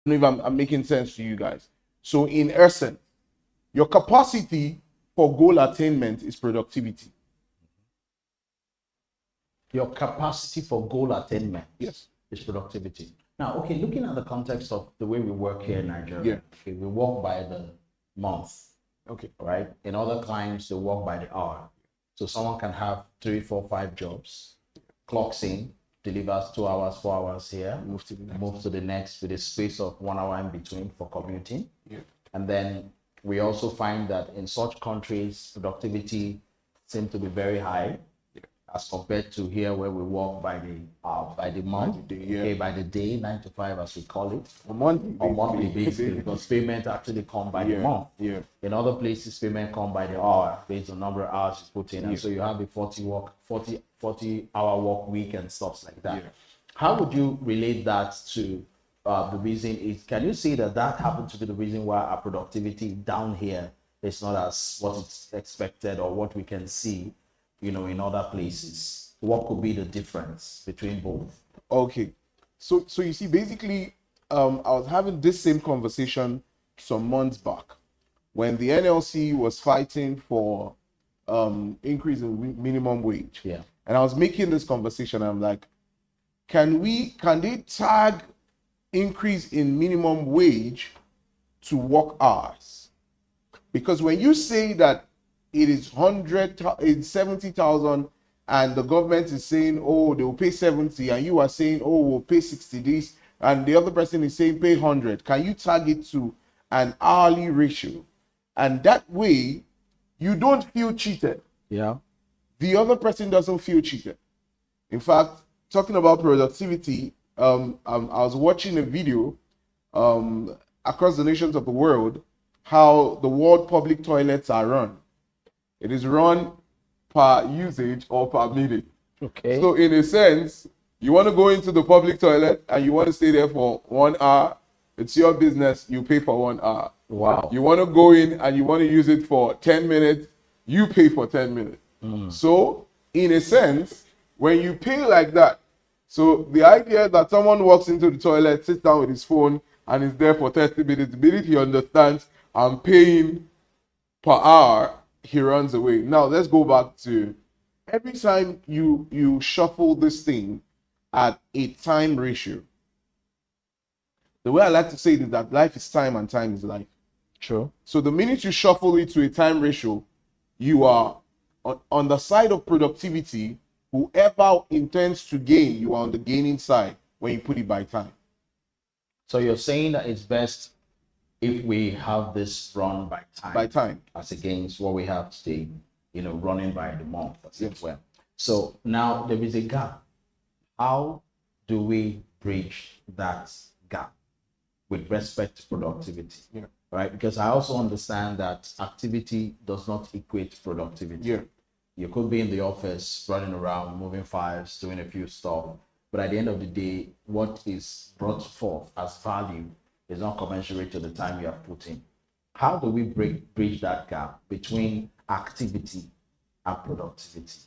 know if I'm making sense to you guys. So in essence, your capacity for goal attainment is productivity. Your capacity for goal attainment, yes, is productivity. Now, okay, looking at the context of the way we work here in Nigeria, okay, we work by the month. Okay. Right? In other clients, they work by the hour. So someone can have 3, 4, 5 jobs, clocks in, delivers 2 hours, 4 hours here, move to the next with a space of 1 hour in between for commuting. Yeah. And then we also find that in such countries, productivity seems to be very high as compared to here where we work by the month, okay, by the day, 9 to 5 as we call it, on monthly basis, because payment actually come by the month. Yeah. In other places, payment come by the hour based on number of hours you put in, and so you have a 40 hour work week and stuff like that. Yeah. How would you relate that to the reason is? Can you say that happens to be the reason why our productivity down here is not as what it's expected or what we can see, in other places? What could be the difference between both? Okay, so you see, basically, I was having this same conversation some months back when the NLC was fighting for increase in minimum wage. Yeah. And I was making this conversation. I'm like, can they tag increase in minimum wage to work hours? Because when you say that it is 70,000 and the government is saying, oh, they will pay 70, and you are saying, oh, we'll pay 60 this, and the other person is saying pay 100, can you tag it to an hourly ratio? And that way, you don't feel cheated. Yeah. The other person doesn't feel cheated. In fact, talking about productivity, I was watching a video across the nations of the world, how the world public toilets are run. It is run per usage or per minute. Okay. So in a sense, you want to go into the public toilet and you want to stay there for 1 hour, it's your business, you pay for 1 hour. Wow. You want to go in and you want to use it for 10 minutes, you pay for 10 minutes. So in a sense, when you pay like that, so the idea that someone walks into the toilet, sits down with his phone and is there for 30 minutes, the minute he understands I'm paying per hour, he runs away. Now let's go back to every time you shuffle this thing at a time ratio. The way I like to say it is that life is time and time is life. True. So the minute you shuffle it to a time ratio, you are on the side of productivity. Whoever intends to gain, you are on the gaining side when you put it by time. So you're saying that it's best if we have this run by time. By time. As against what we have today, running by the month as well. So now there is a gap. How do we bridge that gap with respect to productivity? Yeah. Right? Because I also understand that activity does not equate productivity. Yeah. You could be in the office running around, moving files, doing a few stuff, but at the end of the day, what is brought forth as value is not commensurate to the time you have put in. How do we bridge that gap between activity and productivity?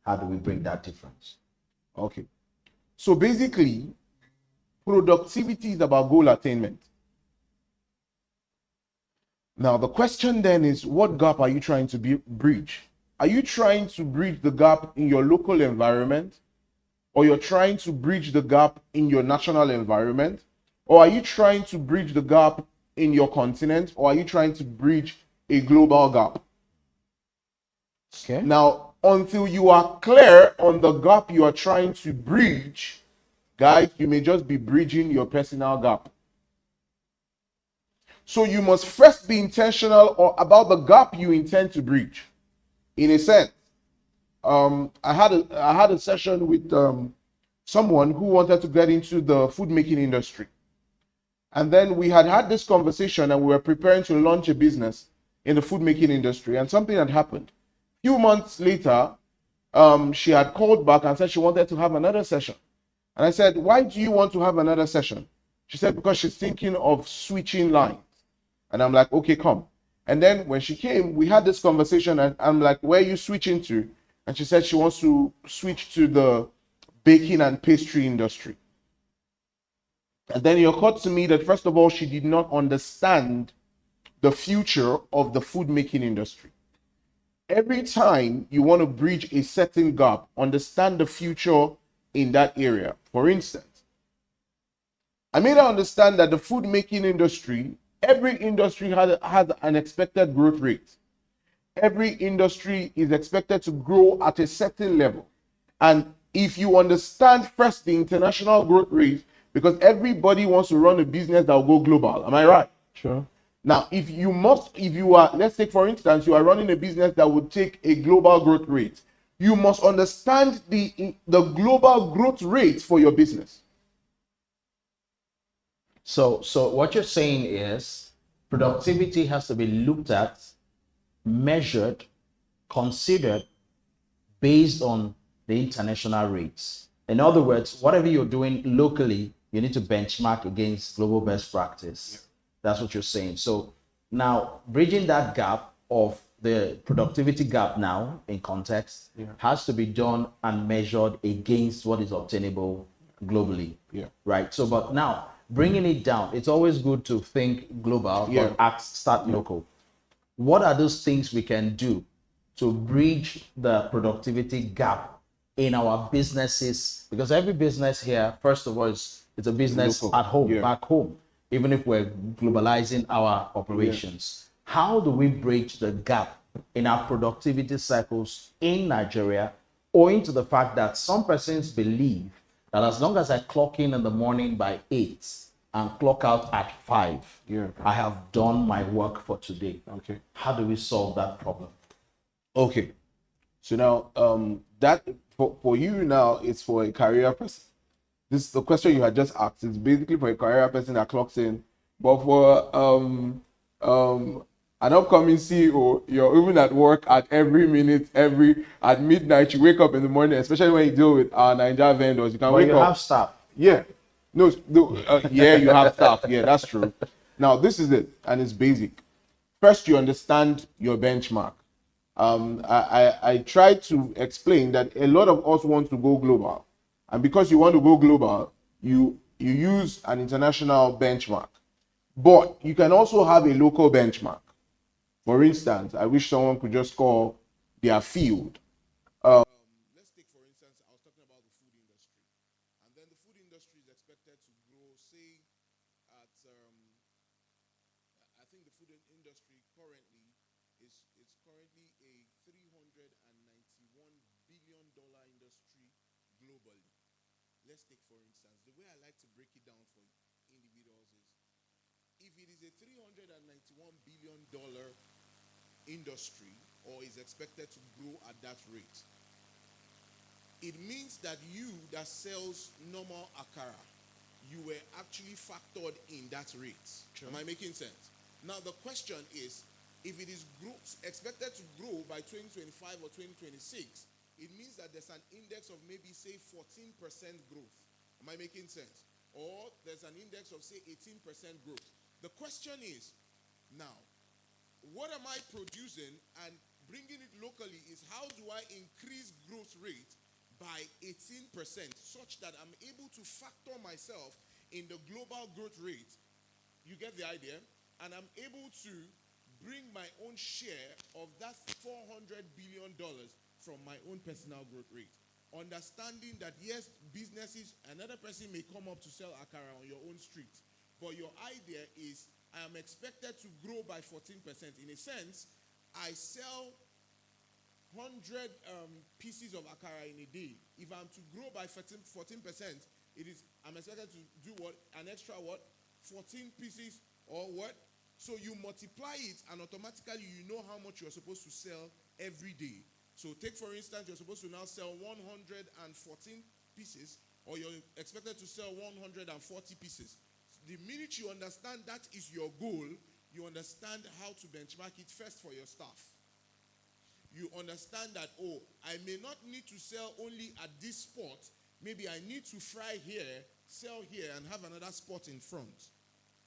How do we bring that difference? Okay. So basically, productivity is about goal attainment. Now, the question then is, what gap are you trying to bridge? Are you trying to bridge the gap in your local environment? Or you're trying to bridge the gap in your national environment? Or are you trying to bridge the gap in your continent? Or are you trying to bridge a global gap? Okay. Now, until you are clear on the gap you are trying to bridge, guys, you may just be bridging your personal gap. So you must first be intentional about the gap you intend to bridge. In a sense, I had a session with someone who wanted to get into the food making industry. And then we had this conversation and we were preparing to launch a business in the food making industry, and something had happened. A few months later, she had called back and said she wanted to have another session. And I said, why do you want to have another session? She said, because she's thinking of switching lines. And I'm like, okay, come. And then when she came, we had this conversation and I'm like, where are you switching to? And she said she wants to switch to the baking and pastry industry. And then it occurred to me that, first of all, she did not understand the future of the food making industry. Every time you want to bridge a certain gap, understand the future in that area. For instance, I made her understand that the food making industry, every industry has an expected growth rate. Every industry is expected to grow at a certain level. And if you understand first the international growth rate, because everybody wants to run a business that will go global. Am I right? Sure. Now, if you are, let's take for instance, you are running a business that would take a global growth rate, you must understand the global growth rate for your business. So what you're saying is productivity has to be looked at, measured, considered based on the international rates. In other words, whatever you're doing locally, you need to benchmark against global best practice. Yeah. That's what you're saying. So now bridging that gap of the productivity gap now in context has to be done and measured against what is obtainable globally. Yeah. Right. So, but now bringing it down, it's always good to think global, but start local. What are those things we can do to bridge the productivity gap in our businesses? Because every business here, first of all, it's a business local, at home, back home, even if we're globalizing our operations. How do we bridge the gap in our productivity cycles in Nigeria, owing to the fact that some persons believe that as long as I clock in the morning by 8 and clock out at 5, I have done my work for today. Okay. How do we solve that problem? Okay. So now, that for you now, it's for a career person. This the question you had just asked is basically for a career person that clocks in, but for an upcoming CEO, you're even at work at every minute, at midnight. You wake up in the morning, especially when you deal with our Nigeria vendors. You can wake up. You have staff. Yeah. No, you have staff. Yeah, that's true. Now, this is it, and it's basic. First, you understand your benchmark. I try to explain that a lot of us want to go global. And because you want to go global, you use an international benchmark. But you can also have a local benchmark. For instance, I wish someone could just call their field. Let's take, for instance, I was talking about the food industry. And then the food industry is expected to grow, say, at, I think the food industry currently is currently a $391 billion industry globally. Let's take, for instance, the way I like to break it down for individuals is, if it is a $391 billion industry, or is expected to grow at that rate, it means that you that sells normal akara, you were actually factored in that rate. Am I making sense? Now the question is, if it is expected to grow by 2025 or 2026, it means that there's an index of maybe, say, 14% growth. Am I making sense? Or there's an index of, say, 18% growth. The question is, now, what am I producing and bringing it locally is, how do I increase growth rate by 18% such that I'm able to factor myself in the global growth rate? You get the idea? And I'm able to bring my own share of that $400 billion from my own personal growth rate. Understanding that, yes, businesses, another person may come up to sell akara on your own street, but your idea is, I am expected to grow by 14%. In a sense, I sell 100 pieces of akara in a day. If I'm to grow by 14%, I'm expected to do what? An extra what? 14 pieces or what? So you multiply it, and automatically you know how much you're supposed to sell every day. So take, for instance, you're supposed to now sell 114 pieces, or you're expected to sell 140 pieces. The minute you understand that is your goal, you understand how to benchmark it first for your staff. You understand that, oh, I may not need to sell only at this spot. Maybe I need to fry here, sell here, and have another spot in front.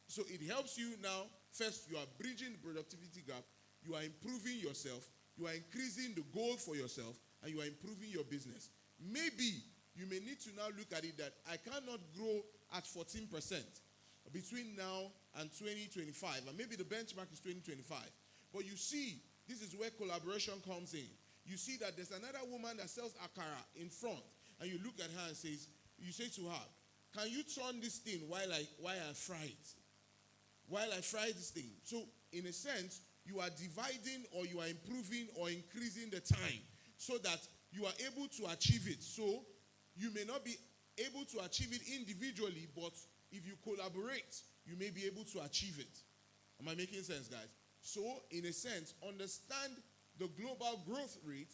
So it helps you now. First, you are bridging the productivity gap. You are improving yourself. You are increasing the goal for yourself, and you are improving your business. Maybe you may need to now look at it that I cannot grow at 14% between now and 2025, and maybe the benchmark is 2025. But you see, this is where collaboration comes in. You see that there's another woman that sells akara in front, and you look at her and you say to her, can you turn this thing while I fry it? While I fry this thing. So, in a sense, you are dividing or you are improving or increasing the time so that you are able to achieve it. So, you may not be able to achieve it individually, but if you collaborate, you may be able to achieve it. Am I making sense, guys? So, in a sense, understand the global growth rate,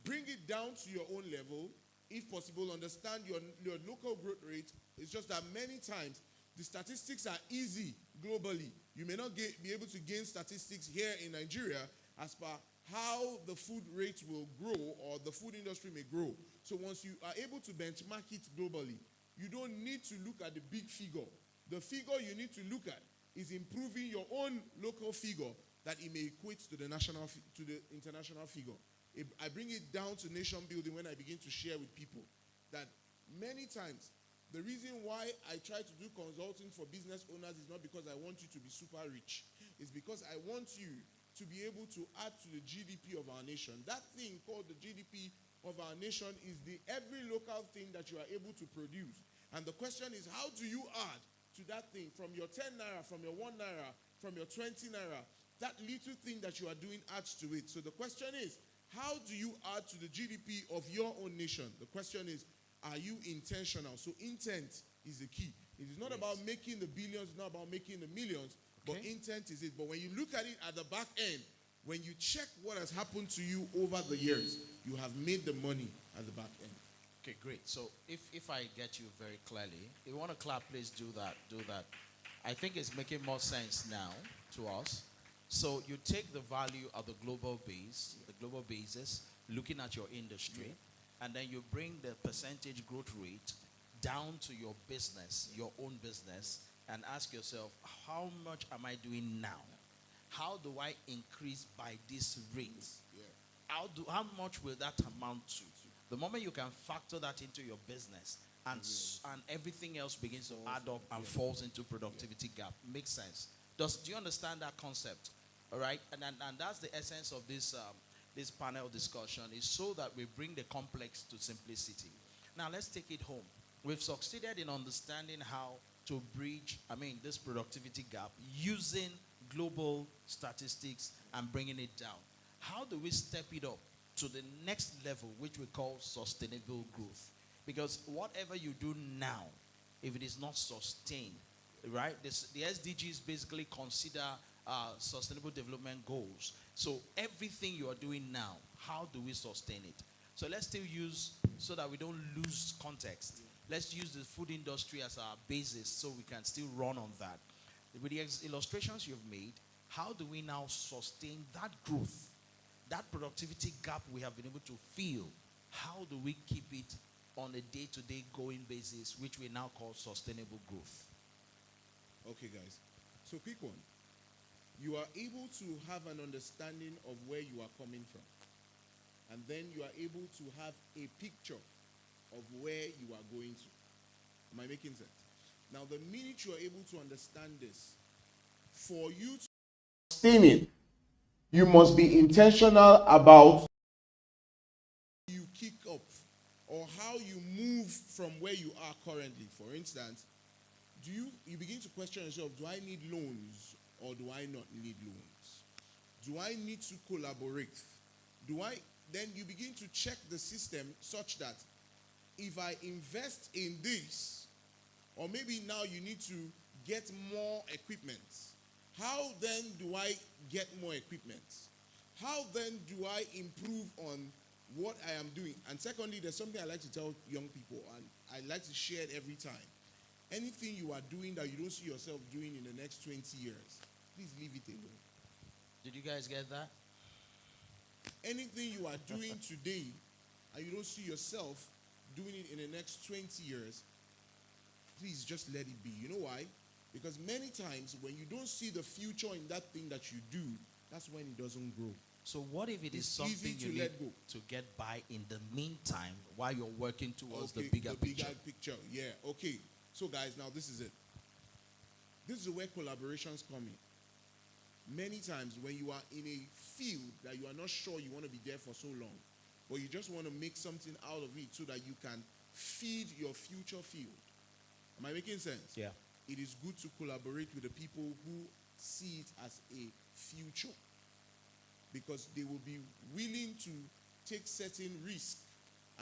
bring it down to your own level. If possible, understand your local growth rate. It's just that many times, the statistics are easy globally. You may not be able to gain statistics here in Nigeria as per how the food rate will grow or the food industry may grow. So once you are able to benchmark it globally, you don't need to look at the big figure. The figure you need to look at is improving your own local figure that it may equate to the international figure. I bring it down to nation building when I begin to share with people that many times the reason why I try to do consulting for business owners is not because I want you to be super rich. It's because I want you to be able to add to the GDP of our nation. That thing called the GDP of our nation is the every local thing that you are able to produce. And the question is, how do you add to that thing from your 10 naira, from your 1 naira, from your 20 naira? That little thing that you are doing adds to it. So the question is, how do you add to the GDP of your own nation? The question is, are you intentional? So intent is the key. It is not about making the billions, it's not about making the millions, but intent is it. But when you look at it at the back end, when you check what has happened to you over the years, you have made the money at the back end. Okay, great. So if I get you very clearly, if you want to clap, please do that. Do that. I think it's making more sense now to us. So you take the value of the global basis, looking at your industry, and then you bring the percentage growth rate down to your business, your own business, and ask yourself, how much am I doing now? How do I increase by this rate? How much will that amount to? The moment you can factor that into your business and everything else begins to add up and falls into productivity gap, makes sense. Do you understand that concept? All right, and that's the essence of this this panel discussion, is so that we bring the complex to simplicity. Now let's take it home. We've succeeded in understanding how to bridge, this productivity gap using global statistics and bringing it down. How do we step it up to the next level, which we call sustainable growth? Because whatever you do now, if it is not sustained, right? The SDGs basically consider sustainable development goals. So everything you are doing now, how do we sustain it? So let's still use, so that we don't lose context, let's use the food industry as our basis so we can still run on that. With the illustrations you've made, how do we now sustain that growth, that productivity gap we have been able to fill? How do we keep it on a day-to-day going basis, which we now call sustainable growth? Okay, guys. So quick one. You are able to have an understanding of where you are coming from. And then you are able to have a picture of where you are going to. Am I making sense? Now, the minute you are able to understand this, for you to Sustain it, you must be intentional about you kick up or how you move from where you are currently. For instance, you begin to question yourself, do I need loans or do I not need loans? Do I need to collaborate? Then you begin to check the system such that if I invest in this, or maybe now you need to get more equipment, how then do I get more equipment? How then do I improve on what I am doing? And secondly, there's something I like to tell young people, and I like to share it every time. Anything you are doing that you don't see yourself doing in the next 20 years, please leave it alone. Did you guys get that? Anything you are doing today and you don't see yourself doing it in the next 20 years, please just let it be. You know why? Because many times when you don't see the future in that thing that you do, that's when it doesn't grow. So what if it is something you need to get by in the meantime while you're working towards the bigger picture? Yeah, okay. So, guys, now this is it. This is where collaborations come in. Many times when you are in a field that you are not sure you want to be there for so long, but you just want to make something out of it so that you can feed your future field. Am I making sense? Yeah. It is good to collaborate with the people who see it as a future, because they will be willing to take certain risks,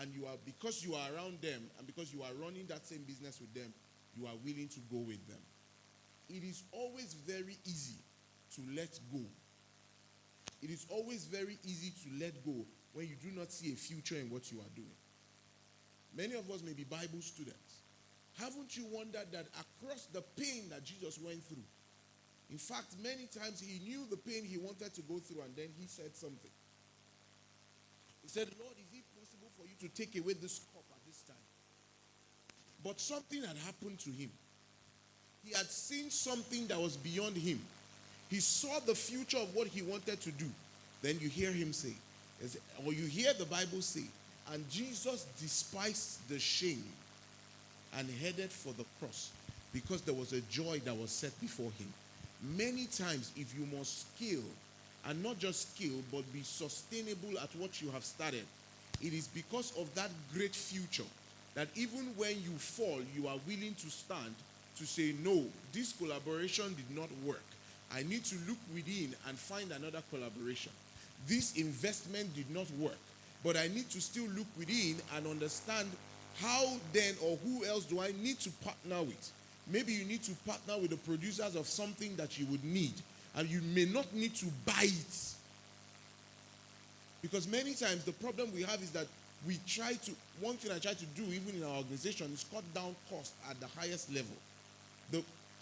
and you are, because you are around them and because you are running that same business with them, you are willing to go with them. It is always very easy to let go. It is always very easy to let go when you do not see a future in what you are doing. Many of us may be Bible students. Haven't you wondered that across the pain that Jesus went through, in fact, many times he knew the pain he wanted to go through, and then he said something. He said, Lord, is it possible for you to take away this cup at this time? But something had happened to him. He had seen something that was beyond him. He saw the future of what he wanted to do. Then you hear him say, or you hear the Bible say, and Jesus despised the shame and headed for the cross because there was a joy that was set before him. Many times, if you must scale, and not just scale, but be sustainable at what you have started, it is because of that great future that even when you fall, you are willing to stand to say, no, this collaboration did not work. I need to look within and find another collaboration. This investment did not work, but I need to still look within and understand how then or who else do I need to partner with. Maybe you need to partner with the producers of something that you would need, and you may not need to buy it. Because many times the problem we have is that we try to, one thing I try to do even in our organization is cut down cost at the highest level.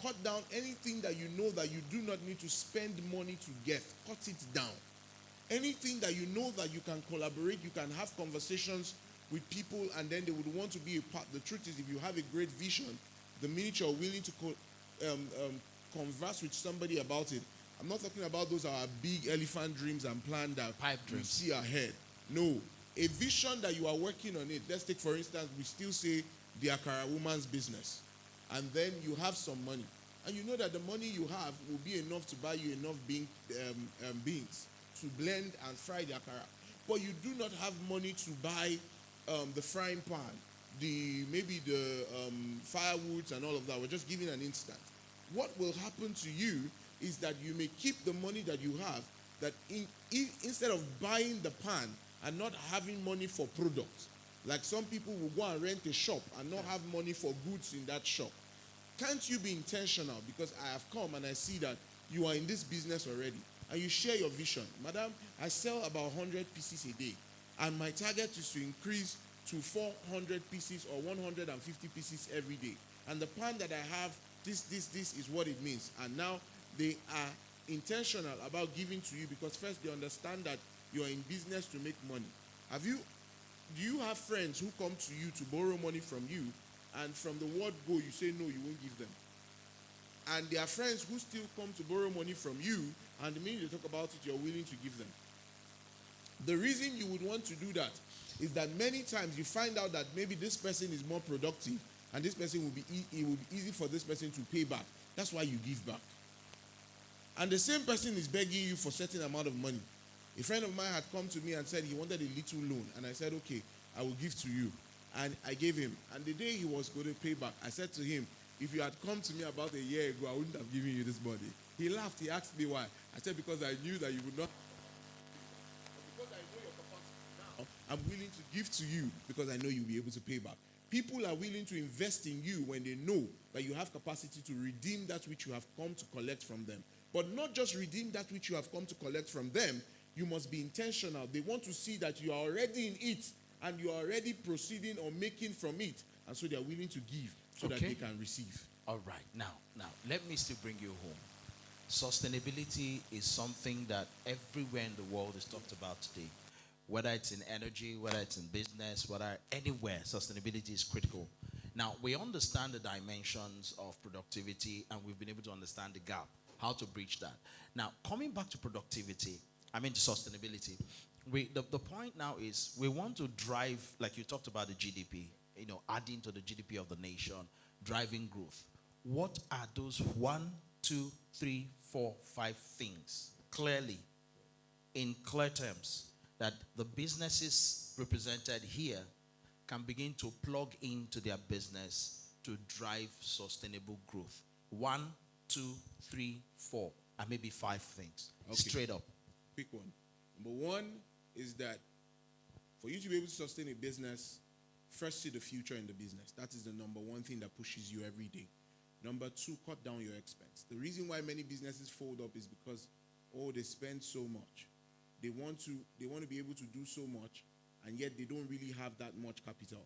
Cut down anything that you know that you do not need to spend money to get. Cut it down. Anything that you know that you can collaborate, you can have conversations with people, and then they would want to be a part. The truth is, if you have a great vision, the minute you're willing to converse with somebody about it, I'm not talking about those are big elephant dreams and plans that Pipe we dreams. see ahead. No. A vision that you are working on it. Let's take, for instance, we still say the Akara woman's business. And then you have some money. And you know that the money you have will be enough to buy you enough beans to blend and fry the Akara. But you do not have money to buy the frying pan, maybe the firewoods and all of that. We're just giving an instance. What will happen to you is that you may keep the money that you have, that instead of buying the pan and not having money for products, like some people will go and rent a shop and not have money for goods in that shop. Can't you be intentional? Because I have come and I see that you are in this business already and you share your vision. Madam, I sell about 100 pieces a day, and my target is to increase to 400 pieces or 150 pieces every day. And the pan that I have, this is what it means. And now they are intentional about giving to you because first they understand that you are in business to make money. Do you have friends who come to you to borrow money from you, and from the word go, you say no, you won't give them? And there are friends who still come to borrow money from you, and the minute you talk about it, you're willing to give them. The reason you would want to do that is that many times you find out that maybe this person is more productive, and this person will be easy for this person to pay back. That's why you give back. And the same person is begging you for a certain amount of money. A friend of mine had come to me and said he wanted a little loan, and I said, okay, I will give to you. And I gave him. And the day he was going to pay back, I said to him, if you had come to me about a year ago, I wouldn't have given you this money. He laughed. He asked me why. I said, because I knew that you would not. Because I know your capacity now, I'm willing to give to you because I know you'll be able to pay back. People are willing to invest in you when they know that you have capacity to redeem that which you have come to collect from them. But not just redeem that which you have come to collect from them, you must be intentional. They want to see that you are already in it and you are already proceeding or making from it. And so they are willing to give so that they can receive. All right. Now, let me still bring you home. Sustainability is something that everywhere in the world is talked about today. Whether it's in energy, whether it's in business, whether anywhere, sustainability is critical. Now, we understand the dimensions of productivity, and we've been able to understand the gap, how to breach that. Now, coming back to productivity, to sustainability, the point now is we want to drive, like you talked about the GDP, adding to the GDP of the nation, driving growth. What are those 1, 2, 3, 4, 5 things clearly, in clear terms, that the businesses represented here can begin to plug into their business to drive sustainable growth? 1, 2, 3, 4, and maybe 5 things. Okay. Straight up. Quick one. Number one is that for you to be able to sustain a business, first see the future in the business. That is the number one thing that pushes you every day. Number two, cut down your expense. The reason why many businesses fold up is because, they spend so much. They want to be able to do so much, and yet they don't really have that much capital.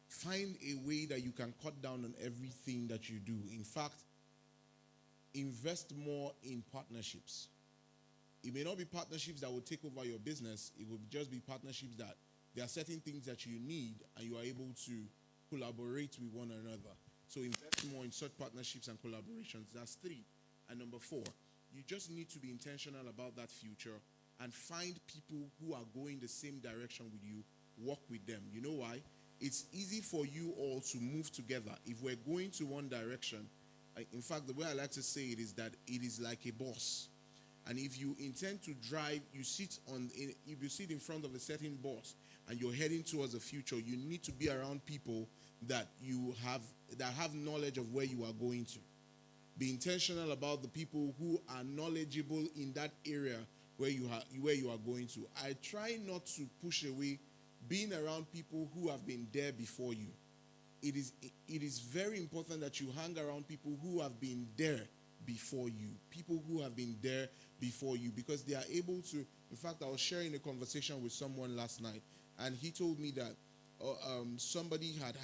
Find a way that you can cut down on everything that you do. In fact, invest more in partnerships. It may not be partnerships that will take over your business. It will just be partnerships that there are certain things that you need and you are able to collaborate with one another. So invest more in such partnerships and collaborations. That's 3. And number 4, you just need to be intentional about that future and find people who are going the same direction with you. Work with them. You know why? It's easy for you all to move together. If we're going to one direction, in fact, the way I like to say it is that it is like a bus. And if you intend to drive, if you sit in front of a certain bus and you're heading towards the future, you need to be around people that have knowledge of where you are going to. Be intentional about the people who are knowledgeable in that area where you are going to. I try not to push away being around people who have been there before you. It is very important that you hang around people who have been there before you. People who have been there before you, because they are able to. In fact, I was sharing a conversation with someone last night, and he told me that somebody had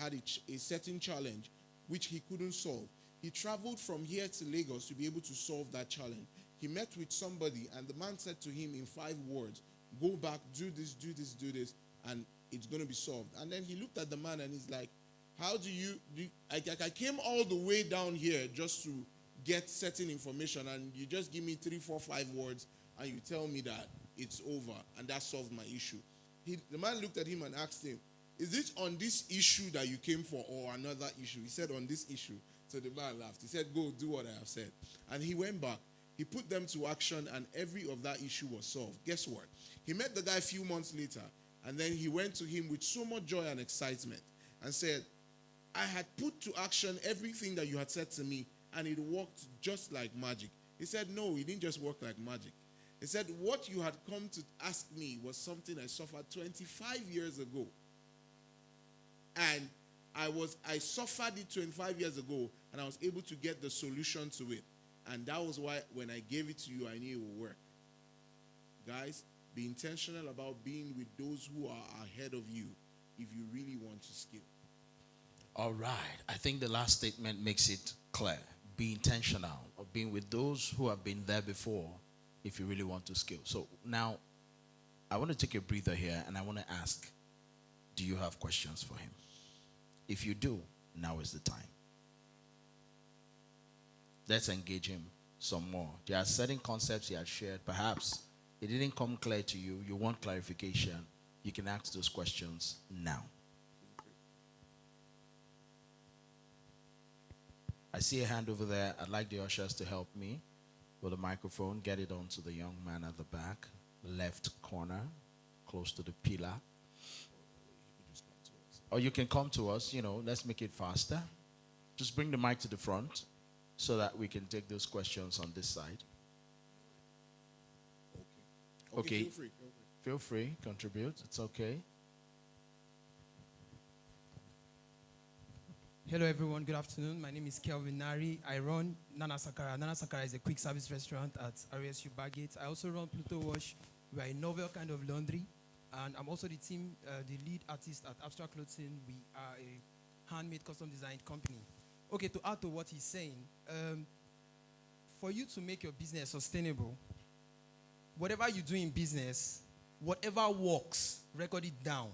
a certain challenge which he couldn't solve. He traveled from here to Lagos to be able to solve that challenge. He met with somebody, and the man said to him in 5 words, "Go back, do this, do this, do this, and it's going to be solved." And then he looked at the man and he's like, "How do you I came all the way down here just to get certain information, and you just give me 3, 4, 5 words, and you tell me that it's over, and that solved my issue." The man looked at him and asked him, "Is it on this issue that you came for, or another issue?" He said, "On this issue." So the man laughed. He said, "Go do what I have said." And he went back. He put them to action, and every of that issue was solved. Guess what? He met the guy a few months later, and then he went to him with so much joy and excitement and said, "I had put to action everything that you had said to me, and it worked just like magic." He said, "No, it didn't just work like magic." He said, "What you had come to ask me was something I suffered 25 years ago. And I suffered it 25 years ago, and I was able to get the solution to it. And that was why when I gave it to you, I knew it would work." Guys, be intentional about being with those who are ahead of you if you really want to scale. All right. I think the last statement makes it clear. Be intentional of being with those who have been there before if you really want to scale. So now, I want to take a breather here, and I want to ask, do you have questions for him? If you do, now is the time. Let's engage him some more. There are certain concepts he has shared. Perhaps it didn't come clear to you. You want clarification. You can ask those questions now. I see a hand over there. I'd like the ushers to help me with the microphone. Get it onto the young man at the back, left corner, close to the pillar. Or you can come to us. Let's make it faster. Just bring the mic to the front so that we can take those questions on this side. Okay. Feel free. Contribute. It's okay. Hello everyone, good afternoon. My name is Kelvin Nari. I run Nana Sakara. Nana Sakara is a quick service restaurant at RSU Bargate. I also run Pluto Wash. We are a novel kind of laundry. And I'm also the lead artist at Abstract Clothing. We are a handmade custom designed company. Okay, to add to what he's saying, for you to make your business sustainable, whatever you do in business, whatever works, record it down.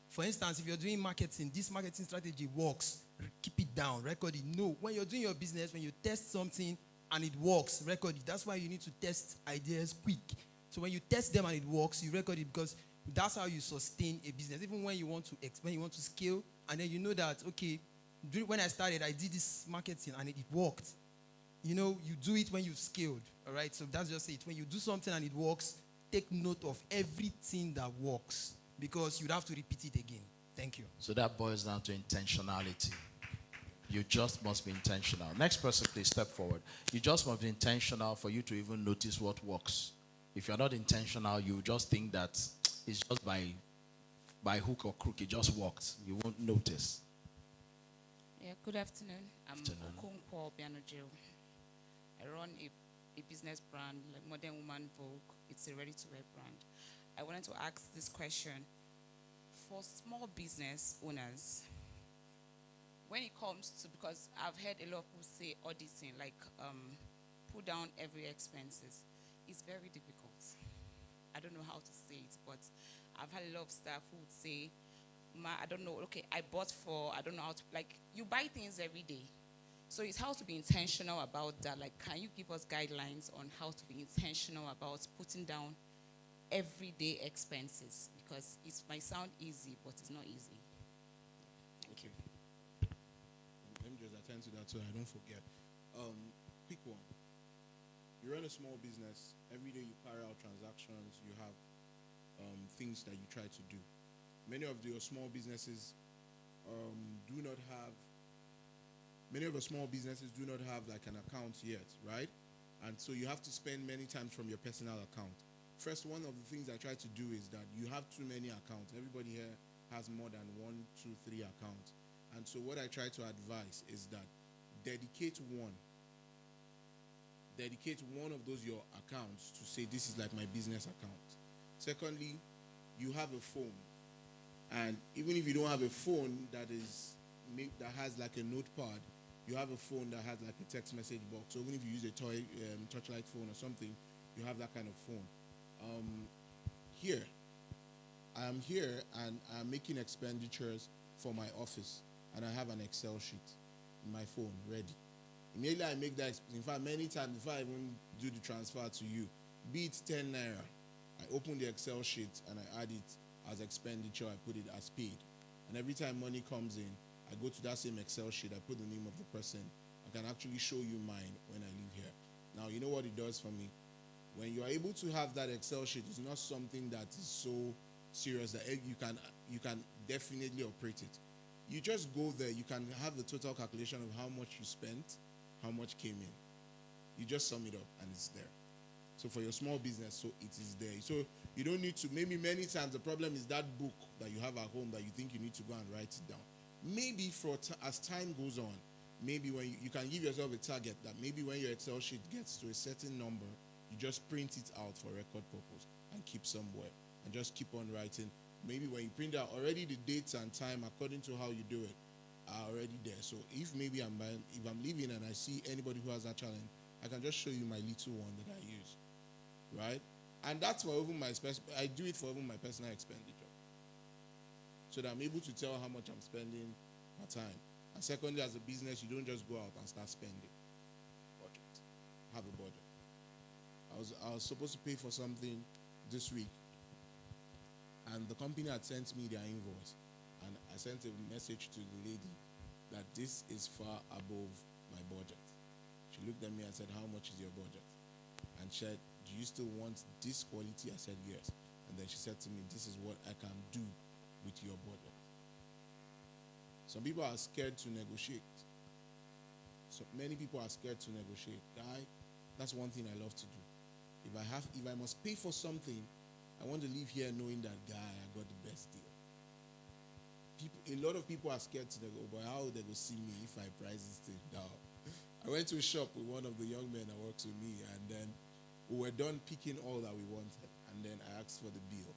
For instance, if you're doing marketing, this marketing strategy works, keep it down, record it. No, when you're doing your business, when you test something and it works, record it. That's why you need to test ideas quick. So when you test them and it works, you record it, because that's how you sustain a business. Even when you want to scale, and then you know that, okay, when I started, I did this marketing and it worked. You know, you do it when you've scaled, all right? So that's just it. When you do something and it works, take note of everything that works because you'd have to repeat it again. Thank you. So that boils down to intentionality. You just must be intentional. Next person, please step forward. You just must be intentional for you to even notice what works. If you're not intentional, you just think that it's just by hook or crook, it just worked. You won't notice. Yeah, good afternoon. I'm Afternoon. Okonkwo Obianojo. I run a business brand like Modern Woman Vogue. It's a ready-to-wear brand. I wanted to ask this question. For small business owners, when it comes to, because I've heard a lot of people say auditing, like put down every expenses, it's very difficult. I don't know how to say it, but I've had a lot of staff who would say, I don't know, okay, I bought for, I don't know how to, like, you buy things every day. So it's how to be intentional about that. Like, can you give us guidelines on how to be intentional about putting down everyday expenses? Because it might sound easy, but it's not easy. Thank you. Let me just attend to that so I don't forget. Quick one. You run a small business. Every day you carry out transactions. You have things that you try to do. Many of your small businesses do not have like an account yet, right? And so you have to spend many times from your personal account. First, one of the things I try to do is that you have too many accounts. Everybody here has more than 1, 2, 3 accounts. And so what I try to advise is that dedicate one of those your accounts to say this is like my business account. Secondly, you have a phone. And even if you don't have a phone that has like a notepad, you have a phone that has like a text message box. So even if you use a touchlight phone or something, you have that kind of phone. I am here and I'm making expenditures for my office, and I have an Excel sheet in my phone ready. Immediately I make that, in fact, many times before I even do the transfer to you, be it 10 naira, I open the Excel sheet and I add it as expenditure, I put it as paid. And every time money comes in, I go to that same Excel sheet, I put the name of the person. I can actually show you mine when I leave here. Now, you know what it does for me? When you are able to have that Excel sheet, it's not something that is so serious that you can definitely operate it. You just go there, you can have the total calculation of how much you spent, how much came in. You just sum it up and it's there. So for your small business, so it is there. So you don't need to, maybe many times the problem is that book that you have at home that you think you need to go and write it down. Maybe as time goes on, maybe when you can give yourself a target that maybe when your Excel sheet gets to a certain number, you just print it out for record purpose and keep somewhere and just keep on writing. Maybe when you print out, already the dates and time according to how you do it are already there. So if maybe if I'm leaving and I see anybody who has that challenge, I can just show you my little one that I use, right? And that's for even I do it for even my personal expenditure, so that I'm able to tell how much I'm spending per time. And secondly, as a business, you don't just go out and start spending. Budget. Have a budget. I was supposed to pay for something this week, and the company had sent me their invoice, and I sent a message to the lady that this is far above my budget. She looked at me and said, "How much is your budget?" And she said, "Do you still want this quality?" I said, "Yes." And then she said to me, "This is what I can do with your budget." Some people are scared to negotiate. So many people are scared to negotiate. Guy, that's one thing I love to do. If I must pay for something, I want to leave here knowing that, guy, I got the best deal. A lot of people are scared to negotiate, but how they will see me if I price this thing down? I went to a shop with one of the young men that works with me, and then we were done picking all that we wanted, and then I asked for the bill,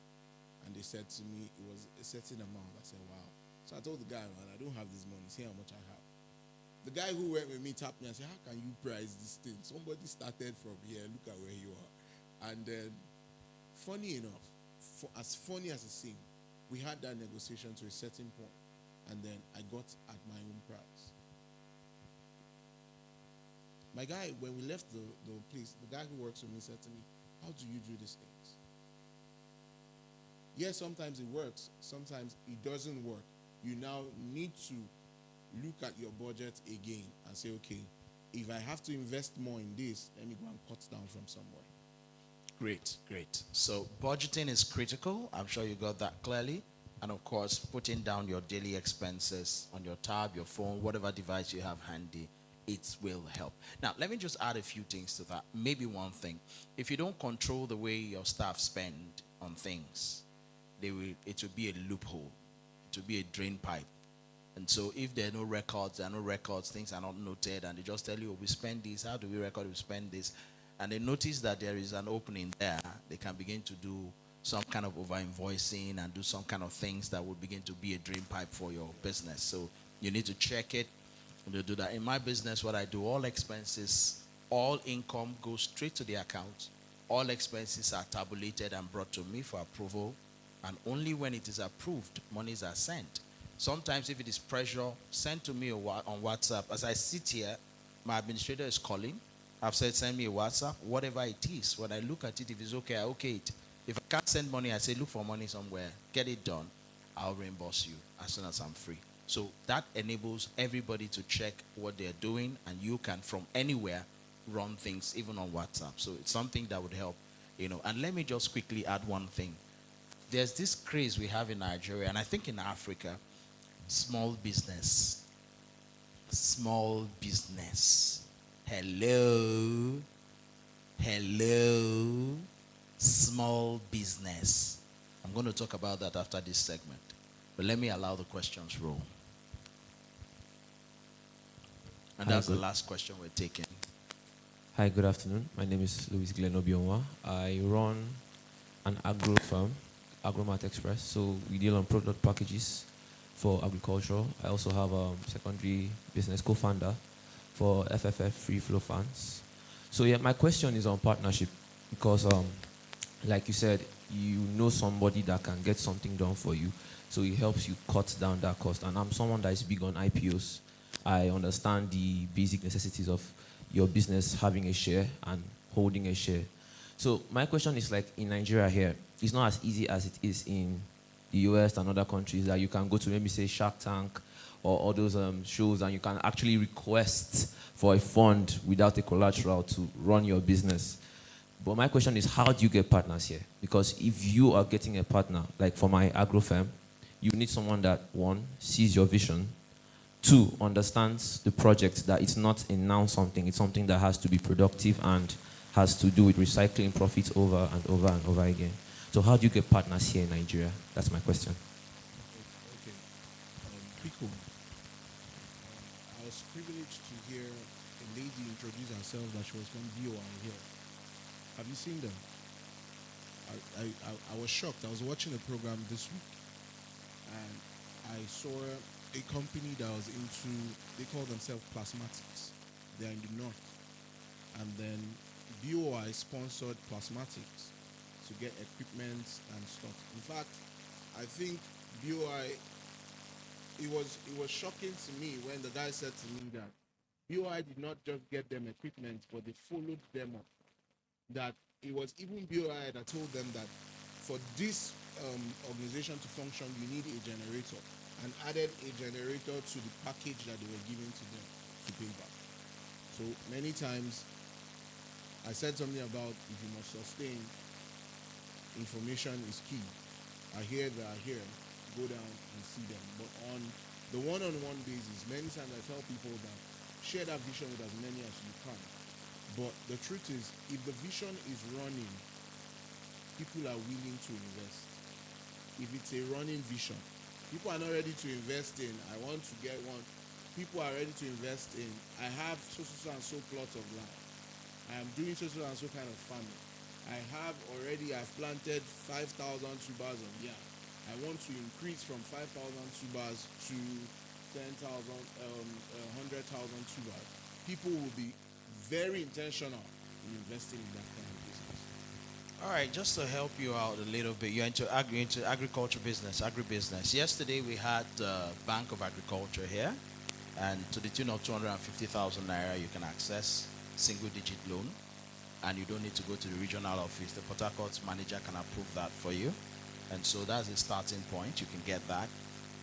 and they said to me it was a certain amount. I said, "Wow." So I told the guy, "Man, I don't have this money. See how much I have." The guy who went with me tapped me and said, "How can you price this thing? Somebody started from here. Look at where you are." And then, funny enough, as funny as it seemed, we had that negotiation to a certain point, and then I got at my own price. My guy, when we left the place, the guy who works with me said to me, "How do you do these things?" Yes, sometimes it works. Sometimes it doesn't work. You now need to look at your budget again and say, okay, if I have to invest more in this, let me go and cut down from somewhere. Great, great. So budgeting is critical. I'm sure you got that clearly. And of course, putting down your daily expenses on your tab, your phone, whatever device you have handy, it will help. Now, let me just add a few things to that. Maybe one thing. If you don't control the way your staff spend on things, it will be a loophole. It will be a drain pipe. And so if there are no records, things are not noted, and they just tell you, oh, we spend this, how do we record we spend this? And they notice that there is an opening there, they can begin to do some kind of over-invoicing and do some kind of things that would begin to be a drain pipe for your business. So you need to check it to do that. In my business, what I do, all expenses, all income goes straight to the account. All expenses are tabulated and brought to me for approval. And only when it is approved, monies are sent. Sometimes if it is pressure, send to me on WhatsApp. As I sit here, my administrator is calling. I've said, send me a WhatsApp, whatever it is. When I look at it, if it's okay, I okay it. If I can't send money, I say, look for money somewhere. Get it done. I'll reimburse you as soon as I'm free. So that enables everybody to check what they're doing, and you can, from anywhere, run things, even on WhatsApp. So it's something that would help, And let me just quickly add one thing. There's this craze we have in Nigeria, and I think in Africa, small business. Small business. Hello. Small business. I'm going to talk about that after this segment. But let me allow the questions roll. And that's the last question we're taking. Hi, good afternoon. My name is Louis Glenn Obionwa. I run an agro firm, Agromart Express. So we deal on product packages for agriculture. I also have a secondary business co-founder for FFF Free Flow Funds. So yeah, my question is on partnership because like you said, you know somebody that can get something done for you. So it helps you cut down that cost. And I'm someone that is big on IPOs. I understand the basic necessities of your business having a share and holding a share. So my question is, like, in Nigeria here, it's not as easy as it is in the US and other countries that you can go to, maybe say Shark Tank or all those shows, and you can actually request for a fund without a collateral to run your business. But my question is, how do you get partners here? Because if you are getting a partner, like for my agro firm, you need someone that, one, sees your vision, two, understands the project, that it's not a now something, it's something that has to be productive and has to do with recycling profits over and over and over again. So how do you get partners here in Nigeria? That's my question. Okay. Pico. I was privileged to hear a lady introduce herself that she was from BOI here. Have you seen them? I was shocked. I was watching a program this week, and I saw a company that was into, they call themselves Plasmatics. They're in the north. And then BOI sponsored Plasmatics to get equipment and stuff. In fact, I think BOI, it was shocking to me when the guy said to me that BOI did not just get them equipment, but they followed them up. That it was even BOI that told them that for this organization to function, you need a generator, and added a generator to the package that they were giving to them to pay back. So many times, I said something about if you must sustain, information is key. I hear they are here, go down and see them. But on the one-on-one basis, many times I tell people that share that vision with as many as you can. But the truth is, if the vision is running, people are willing to invest. If it's a running vision, people are not ready to invest in, I want to get one. People are ready to invest in, I have so and so plots of land. I am doing so and so kind of farming. I've planted 5,000 tubers of yam. I want to increase from 5,000 tubers to 10,000, 100,000 tubers. People will be very intentional in investing in that kind of business. All right, just to help you out a little bit, you're into agriculture business, agribusiness. Yesterday we had the Bank of Agriculture here, and to the tune of 250,000 naira, you can access single-digit loan, and you don't need to go to the regional office. The Port Harcourt manager can approve that for you, and so that's the starting point. You can get that.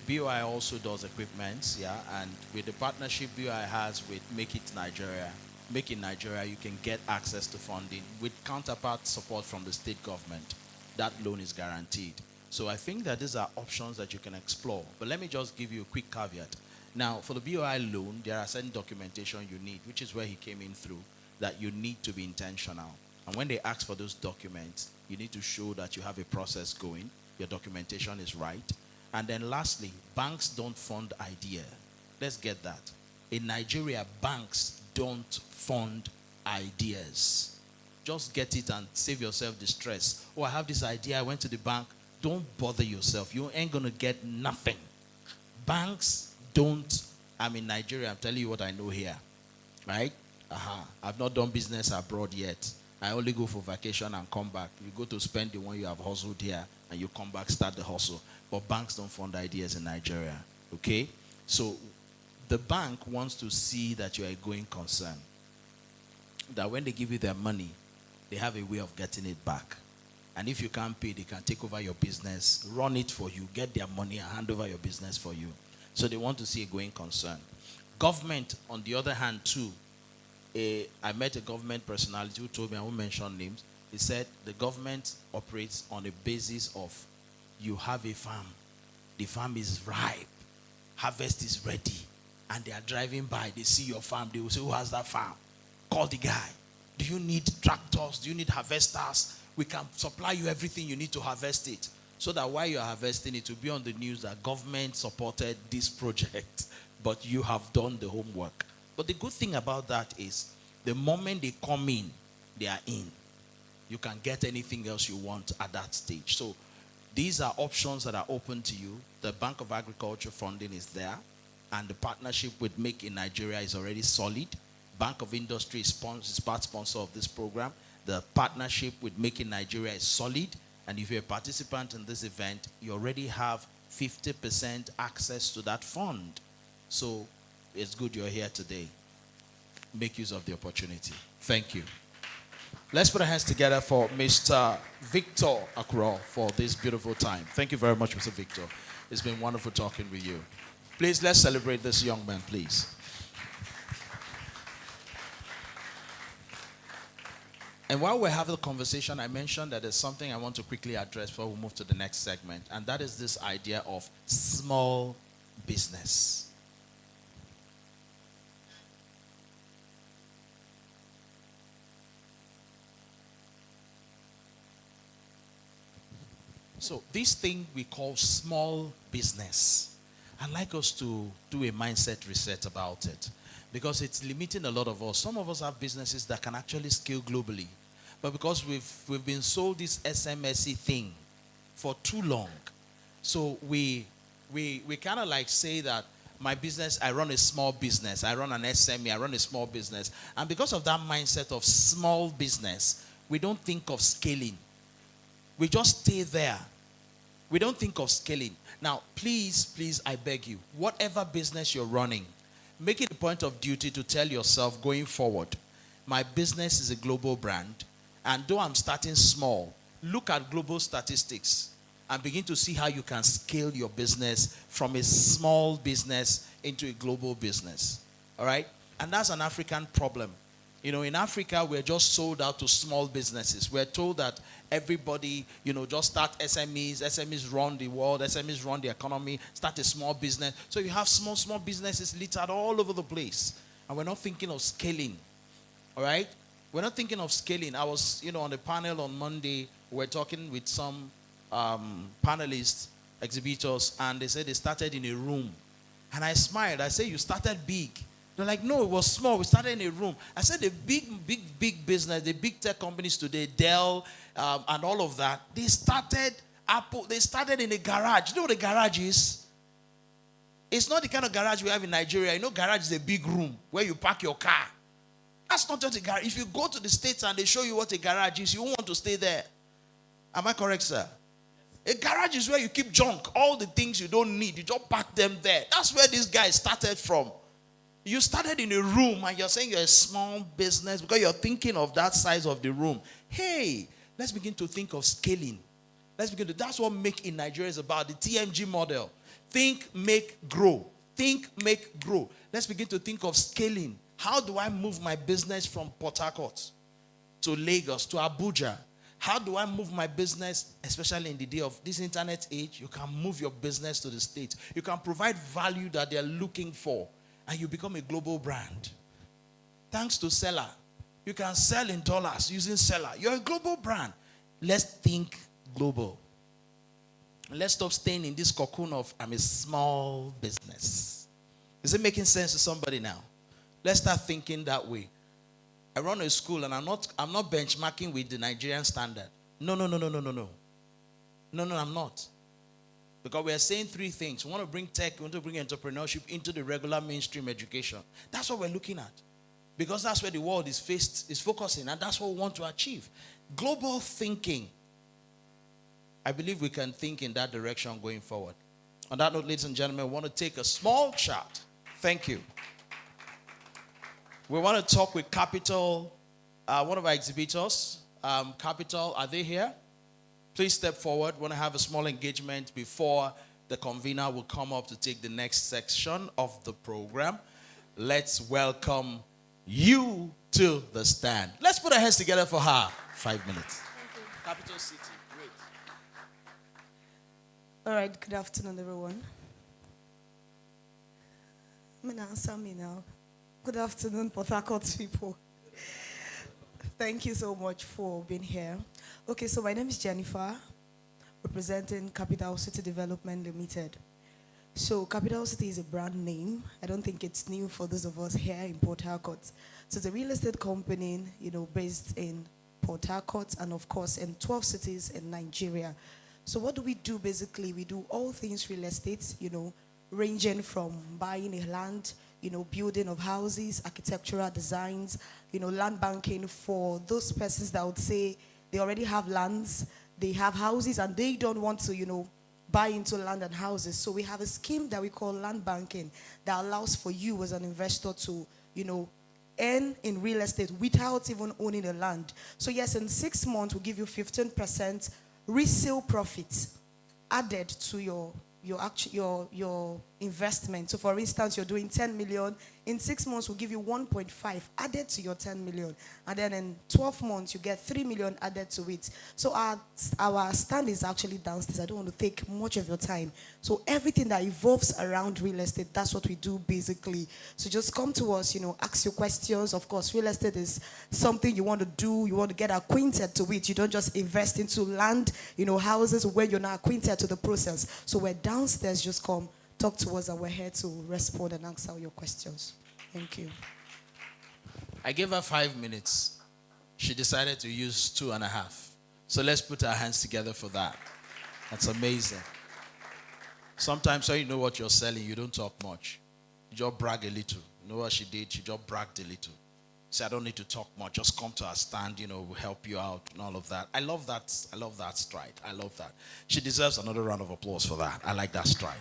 BOI also does equipment, yeah, and with the partnership BOI has with Make It Nigeria, Make in Nigeria, you can get access to funding with counterpart support from the state government. That loan is guaranteed. So I think that these are options that you can explore. But let me just give you a quick caveat. Now, for the BOI loan, there are certain documentation you need, which is where he came in through, that you need to be intentional. And when they ask for those documents, you need to show that you have a process going, your documentation is right. And then lastly, banks don't fund idea. Let's get that. In Nigeria, banks don't fund ideas. Just get it and save yourself the stress. Oh, I have this idea, I went to the bank. Don't bother yourself. You ain't going to get nothing. Banks don't, I'm in Nigeria, I'm telling you what I know here. Right? I've not done business abroad yet. I only go for vacation and come back. You go to spend the one you have hustled here and you come back, start the hustle. But banks don't fund ideas in Nigeria. Okay? So the bank wants to see that you are a going concern. That when they give you their money, they have a way of getting it back. And if you can't pay, they can take over your business, run it for you, get their money and hand over your business for you. So they want to see a going concern. Government, on the other hand, too, I met a government personality who told me, I won't mention names. He said the government operates on a basis of you have a farm. The farm is ripe. Harvest is ready. And they are driving by. They see your farm. They will say, who has that farm? Call the guy. Do you need tractors? Do you need harvesters? We can supply you everything you need to harvest it. So that while you're harvesting it, will be on the news that government supported this project, but you have done the homework. But the good thing about that is, the moment they come in, they are in. You can get anything else you want at that stage. So these are options that are open to you. The Bank of Agriculture funding is there, and the partnership with Make in Nigeria is already solid. Bank of Industry is part sponsor of this program. The partnership with Make in Nigeria is solid. And if you're a participant in this event, you already have 50% access to that fund. So it's good you're here today. Make use of the opportunity. Thank you. Let's put our hands together for Mr. Victor Akuro for this beautiful time. Thank you very much, Mr. Victor. It's been wonderful talking with you. Please, let's celebrate this young man, please. And while we're having the conversation, I mentioned that there's something I want to quickly address before we move to the next segment, and that is this idea of small business. So this thing we call small business, I'd like us to do a mindset reset about it, because it's limiting a lot of us. Some of us have businesses that can actually scale globally, but because we've been sold this SMSE thing for too long, so we kind of like say that my business, I run a small business, I run an SME, I run a small business, and because of that mindset of small business, we don't think of scaling. We just stay there. We don't think of scaling. Now, please, I beg you, whatever business you're running, make it a point of duty to tell yourself going forward, my business is a global brand, and though I'm starting small, look at global statistics and begin to see how you can scale your business from a small business into a global business. All right? And that's an African problem. You know, in Africa, we're just sold out to small businesses. We're told that everybody, just start SMEs. SMEs run the world. SMEs run the economy. Start a small business. So you have small businesses littered all over the place. And we're not thinking of scaling. All right? We're not thinking of scaling. I was, on the panel on Monday. We're talking with some panelists, exhibitors, and they said they started in a room. And I smiled. I said, you started big. They're like, no, it was small. We started in a room. I said the big business, the big tech companies today, Dell and all of that, they started in a garage. You know what a garage is? It's not the kind of garage we have in Nigeria. Garage is a big room where you park your car. That's not just a garage. If you go to the States and they show you what a garage is, you won't want to stay there. Am I correct, sir? A garage is where you keep junk, all the things you don't need. You just park them there. That's where this guy started from. You started in a room and you're saying you're a small business because you're thinking of that size of the room. Hey, let's begin to think of scaling. That's what Make in Nigeria is about, the TMG model. Think, make, grow. Think, make, grow. Let's begin to think of scaling. How do I move my business from Port Harcourt to Lagos to Abuja? How do I move my business, especially in the day of this internet age? You can move your business to the States. You can provide value that they're looking for, and you become a global brand. Thanks to Seller, you can sell in dollars using Seller. You're a global brand. Let's think global. Let's stop staying in this cocoon of I'm a small business. Is it making sense to somebody now? Let's start thinking that way. I run a school and I'm not benchmarking with the Nigerian standard. No, I'm not. Because we are saying three things. We want to bring tech, we want to bring entrepreneurship into the regular mainstream education. That's what we're looking at. Because that's where the world is focusing, and that's what we want to achieve. Global thinking. I believe we can think in that direction going forward. On that note, ladies and gentlemen, we want to take a small chat. Thank you. We want to talk with Capital, one of our exhibitors. Capital, are they here? Please step forward. We want to have a small engagement before the convener will come up to take the next section of the program. Let's welcome you to the stand. Let's put our hands together for her. 5 minutes. Capital City. Great. All right, good afternoon, everyone. I'm going to answer me now. Good afternoon, Port Harcourt people. Thank you so much for being here. Okay, so my name is Jennifer, representing Capital City Development Limited. So Capital City is a brand name. I don't think it's new for those of us here in Port Harcourt. So it's a real estate company, based in Port Harcourt and of course in 12 cities in Nigeria. So what do we do basically? We do all things real estate, ranging from buying a land, building of houses, architectural designs, land banking for those persons that would say they already have lands, they have houses, and they don't want to, buy into land and houses. So we have a scheme that we call land banking that allows for you as an investor to, earn in real estate without even owning the land. So yes, in 6 months, we'll give you 15% resale profit added to your investment. So for instance, you're doing 10 million. In 6 months, we'll give you 1.5 added to your 10 million. And then in 12 months, you get 3 million added to it. So our stand is actually downstairs. I don't want to take much of your time. So everything that evolves around real estate, that's what we do basically. So just come to us, ask your questions. Of course, real estate is something you want to do. You want to get acquainted to it. You don't just invest into land, houses where you're not acquainted to the process. So we're downstairs, just come. Talk to us and we're here to respond and answer all your questions. Thank you. I gave her 5 minutes. She decided to use 2.5. So let's put our hands together for that. That's amazing. Sometimes when you know what you're selling, you don't talk much. You just brag a little. You know what she did? She just bragged a little. Say, I don't need to talk much. Just come to our stand, we'll help you out and all of that. I love that. I love that stride. I love that. She deserves another round of applause for that. I like that stride.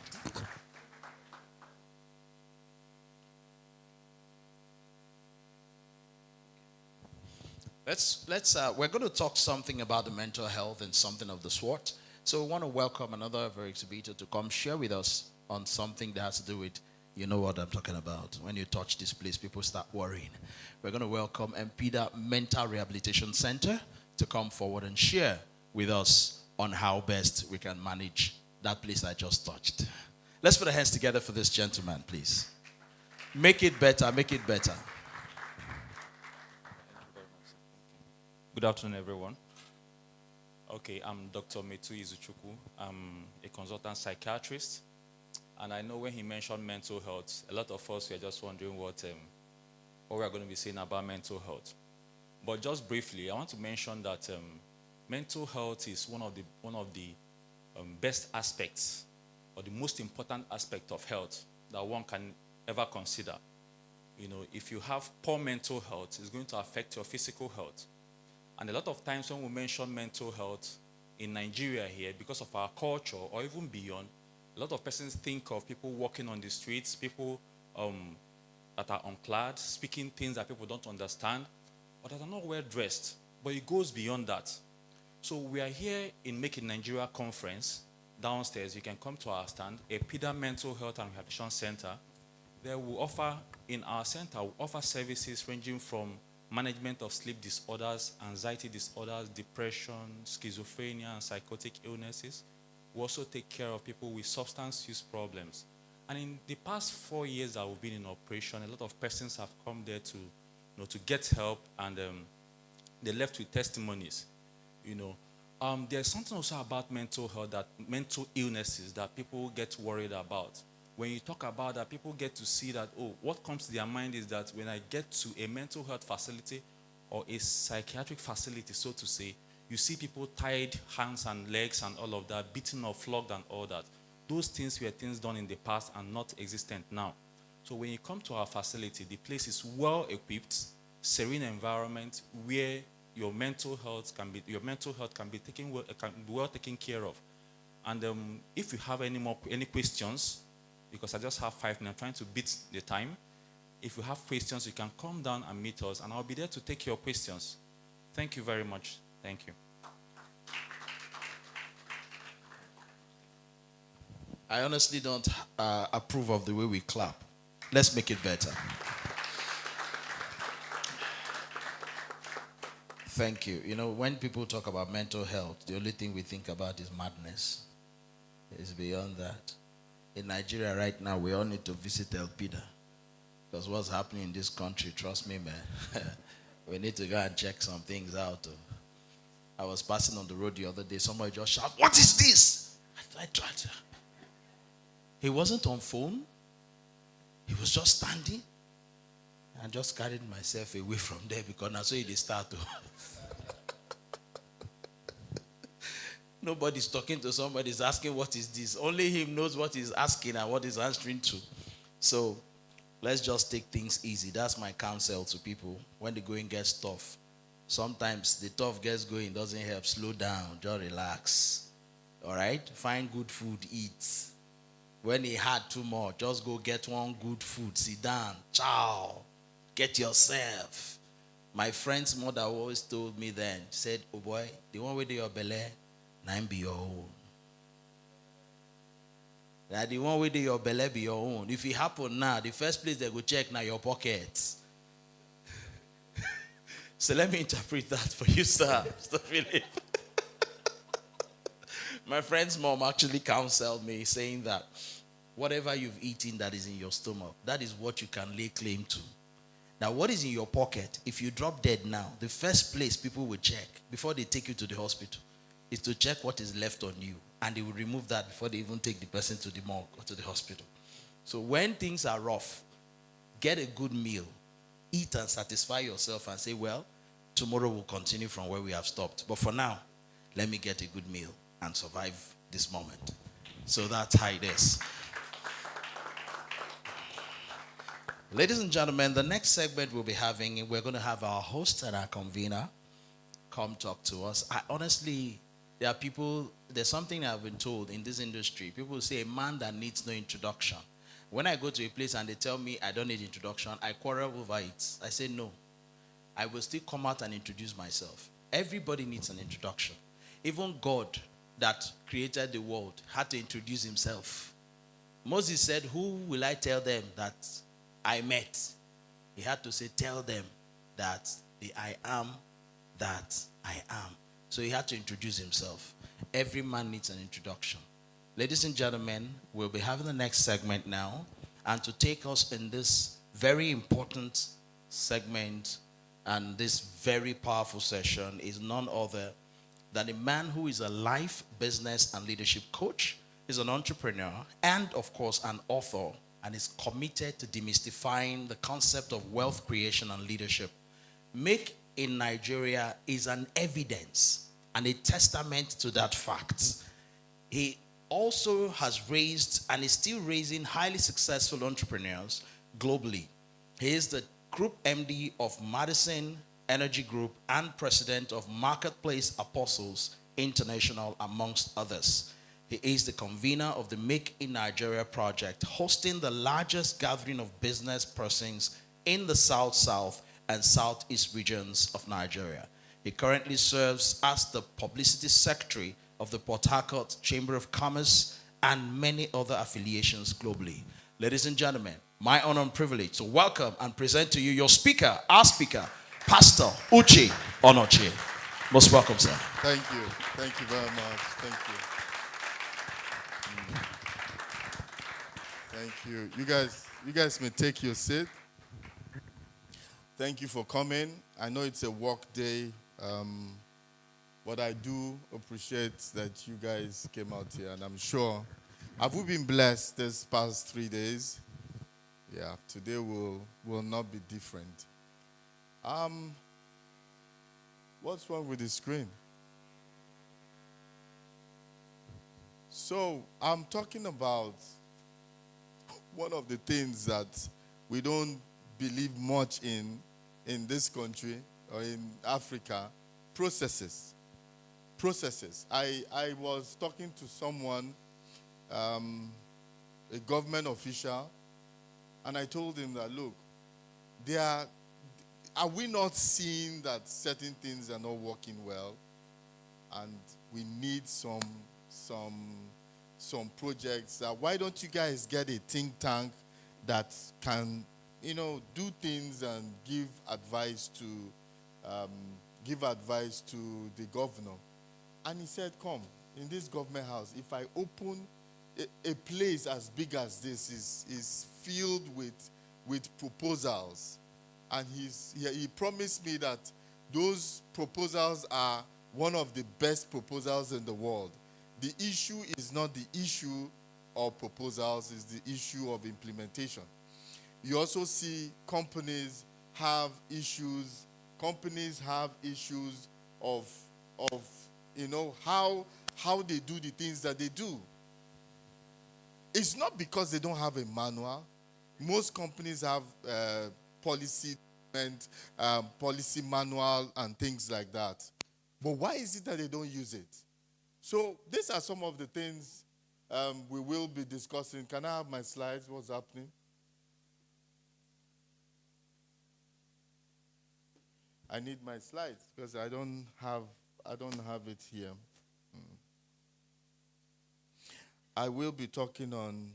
We're going to talk something about the mental health and something of the sort. So we want to welcome another very exhibitor to come share with us on something that has to do with, you know what I'm talking about. When you touch this place, people start worrying. We're going to welcome MPEDA Mental Rehabilitation Center to come forward and share with us on how best we can manage that place I just touched. Let's put our hands together for this gentleman, please. Make it better, make it better. Good afternoon, everyone. Okay, I'm Dr. Metu Izuchukwu. I'm a consultant psychiatrist. And I know when he mentioned mental health, a lot of us were just wondering what we're going to be saying about mental health. But just briefly, I want to mention that mental health is one of the best aspects or the most important aspect of health that one can ever consider. If you have poor mental health, it's going to affect your physical health. And a lot of times when we mention mental health in Nigeria here, because of our culture or even beyond, a lot of persons think of people walking on the streets, people that are unclad, speaking things that people don't understand, or that are not well dressed. But it goes beyond that. So we are here in Make in Nigeria conference downstairs, you can come to our stand, EPIDA Mental Health and Rehabilitation Center. There we offer, in our center, we offer services ranging from management of sleep disorders, anxiety disorders, depression, schizophrenia, and psychotic illnesses. We also take care of people with substance use problems. And in the past 4 years that we've been in operation, a lot of persons have come there to, to get help, and they left with testimonies. There's something also about mental health, that mental illnesses that people get worried about. When you talk about that, people get to see that, what comes to their mind is that when I get to a mental health facility or a psychiatric facility, so to say, you see people tied hands and legs and all of that, beaten or flogged and all that. Those things were things done in the past and not existent now. So when you come to our facility, the place is well equipped, serene environment where your mental health can be well taken care of. And if you have any questions, because I just have 5 minutes, I'm trying to beat the time. If you have questions, you can come down and meet us, and I'll be there to take your questions. Thank you very much. Thank you. I honestly don't approve of the way we clap. Let's make it better. Thank you. When people talk about mental health, the only thing we think about is madness. It's beyond that. In Nigeria right now, we all need to visit ELPIDA. Because what's happening in this country, trust me, man, we need to go and check some things out. I was passing on the road the other day. Somebody just shouted, "What is this?" I tried to. He wasn't on phone. He was just standing. I just carried myself away from there because now so they start to. Nobody's talking to somebody, is asking what is this. Only him knows what he's asking and what he's answering to. So let's just take things easy. That's my counsel to people. When the going gets tough, sometimes the tough gets going, doesn't help. Slow down, just relax. All right? Find good food, eat. When he had too much, just go get one good food, sit down, chow, get yourself. My friend's mother always told me then, said, "Oh boy, the one with your belly, now be your own." That the one with your belly be your own. If it happen now, the first place they go check now your pockets. So let me interpret that for you, sir, Mr. Philip. My friend's mom actually counseled me, saying that whatever you've eaten that is in your stomach, that is what you can lay claim to. Now, what is in your pocket, if you drop dead now, the first place people will check before they take you to the hospital is to check what is left on you. And they will remove that before they even take the person to the morgue or to the hospital. So when things are rough, get a good meal, eat and satisfy yourself and say, well, tomorrow we'll continue from where we have stopped. But for now, let me get a good meal and survive this moment. So that's how it is. Ladies and gentlemen, the next segment we'll be having, we're going to have our host and our convener come talk to us. There are people, there's something I've been told in this industry. People say a man that needs no introduction. When I go to a place and they tell me I don't need introduction, I quarrel over it. I say no. I will still come out and introduce myself. Everybody needs an introduction. Even God that created the world had to introduce himself. Moses said, "Who will I tell them that I met?" He had to say, "Tell them that the I am that I am." So he had to introduce himself. Every man needs an introduction. Ladies and gentlemen, we'll be having the next segment now. And to take us in this very important segment and this very powerful session is none other than a man who is a life, business, and leadership coach, is an entrepreneur, and of course an author, and is committed to demystifying the concept of wealth creation and leadership. Make in Nigeria is an evidence and a testament to that fact. He also has raised and is still raising highly successful entrepreneurs globally. He is the Group MD of Madison Energy Group and President of Marketplace Apostles International, amongst others. He is the convener of the Make in Nigeria project, hosting the largest gathering of business persons in the South and Southeast regions of Nigeria. He currently serves as the Publicity Secretary of the Port Harcourt Chamber of Commerce, and many other affiliations globally. Ladies and gentlemen, my honor and privilege to welcome and present to you your speaker, our speaker, Pastor Uche Onoche. Most welcome, sir. Thank you. Thank you very much. Thank you. Thank you. You guys may take your seat. Thank you for coming. I know it's a work day, but I do appreciate that you guys came out here, and I'm sure. Have we been blessed this past 3 days? Yeah, today will not be different. What's wrong with the screen? So I'm talking about one of the things that we don't believe much in this country or in Africa, processes. Processes. I was talking to someone, a government official, and I told him that, look, are we not seeing that certain things are not working well, and we need some projects? Why don't you guys get a think tank that can, do things and give advice to the governor? And he said, come, in this government house, if I open a place as big as this is filled with proposals, and he promised me that those proposals are one of the best proposals in the world. The issue is not the issue of proposals, it's the issue of implementation. You also see companies have issues. Companies have issues of how they do the things that they do. It's not because they don't have a manual. Most companies have policy manual and things like that. But why is it that they don't use it? So these are some of the things we will be discussing. Can I have my slides? What's happening? I need my slides because I don't have it here. I will be talking on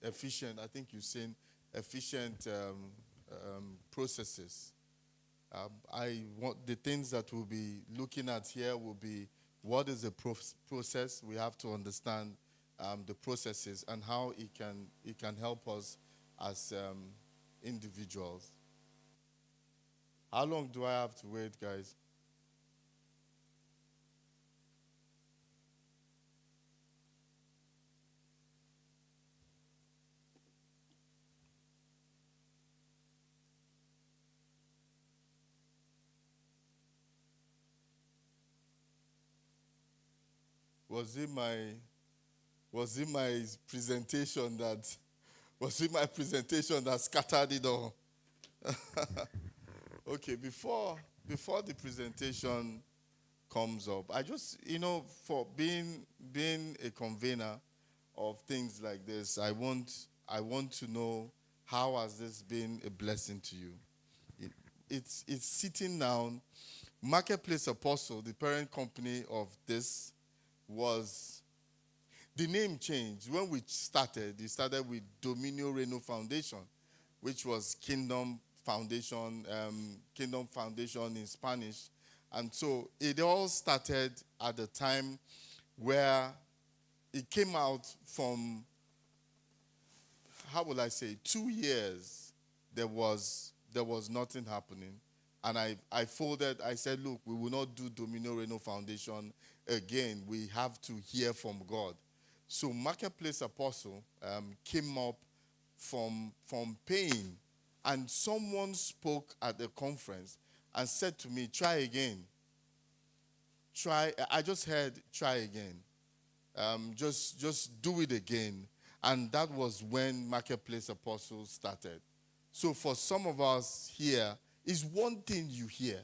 efficient. I think you've seen efficient processes. The things that we'll be looking at here will be what is the process. We have to understand the processes and how it can help us as individuals. How long do I have to wait, guys? Was it my presentation that scattered it all? Okay, before the presentation comes up, I just, for being a convener of things like this, I want to know, how has this been a blessing to you? It's sitting down. Marketplace Apostle, the parent company of this, was the name changed. When we started, it started with Dominio Reino Foundation, which was Kingdom Foundation in Spanish. And so it all started at the time where it came out from, 2 years, there was nothing happening. And I folded, I said, look, we will not do Dominio Reino Foundation again. We have to hear from God. So Marketplace Apostle came up from pain. And someone spoke at the conference and said to me, try again. I just heard, try again. Just do it again. And that was when Marketplace Apostle started. So for some of us here, it's one thing you hear.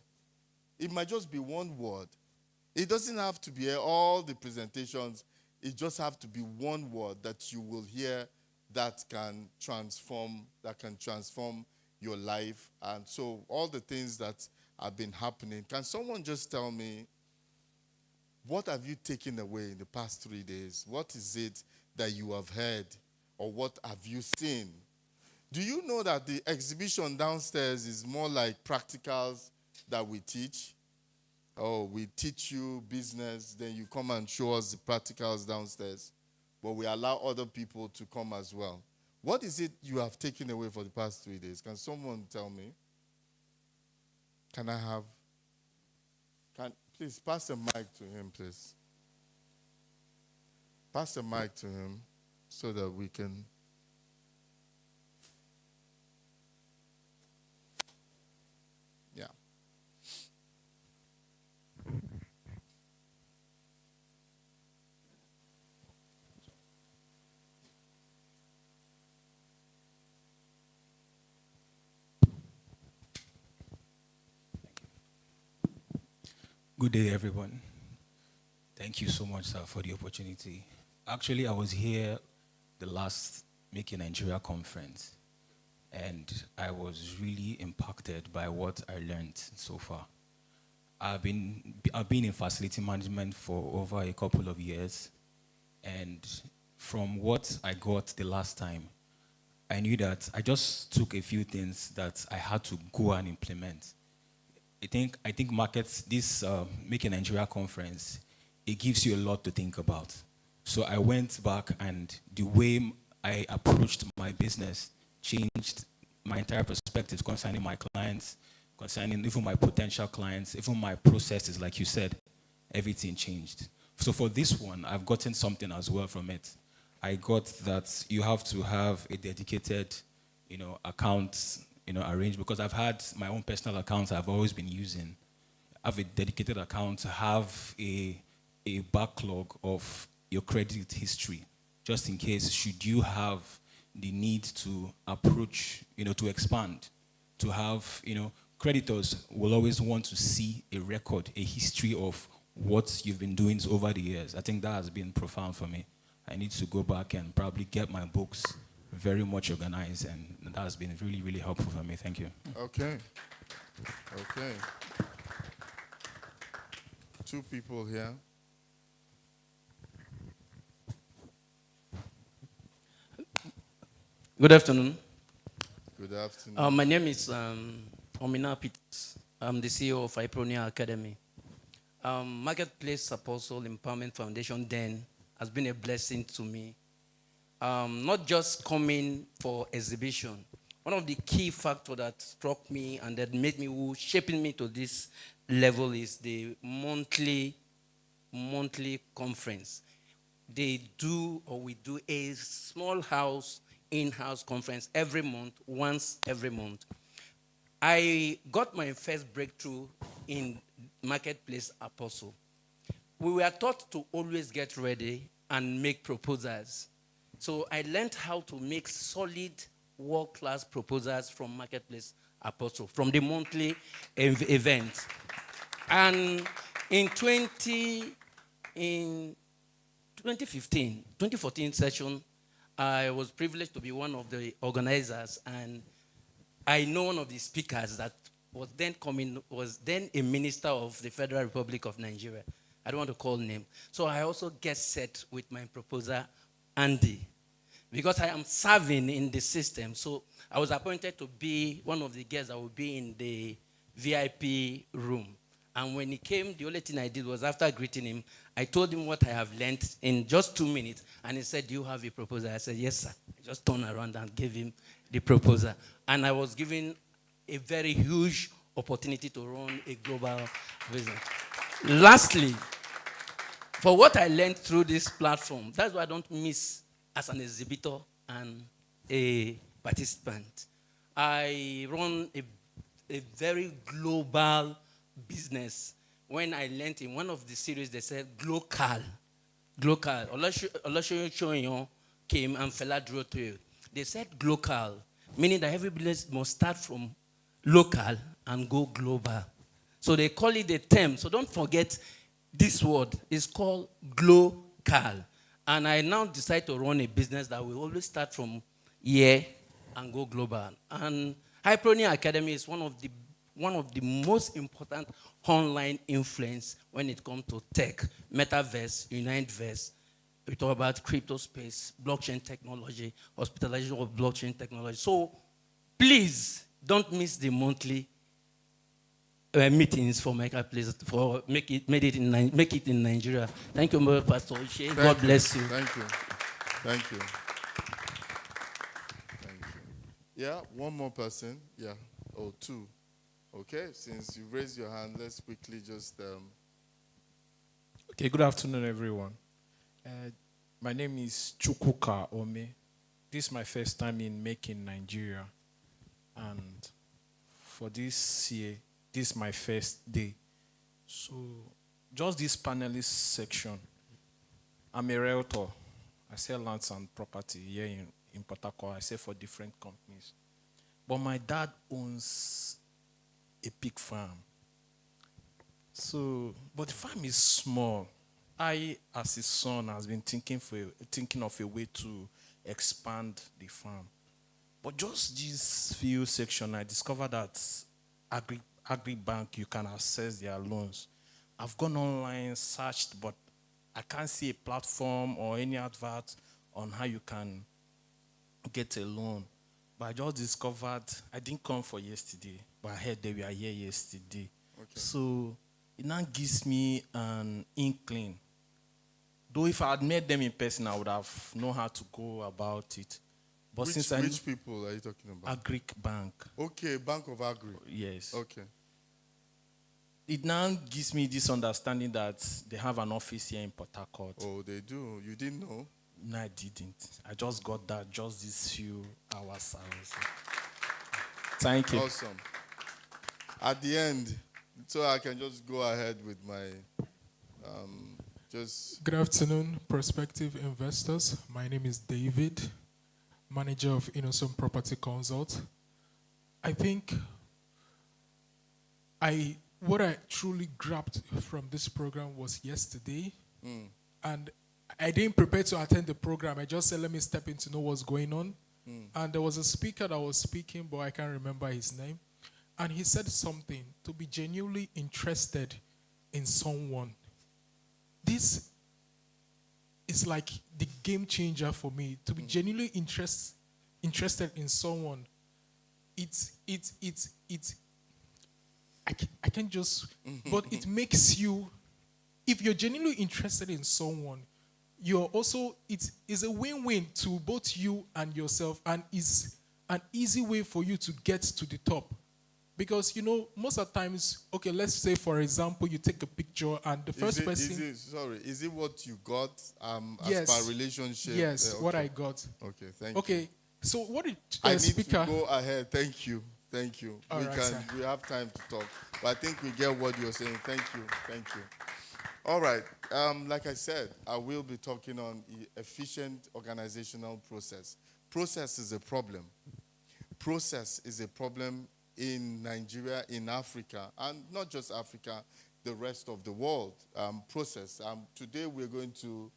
It might just be one word. It doesn't have to be all the presentations. It just have to be one word that you will hear that can transform your life. And so all the things that have been happening. Can someone just tell me, what have you taken away in the past 3 days? What is it that you have heard, or what have you seen? Do you know that the exhibition downstairs is more like practicals that we teach? Oh, we teach you business, then you come and show us the practicals downstairs. But we allow other people to come as well. What is it you have taken away for the past 3 days? Can someone tell me? Can I have? Please pass the mic to him, please. Pass the mic to him so that we can. Yeah. Good day, everyone. Thank you so much, sir, for the opportunity. Actually, I was here the last Make in Nigeria conference, and I was really impacted by what I learned so far. I've been in facility management for over a couple of years, and from what I got the last time, I knew that I just took a few things that I had to go and implement. I think markets, this Make in Nigeria conference, it gives you a lot to think about. So I went back, and the way I approached my business changed my entire perspective concerning my clients, concerning even my potential clients, even my processes, like you said, everything changed. So for this one, I've gotten something as well from it. I got that you have to have a dedicated, account, arranged, because I've had my own personal accounts I've always been using. I have a dedicated account to have a backlog of your credit history, just in case should you have the need to approach, to expand, to have, creditors will always want to see a record, a history of what you've been doing over the years. I think that has been profound for me. I need to go back and probably get my books very much organized, and that has been really, really helpful for me. Thank you. Okay. Okay. 2 people here. Good afternoon. Good afternoon. My name is Omina Peters. I'm the CEO of Ipronia Academy. Marketplace Apostle Empowerment Foundation then has been a blessing to me. Not just coming for exhibition. One of the key factors that struck me and that made me, shaping me to this level, is the monthly conference. We do a small in-house conference every month, once every month. I got my first breakthrough in Marketplace Apostle. We were taught to always get ready and make proposals. So I learned how to make solid, world-class proposals from Marketplace Apostle, from the monthly event. And in 2014 session, I was privileged to be one of the organizers, and I know one of the speakers that was then a minister of the Federal Republic of Nigeria. I don't want to call name. So I also get set with my proposer, Andy, because I am serving in the system. So I was appointed to be one of the guests that would be in the VIP room. And when he came, the only thing I did was, after greeting him, I told him what I have learned in just 2 minutes. And he said, "Do you have a proposal?" I said, "Yes, sir." I just turned around and gave him the proposal. And I was given a very huge opportunity to run a global business. Lastly, for what I learned through this platform, that's what I don't miss as an exhibitor and a participant. I run a very global business. When I learned in one of the series, they said Glocal. Oloshoyon came and Fela drew to it. They said Glocal, meaning that every business must start from local and go global. So they call it a term. So don't forget this word. It's called Glocal. And I now decide to run a business that will always start from here and go global. And Hypronia Academy is one one of the most important online influence when it comes to tech, metaverse, universe. We talk about crypto space, blockchain technology, hospitalization of blockchain technology. So please don't miss the monthly meetings for Marketplace for make it in Nigeria. Thank you, Pastor Oshe. God bless you. Thank you. Thank you. Thank you. Yeah, one more person. Yeah. Oh, two. Okay, since you raised your hand, let's quickly just. Okay, good afternoon, everyone. My name is Chukwuka Ome. This is my first time in Making Nigeria. And for this year, this is my first day. So, just this panelist section. I'm a realtor. I sell lands and property here in Port Harcourt. I sell for different companies. But my dad owns a pig farm. So, but the farm is small. I, as his son, has been thinking of a way to expand the farm. But just this few section, I discovered that Agribank, you can access their loans. I've gone online, searched, but I can't see a platform or any advert on how you can get a loan. But I just discovered, I didn't come for yesterday, but I heard they were here yesterday. Okay. So it now gives me an inkling. Though if I had met them in person, I would have known how to go about it. But Which people are you talking about? Agribank. Okay, Bank of Agri. Yes. Okay. It now gives me this understanding that they have an office here in Port Harcourt. Oh, they do. You didn't know? No, I didn't. I just got that just these few hours. Thank you. Awesome. At the end, so I can just go ahead with my Good afternoon, prospective investors. My name is David, manager of Innocent Property Consult. I think what I truly grabbed from this program was yesterday, and I didn't prepare to attend the program. I just said, let me step in to know what's going on. And there was a speaker that was speaking, but I can't remember his name. And he said something, to be genuinely interested in someone. This is like the game changer for me. To be genuinely interested in someone, I can't just, but it makes you, if you're genuinely interested in someone, you're also, it is a win-win to both you and yourself, and is an easy way for you to get to the top. Because, you know, most of the times, okay, let's say, for example, you take a picture and the first person... Is it what you got yes, as per relationship? Yes, okay. what I got. Okay, thank you. Okay, so what did I speaker... need to go ahead. Thank you. Thank you. All right, sir. We have time to talk. But I think we get what you're saying. Thank you. Thank you. All right. Like I said, I will be talking on efficient organizational process. Process is a problem. Process is a problem in Nigeria, in Africa, and not just Africa, the rest of the world. Process. Today we're going to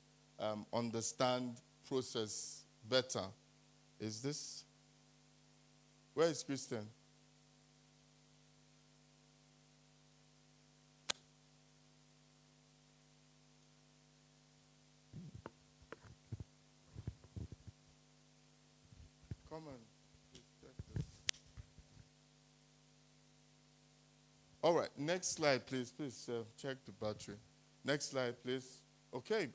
understand process better. Is this? Where is Christian? Come on. All right, next slide, please. Please check the battery. Next slide, please. Okay,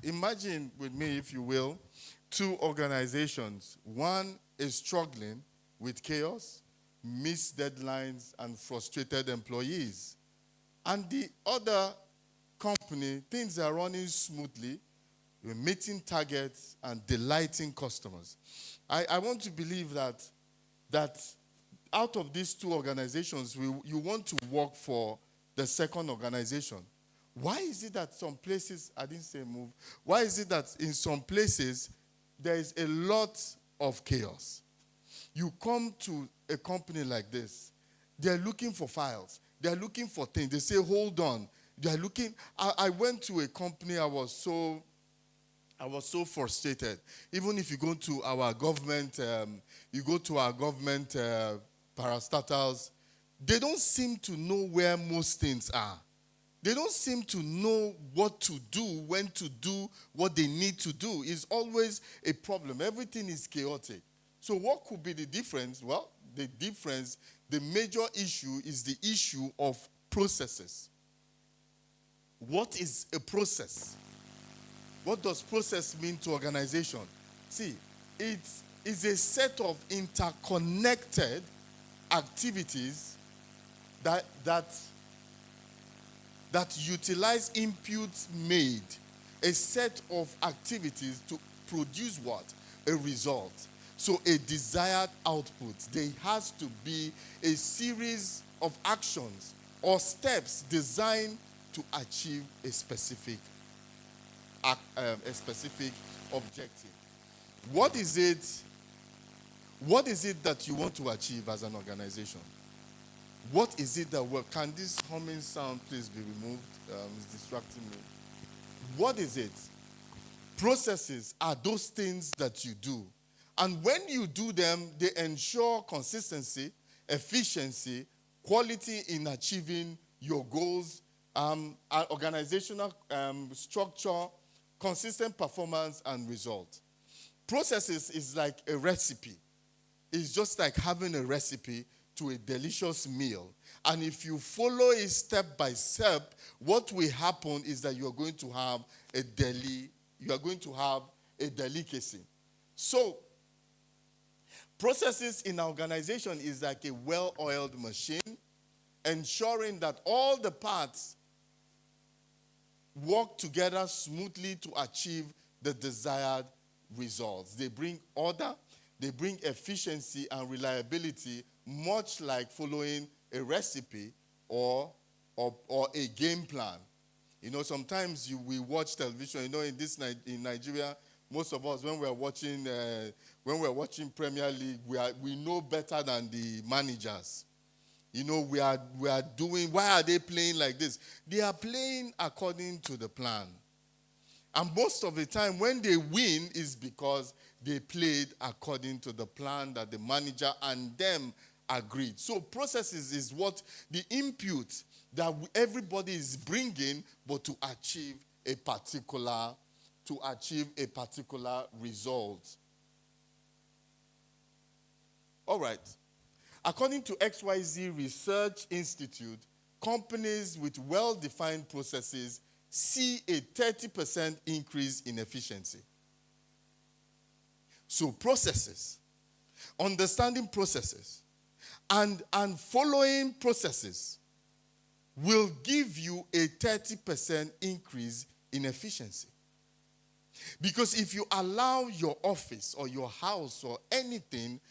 imagine with me, if you will, two organizations. One is struggling with chaos, missed deadlines, and frustrated employees. And the other company, things are running smoothly, we're meeting targets and delighting customers. I want to believe that out of these two organizations, you want to work for the second organization. Why is it that some places, I didn't say move, why is it that in some places there is a lot of chaos? You come to a company like this, they're looking for files, they're looking for things, they say, hold on. They're looking, I went to a company, I was so frustrated. Even if you go to our government, parastatals, they don't seem to know where most things are. They don't seem to know what to do, when to do what they need to do. It's always a problem. Everything is chaotic. So what could be the difference? Well, the major issue is the issue of processes. What is a process? What does process mean to organization? See, it is a set of interconnected activities that utilize inputs made, a set of activities to produce what? A result. So a desired output. There has to be a series of actions or steps designed to achieve a specific objective. What is it that you want to achieve as an organization? What is it that can this humming sound please be removed? It's distracting me. What is it? Processes are those things that you do. And when you do them, they ensure consistency, efficiency, quality in achieving your goals, organizational structure, consistent performance, and result. Processes is like a recipe. It's just like having a recipe to a delicious meal. And if you follow it step by step, what will happen is that you're going to have a delicacy. So, processes in an organization is like a well-oiled machine, ensuring that all the parts work together smoothly to achieve the desired results. They bring order, they bring efficiency and reliability, much like following a recipe or a game plan. You know, sometimes we watch television. You know, in Nigeria, most of us, when we're watching Premier League, we know better than the managers. You know, we are doing. Why are they playing like this? They are playing according to the plan. And most of the time, when they win, is because they played according to the plan that the manager and them agreed. So processes is what the input that everybody is bringing, but to achieve a particular result. All right. According to XYZ Research Institute, companies with well-defined processes see a 30% increase in efficiency. So processes, understanding processes, and following processes will give you a 30% increase in efficiency. Because if you allow your office or your house or anything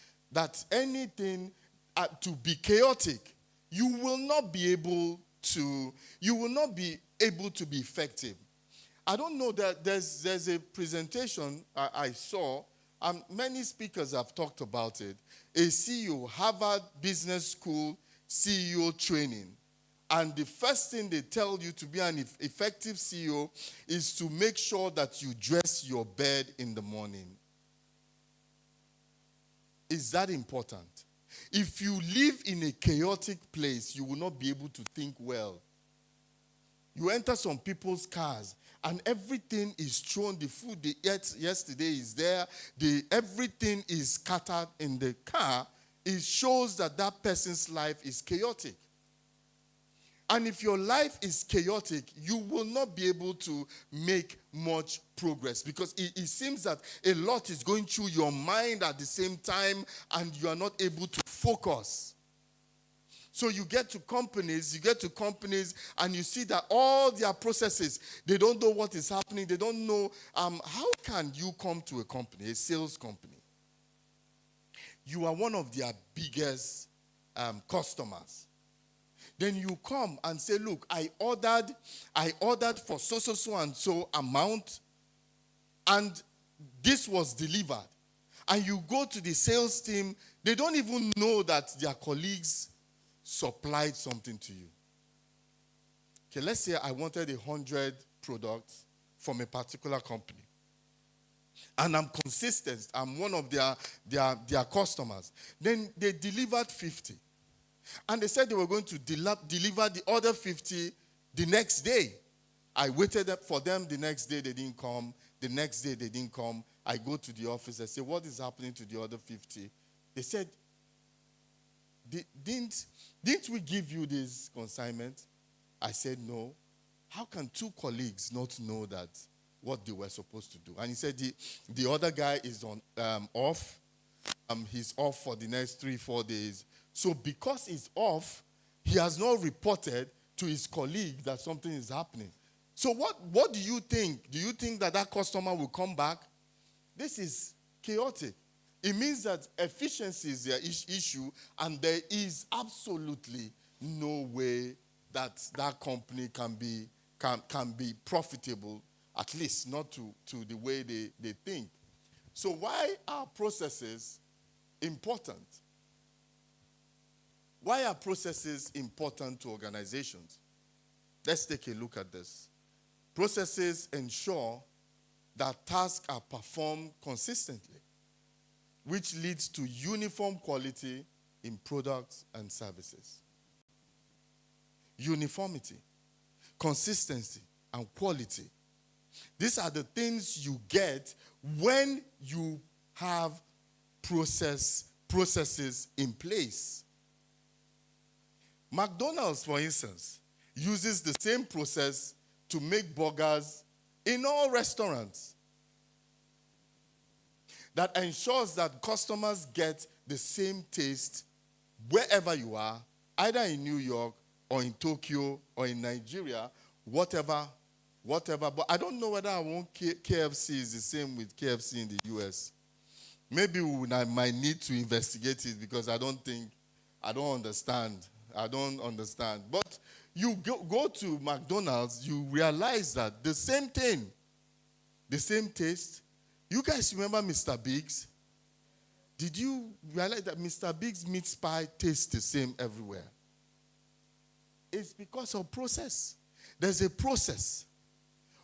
to be chaotic, you will not be able to be effective. I don't know that there's a presentation I saw, and many speakers have talked about it. A CEO, Harvard Business School CEO training. And the first thing they tell you to be an effective CEO is to make sure that you dress your bed in the morning. Is that important? If you live in a chaotic place, you will not be able to think well. You enter some people's cars and everything is thrown. The food they ate yesterday is there. Everything is scattered in the car. It shows that person's life is chaotic. And if your life is chaotic, you will not be able to make much progress, because it seems that a lot is going through your mind at the same time and you are not able to focus. So you get to companies and you see that all their processes, they don't know what is happening. They don't know. How can you come to a company, a sales company? You are one of their biggest customers. Then you come and say, look, I ordered for so and so amount, and this was delivered. And you go to the sales team, they don't even know that their colleagues supplied something to you. Okay, let's say I wanted 100 products from a particular company. And I'm consistent. I'm one of their customers. Then they delivered 50. And they said they were going to deliver the other 50 the next day. I waited for them the next day, they didn't come. The next day, they didn't come. I go to the office, I say, what is happening to the other 50? They said, didn't we give you this consignment? I said, no. How can two colleagues not know that what they were supposed to do? And he said, the other guy is on off. He's off for the next 3-4 days. So because he's off, he has not reported to his colleague that something is happening. So what do you think? Do you think that customer will come back? This is chaotic. It means that efficiency is their issue, and there is absolutely no way that company can be profitable, at least not to the way they think. So why are processes important? Why are processes important to organizations? Let's take a look at this. Processes ensure that tasks are performed consistently, which leads to uniform quality in products and services. Uniformity, consistency, and quality. These are the things you get when you have processes in place. McDonald's, for instance, uses the same process to make burgers in all restaurants that ensures that customers get the same taste wherever you are, either in New York or in Tokyo or in Nigeria, whatever. But I don't know whether I want KFC is the same with KFC in the US. Maybe I might need to investigate it because I don't understand. But you go to McDonald's, you realize that the same thing, the same taste. You guys remember Mr. Biggs? Did you realize that Mr. Biggs meat pie tastes the same everywhere? It's because of process. There's a process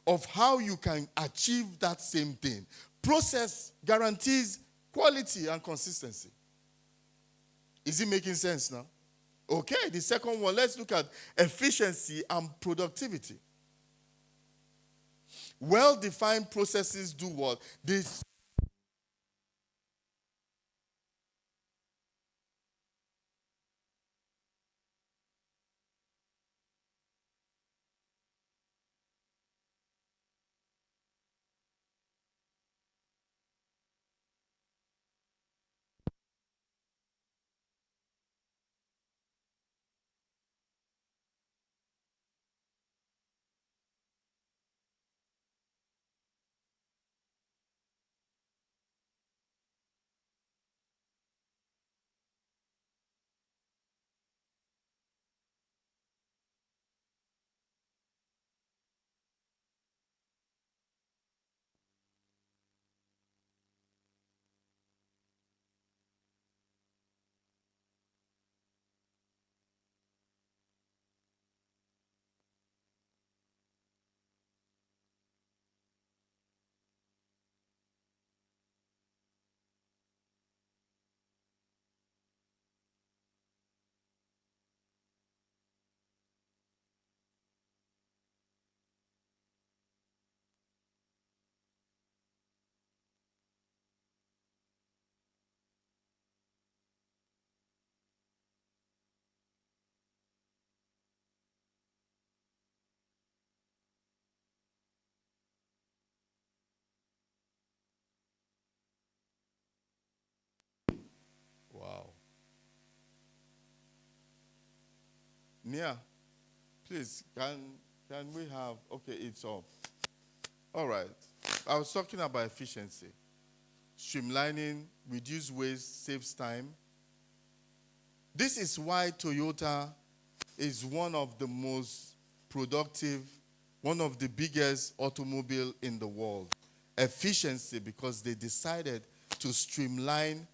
of how you can achieve that same thing. Process guarantees quality and consistency. Is it making sense now? Okay, the second one, let's look at efficiency and productivity. Well-defined processes do what? Wow. Nia, please, can we have, okay, it's off. All right. I was talking about efficiency. Streamlining, reduce waste, saves time. This is why Toyota is one of the most productive, one of the biggest automobile in the world. Efficiency, because they decided to streamline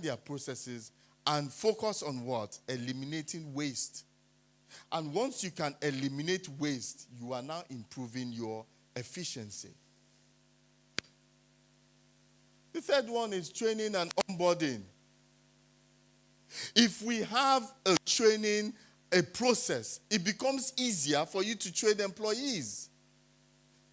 their processes and focus on what? Eliminating waste. And once you can eliminate waste, you are now improving your efficiency. The third one is training and onboarding. If we have a training, a process, it becomes easier for you to train employees.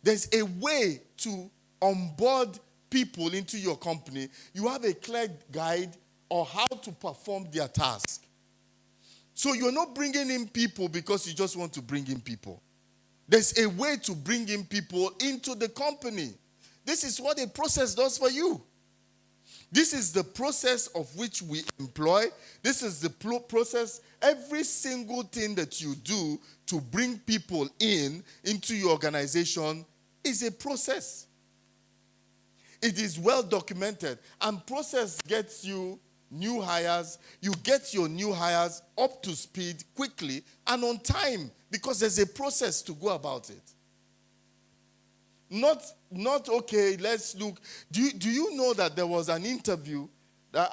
There's a way to onboard people into your company. You have a clear guide on how to perform their task. So you're not bringing in people because you just want to bring in people. There's a way to bring in people into the company. This is what a process does for you. This is the process of which we employ. This is the process, every single thing that you do to bring people into your organization is a process. It is well documented. And process gets you new hires. You get your new hires up to speed quickly and on time because there's a process to go about it. Not okay, let's look. Do you know that there was an interview that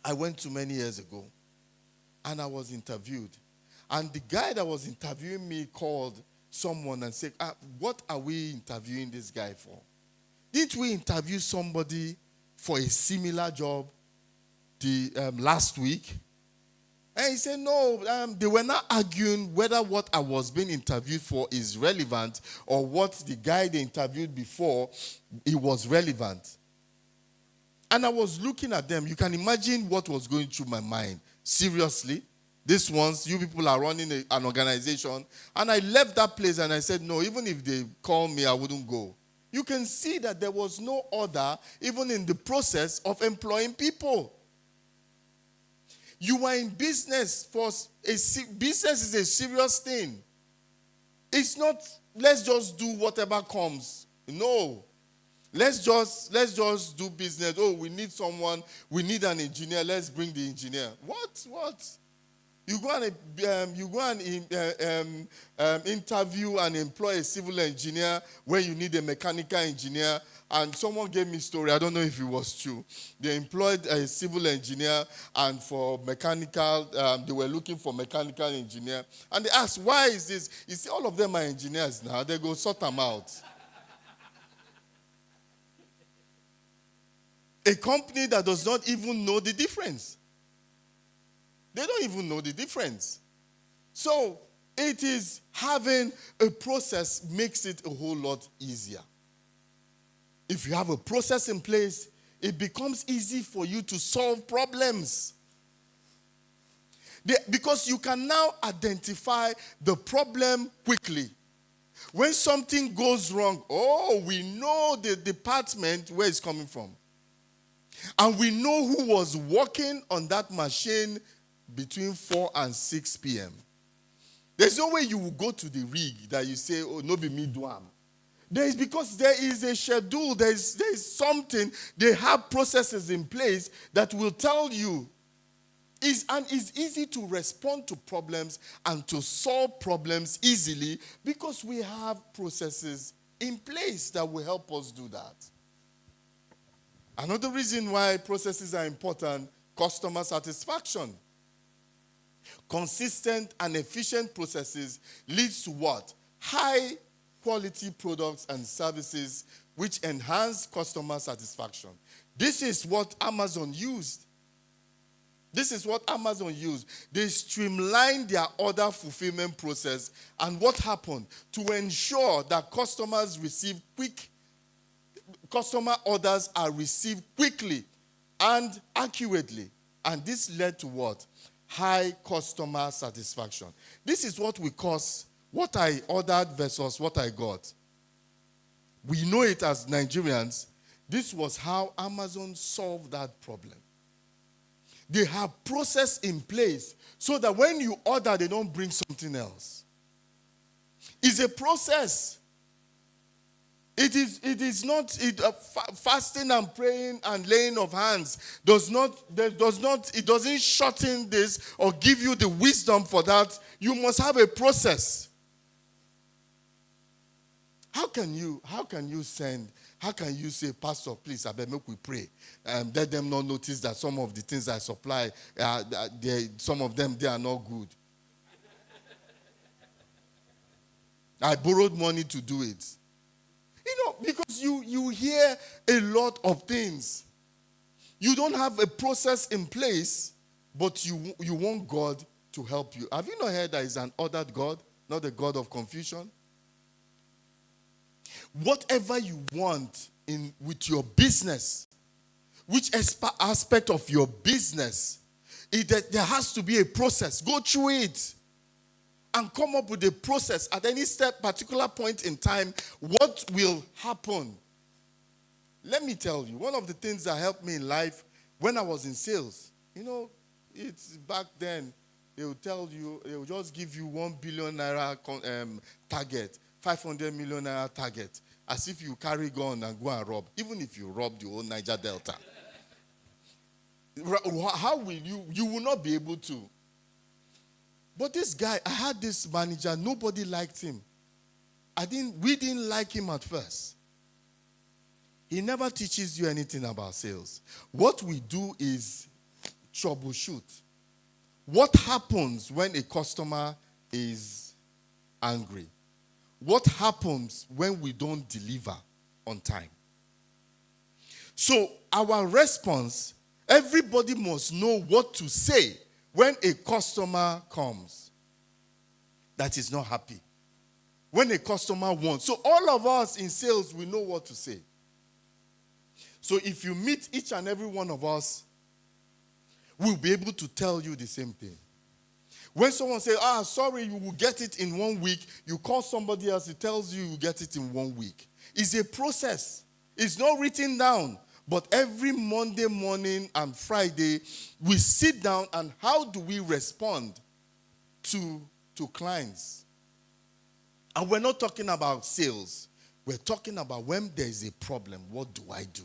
I went to many years ago, and I was interviewed. And the guy that was interviewing me called someone and said, what are we interviewing this guy for? Didn't we interview somebody for a similar job last week? And he said, no, they were not arguing whether what I was being interviewed for is relevant or what the guy they interviewed before, it was relevant. And I was looking at them. You can imagine what was going through my mind. Seriously? These ones, you people are running an organization. And I left that place and I said, no, even if they call me, I wouldn't go. You can see that there was no order even in the process of employing people. You are in business business is a serious thing. It's not, let's just do whatever comes. No. Let's just do business. Oh, we need someone. We need an engineer. Let's bring the engineer. What? You go and interview and employ a civil engineer when you need a mechanical engineer. And someone gave me a story. I don't know if it was true. They employed a civil engineer, and for mechanical, they were looking for mechanical engineer. And they asked, why is this? You see, all of them are engineers now. They go sort them out. A company that does not even know the difference. They don't even know the difference. So it is having a process makes it a whole lot easier. If you have a process in place, it becomes easy for you to solve problems. Because you can now identify the problem quickly. When something goes wrong, we know the department where it's coming from. And we know who was working on that machine between 4 and 6 p.m. There's no way you will go to the rig that you say, no be me do am. Because there is a schedule, there is something, they have processes in place that will tell you. It's easy to respond to problems and to solve problems easily because we have processes in place that will help us do that. Another reason why processes are important, customer satisfaction. Consistent and efficient processes leads to what? High quality products and services which enhance customer satisfaction. This is what Amazon used. They streamlined their order fulfillment process, and what happened? To ensure that customer orders are received quickly and accurately. And this led to what? High customer satisfaction. This is what we call what I ordered versus what I got. We know it as Nigerians. This was how Amazon solved that problem. They have process in place so that when you order, they don't bring something else. It's a process. It is not fasting and praying and laying of hands it doesn't shorten this or give you the wisdom for that. You must have a process. How can you say, Pastor, please, I beg make we pray, and let them not notice that some of the things I supply, some of them they are not good. I borrowed money to do it. Because you hear a lot of things. You don't have a process in place, but you want God to help you. Have you not heard that is an ordered God, not a God of confusion? Whatever you want with your business, which aspect of your business, there has to be a process. Go through it and come up with a process. At any particular point in time, what will happen? Let me tell you, one of the things that helped me in life when I was in sales, it's back then, they will tell you, they will just give you 1 billion naira target, 500 million naira target, as if you carry gun and go and rob, even if you rob the whole Niger Delta. How will you will not be able to. But this guy, I had this manager, nobody liked him. We didn't like him at first. He never teaches you anything about sales. What we do is troubleshoot. What happens when a customer is angry? What happens when we don't deliver on time? So our response, everybody must know what to say when a customer comes that is not happy. When a customer wants. So all of us in sales, we know what to say. So if you meet each and every one of us, we'll be able to tell you the same thing. When someone says, sorry, you will get it in 1 week, you call somebody else, he tells you will get it in 1 week. It's a process. It's not written down. But every Monday morning and Friday, we sit down and how do we respond to clients? And we're not talking about sales. We're talking about when there is a problem, what do I do?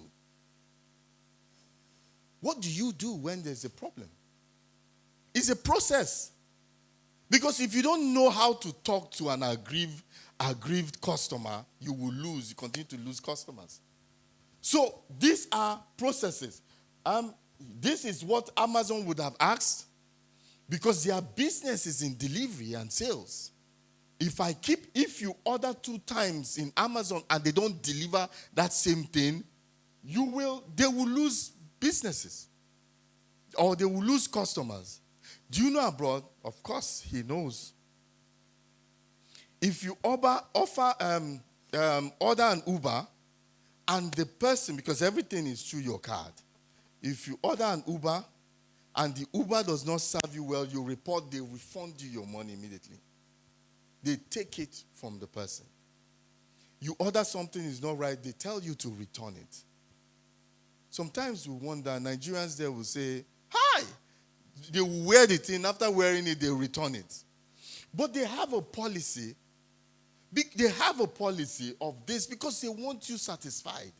What do you do when there's a problem? It's a process. Because if you don't know how to talk to an aggrieved customer, you will lose. You continue to lose customers. So these are processes. This is what Amazon would have asked because their business is in delivery and sales. If you order 2 times in Amazon and they don't deliver that same thing, they will lose businesses or they will lose customers. Do you know abroad? Of course, he knows. If you order an Uber, and the person, because everything is through your card, if you order an Uber and the Uber does not serve you well, you report, they refund you your money immediately. They take it from the person. You order something is not right, they tell you to return it. Sometimes we wonder, Nigerians there will say, hi! They will wear the thing, after wearing it, they return it. But they have a policy. They have a policy of this because they want you satisfied.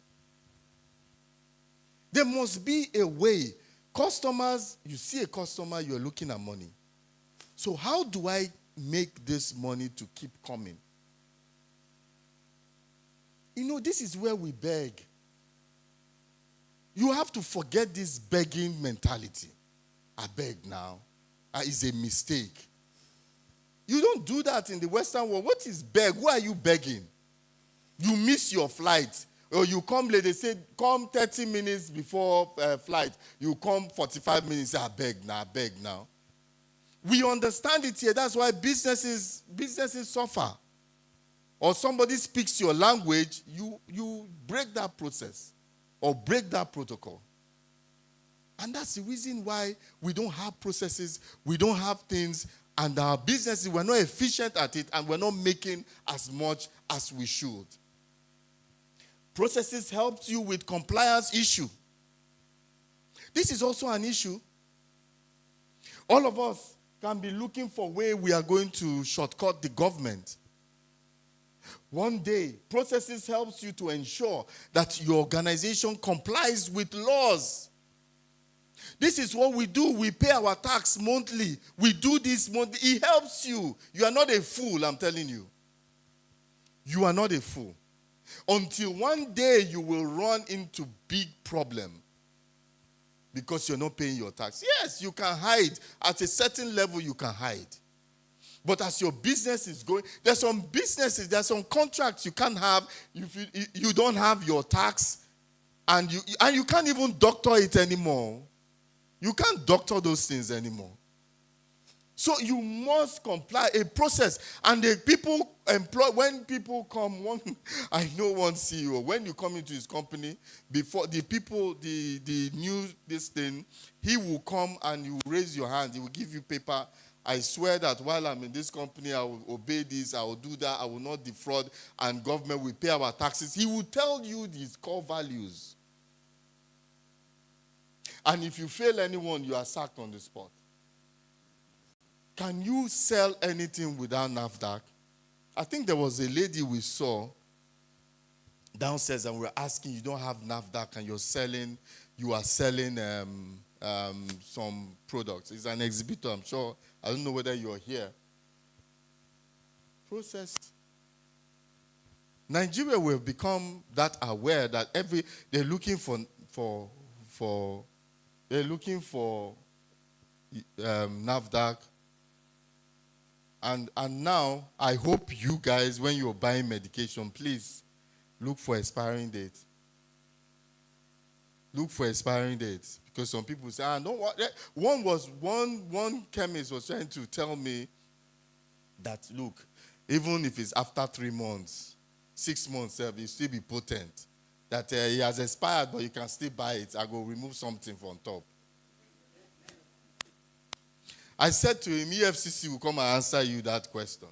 There must be a way. Customers, you see a customer, you're looking at money. So how do I make this money to keep coming? This is where we beg. You have to forget this begging mentality. I beg now. It's a mistake. You don't do that in the Western world. What is beg? Who are you begging? You miss your flight. Or you come late, they say, come 30 minutes before flight. You come 45 minutes, I beg now. We understand it here. That's why businesses suffer. Or somebody speaks your language, you break that process or break that protocol. And that's the reason why we don't have processes, we don't have things, and our businesses, we're not efficient at it, and we're not making as much as we should. Processes help you with compliance issue. This is also an issue. All of us can be looking for where we are going to shortcut the government. One day, processes helps you to ensure that your organization complies with laws. This is what we do. We pay our tax monthly. We do this monthly. It helps you. You are not a fool, I'm telling you. You are not a fool. Until one day you will run into big problem because you're not paying your tax. Yes, you can hide. At a certain level, you can hide. But as your business is going, there's some contracts you can't have if you don't have your tax and you can't even doctor it anymore. You can't doctor those things anymore. So you must comply a process. And the people employ, when people come, I know one CEO, when you come into his company, before the people, the new this thing, he will come and you raise your hand, he will give you paper. I swear that while I'm in this company, I will obey this, I will do that, I will not defraud, and government will pay our taxes. He will tell you these core values. And if you fail anyone, you are sacked on the spot. Can you sell anything without NAFDAC? I think there was a lady we saw downstairs and we were asking, you don't have NAFDAC and you are selling some products. It's an exhibitor, I'm sure. I don't know whether you're here. Processed. Nigeria will become that aware that they're looking for NAFDAC. And now, I hope you guys, when you're buying medication, please look for expiring dates. Look for expiring dates. Because some people say, no, one chemist was trying to tell me that, look, even if it's after 3 months, 6 months, it will still be potent. That he has expired, but you can still buy it. I go remove something from top. I said to him, EFCC will come and answer you that question.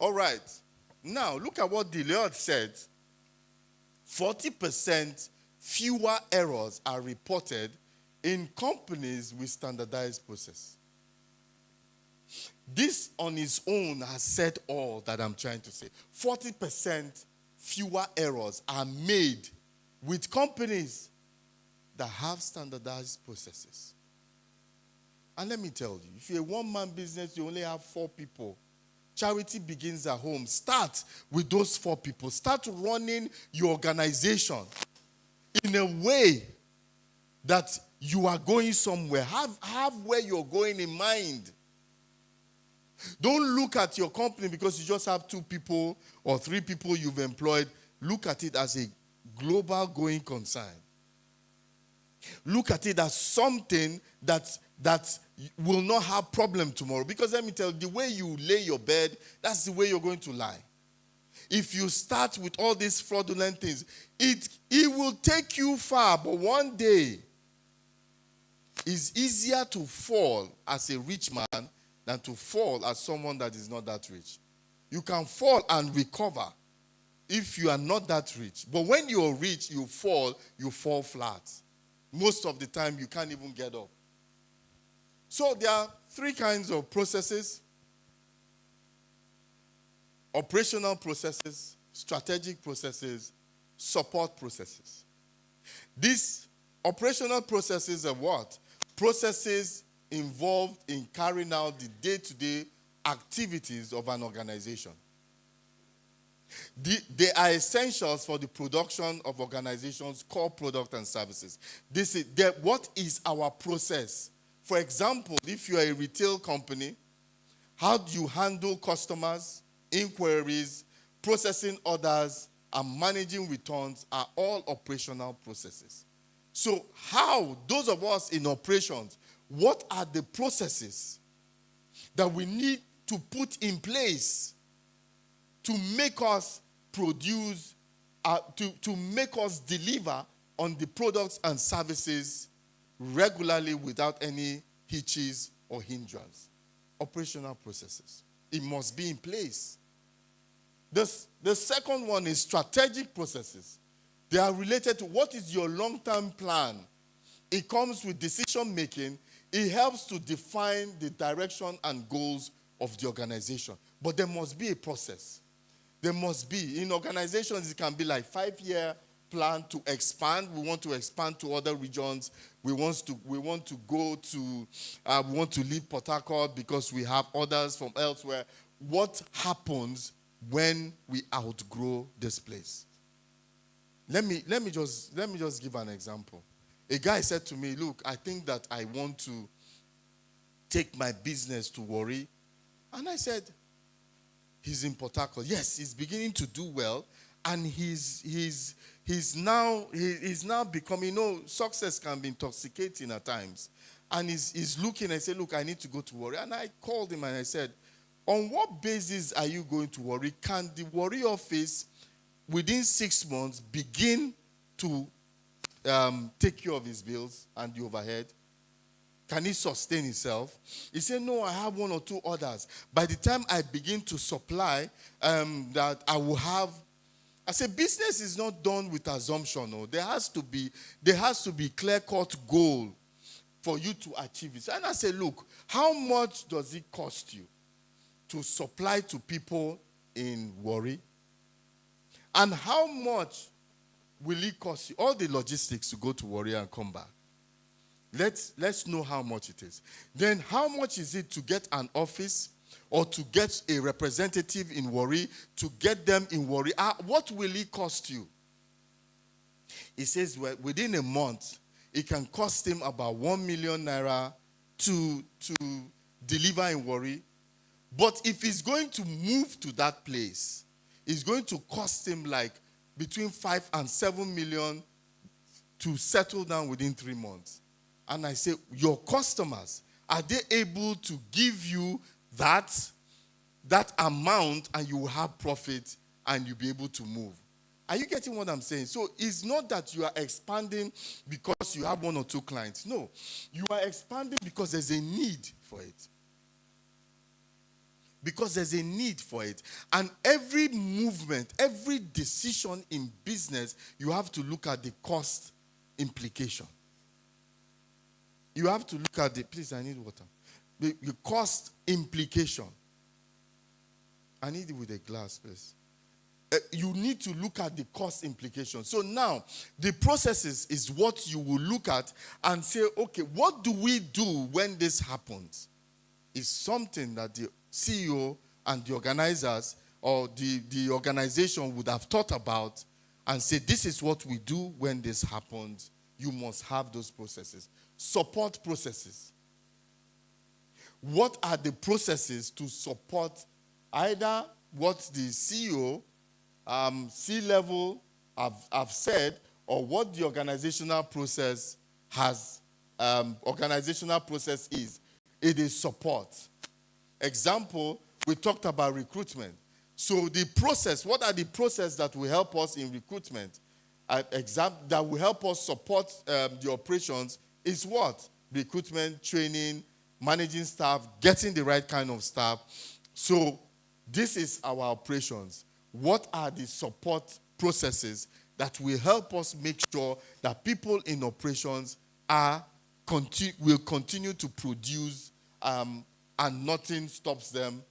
All right. Now, look at what the Lord said. 40% fewer errors are reported in companies with standardized process. This on its own has said all that I'm trying to say. 40% fewer errors are made with companies that have standardized processes. And let me tell you, if you're a one-man business, you only have 4 people. Charity begins at home. Start with those 4 people. Start running your organization in a way that you are going somewhere. Have where you're going in mind. Don't look at your company because you just have 2 people or 3 people you've employed. Look at it as a global going concern. Look at it as something that will not have problem tomorrow. Because let me tell you, the way you lay your bed, that's the way you're going to lie. If you start with all these fraudulent things, it will take you far, but one day it's easier to fall as a rich man than to fall as someone that is not that rich. You can fall and recover if you are not that rich. But when you're rich, you fall flat. Most of the time, you can't even get up. So there are 3 kinds of processes: operational processes, strategic processes, support processes. These operational processes are what? Processes involved in carrying out the day-to-day activities of an organization. They are essentials for the production of organizations' core product and services. What is our process? For example, if you are a retail company, how do you handle customers, inquiries, processing orders, and managing returns are all operational processes. So those of us in operations, what are the processes that we need to put in place to make us produce, to make us deliver on the products and services regularly without any hitches or hindrance? Operational processes. It must be in place. The second one is strategic processes. They are related to what is your long-term plan. It comes with decision making. It helps to define the direction and goals of the organization. But there must be a process. There must be. In organizations, it can be like 5-year plan to expand. We want to expand to other regions. We want to leave Port Harcourt because we have others from elsewhere. What happens when we outgrow this place? Let me just give an example. A guy said to me, look, I think that I want to take my business to Warri. And I said, he's in Port Harcourt. Yes, he's beginning to do well. and he's now becoming, success can be intoxicating at times. And he's looking and say, look, I need to go to Warri. And I called him and I said, on what basis are you going to Warri? Can the Warri office within 6 months begin to take care of his bills and the overhead? Can he sustain himself? He said, no, I have 1 or 2 others. By the time I begin to supply, that I will have. I said, business is not done with assumption. No. There has to be clear-cut goal for you to achieve it. And I said, look, how much does it cost you to supply to people in Warri? And how much will it cost you? All the logistics to go to Warri and come back. Let's know how much it is. Then how much is it to get an office or to get a representative in Warri, to get them in Warri? What will it cost you? He says, well, within a month, it can cost him about 1 million naira to deliver in Warri. But if he's going to move to that place, it's going to cost him like between 5 and 7 million to settle down within 3 months. And I say, your customers, are they able to give you that amount and you will have profit and you'll be able to move? Are you getting what I'm saying? So it's not that you are expanding because you have 1 or 2 clients. No, you are expanding because there's a need for it. Because there's a need for it. And every movement, every decision in business, you have to look at the cost implication. You have to look at please, I need water. The cost implication. I need it with a glass, please. You need to look at the cost implication. So now, the processes is what you will look at and say, okay, what do we do when this happens? It's something that the CEO and the organizers or the organization would have thought about and say, this is what we do when this happens. You must have those processes. Support processes. What are the processes to support either what the CEO, C-level have said, or what the organizational process has, organizational process is? It is support. Example, we talked about recruitment. So the process, what are the processes that will help us in recruitment? That will help us support the operations is what? Recruitment, training, managing staff, getting the right kind of staff. So this is our operations. What are the support processes that will help us make sure that people in operations will continue to produce and nothing stops them?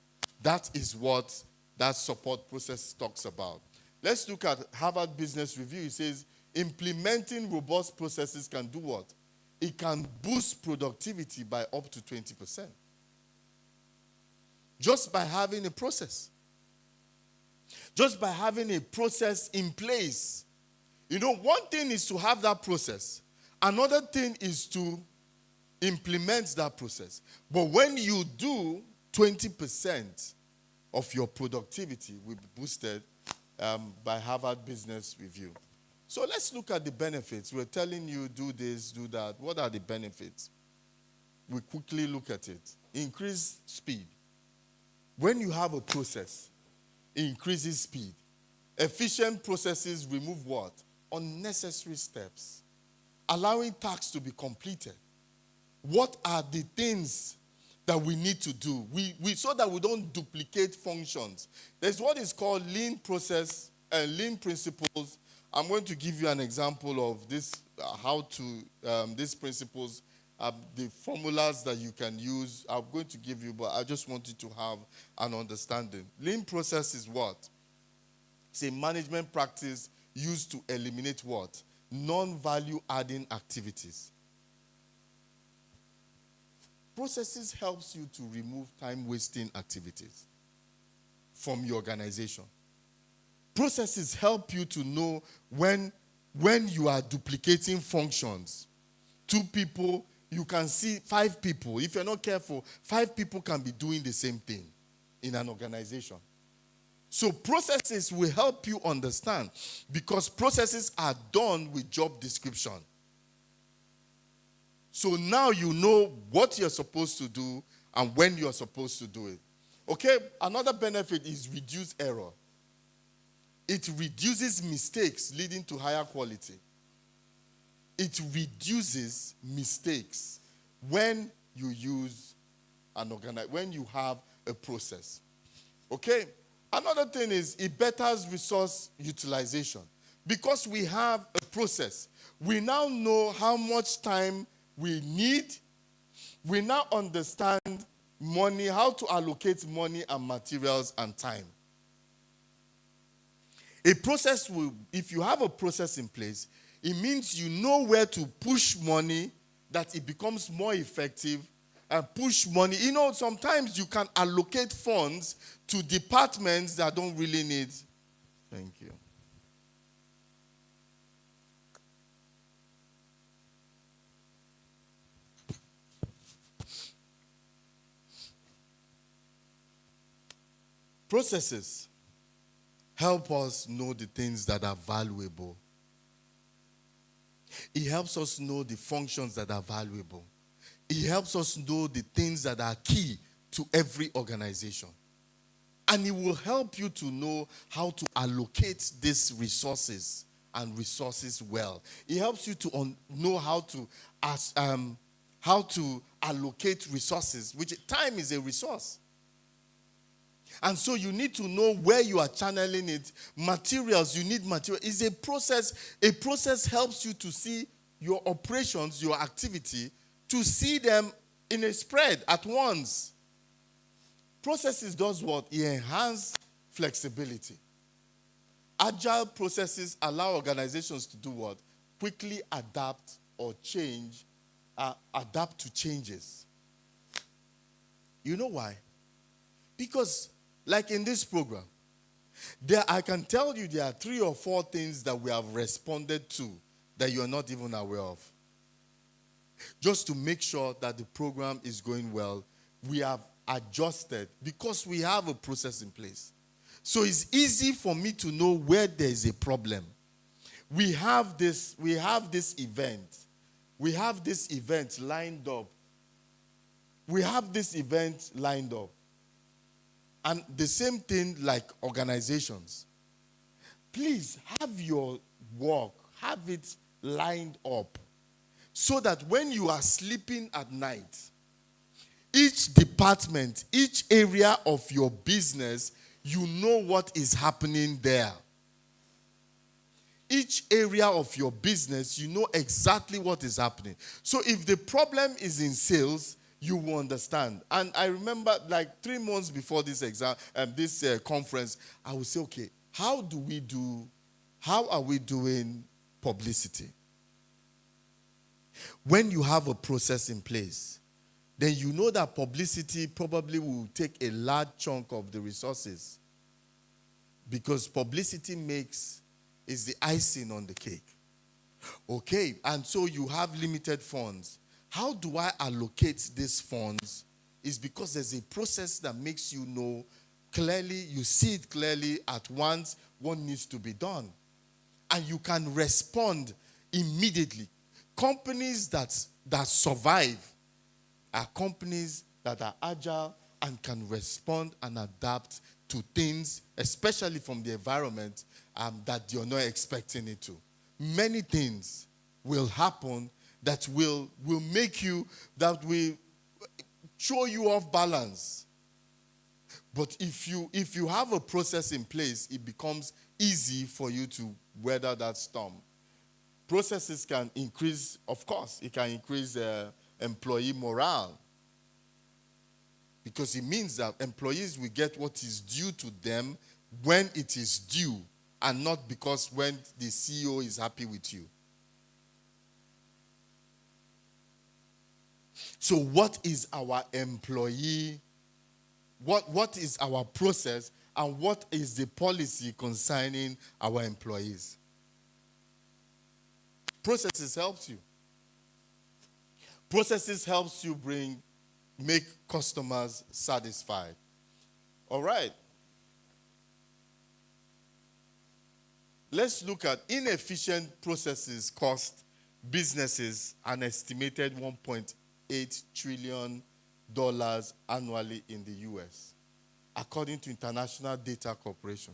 That is what that support process talks about. Let's look at Harvard Business Review. It says, implementing robust processes can do what? It can boost productivity by up to 20%. Just by having a process. Just by having a process in place. One thing is to have that process. Another thing is to implement that process. But when you do, 20% of your productivity will be boosted by Harvard Business Review. So let's look at the benefits. We're telling you, do this, do that. What are the benefits? We quickly look at it. Increase speed. When you have a process, it increases speed. Efficient processes remove what? Unnecessary steps. Allowing tasks to be completed. What are the things that we need to do? So that we don't duplicate functions. There's what is called lean process and lean principles. I'm going to give you an example of this, these principles, the formulas that you can use. I'm going to give you, but I just want you to have an understanding. Lean process is what? It's a management practice used to eliminate what? Non-value adding activities. Processes helps you to remove time-wasting activities from your organization. Processes help you to know when you are duplicating functions. 2 people, you can see 5 people. If you're not careful, 5 people can be doing the same thing in an organization. So processes will help you understand, because processes are done with job description. So now you know what you're supposed to do and when you're supposed to do it. Okay, another benefit is reduced error. It reduces mistakes, leading to higher quality. It reduces mistakes when you use when you have a process. Okay, another thing is it betters resource utilization. Because we have a process, we now know how much time we need. We now understand money, how to allocate money and materials and time. A process will, if you have a process in place, it means you know where to push money, that it becomes more effective, and push money. You know, sometimes you can allocate funds to departments that don't really need. Thank you. Processes help us know the things that are valuable. It helps us know the functions that are valuable. It helps us know the things that are key to every organization. And it will help you to know how to allocate these resources and resources well. It helps you to know how to allocate resources, which time is a resource. And so you need to know where you are channeling it. Materials, you need material. It's a process. A process helps you to see your operations, your activity, to see them in a spread at once. Processes does what? It enhances flexibility. Agile processes allow organizations to do what? Quickly adapt or change, adapt to changes. You know why? Because like in this program, I can tell you there are 3 or 4 things that we have responded to that you're not even aware of. Just to make sure that the program is going well, we have adjusted because we have a process in place. So it's easy for me to know where there is a problem. We have this event. We have this event lined up. And the same thing like organizations. Please have your work, have it lined up so that when you are sleeping at night, each department, each area of your business, you know what is happening there. Each area of your business, you know exactly what is happening. So if the problem is in sales, you will understand. And I remember like 3 months before this conference, I would say, okay, how are we doing publicity? When you have a process in place, then you know that publicity probably will take a large chunk of the resources, because publicity is the icing on the cake. Okay, and so you have limited funds. How do I allocate these funds? Is because there's a process that makes you know clearly, you see it clearly at once what needs to be done. And you can respond immediately. Companies that survive are companies that are agile and can respond and adapt to things, especially from the environment that you're not expecting it to. Many things will happen that will make you, that will throw you off balance. But if you have a process in place, it becomes easy for you to weather that storm. Processes can increase, of course, it can increase employee morale. Because it means that employees will get what is due to them when it is due, and not because when the CEO is happy with you. So what is our employee? What is our process, and what is the policy concerning our employees? Processes helps you. Processes helps you make customers satisfied. All right. let's look at inefficient processes cost businesses an estimated $1.8 trillion annually in the US, according to International Data Corporation.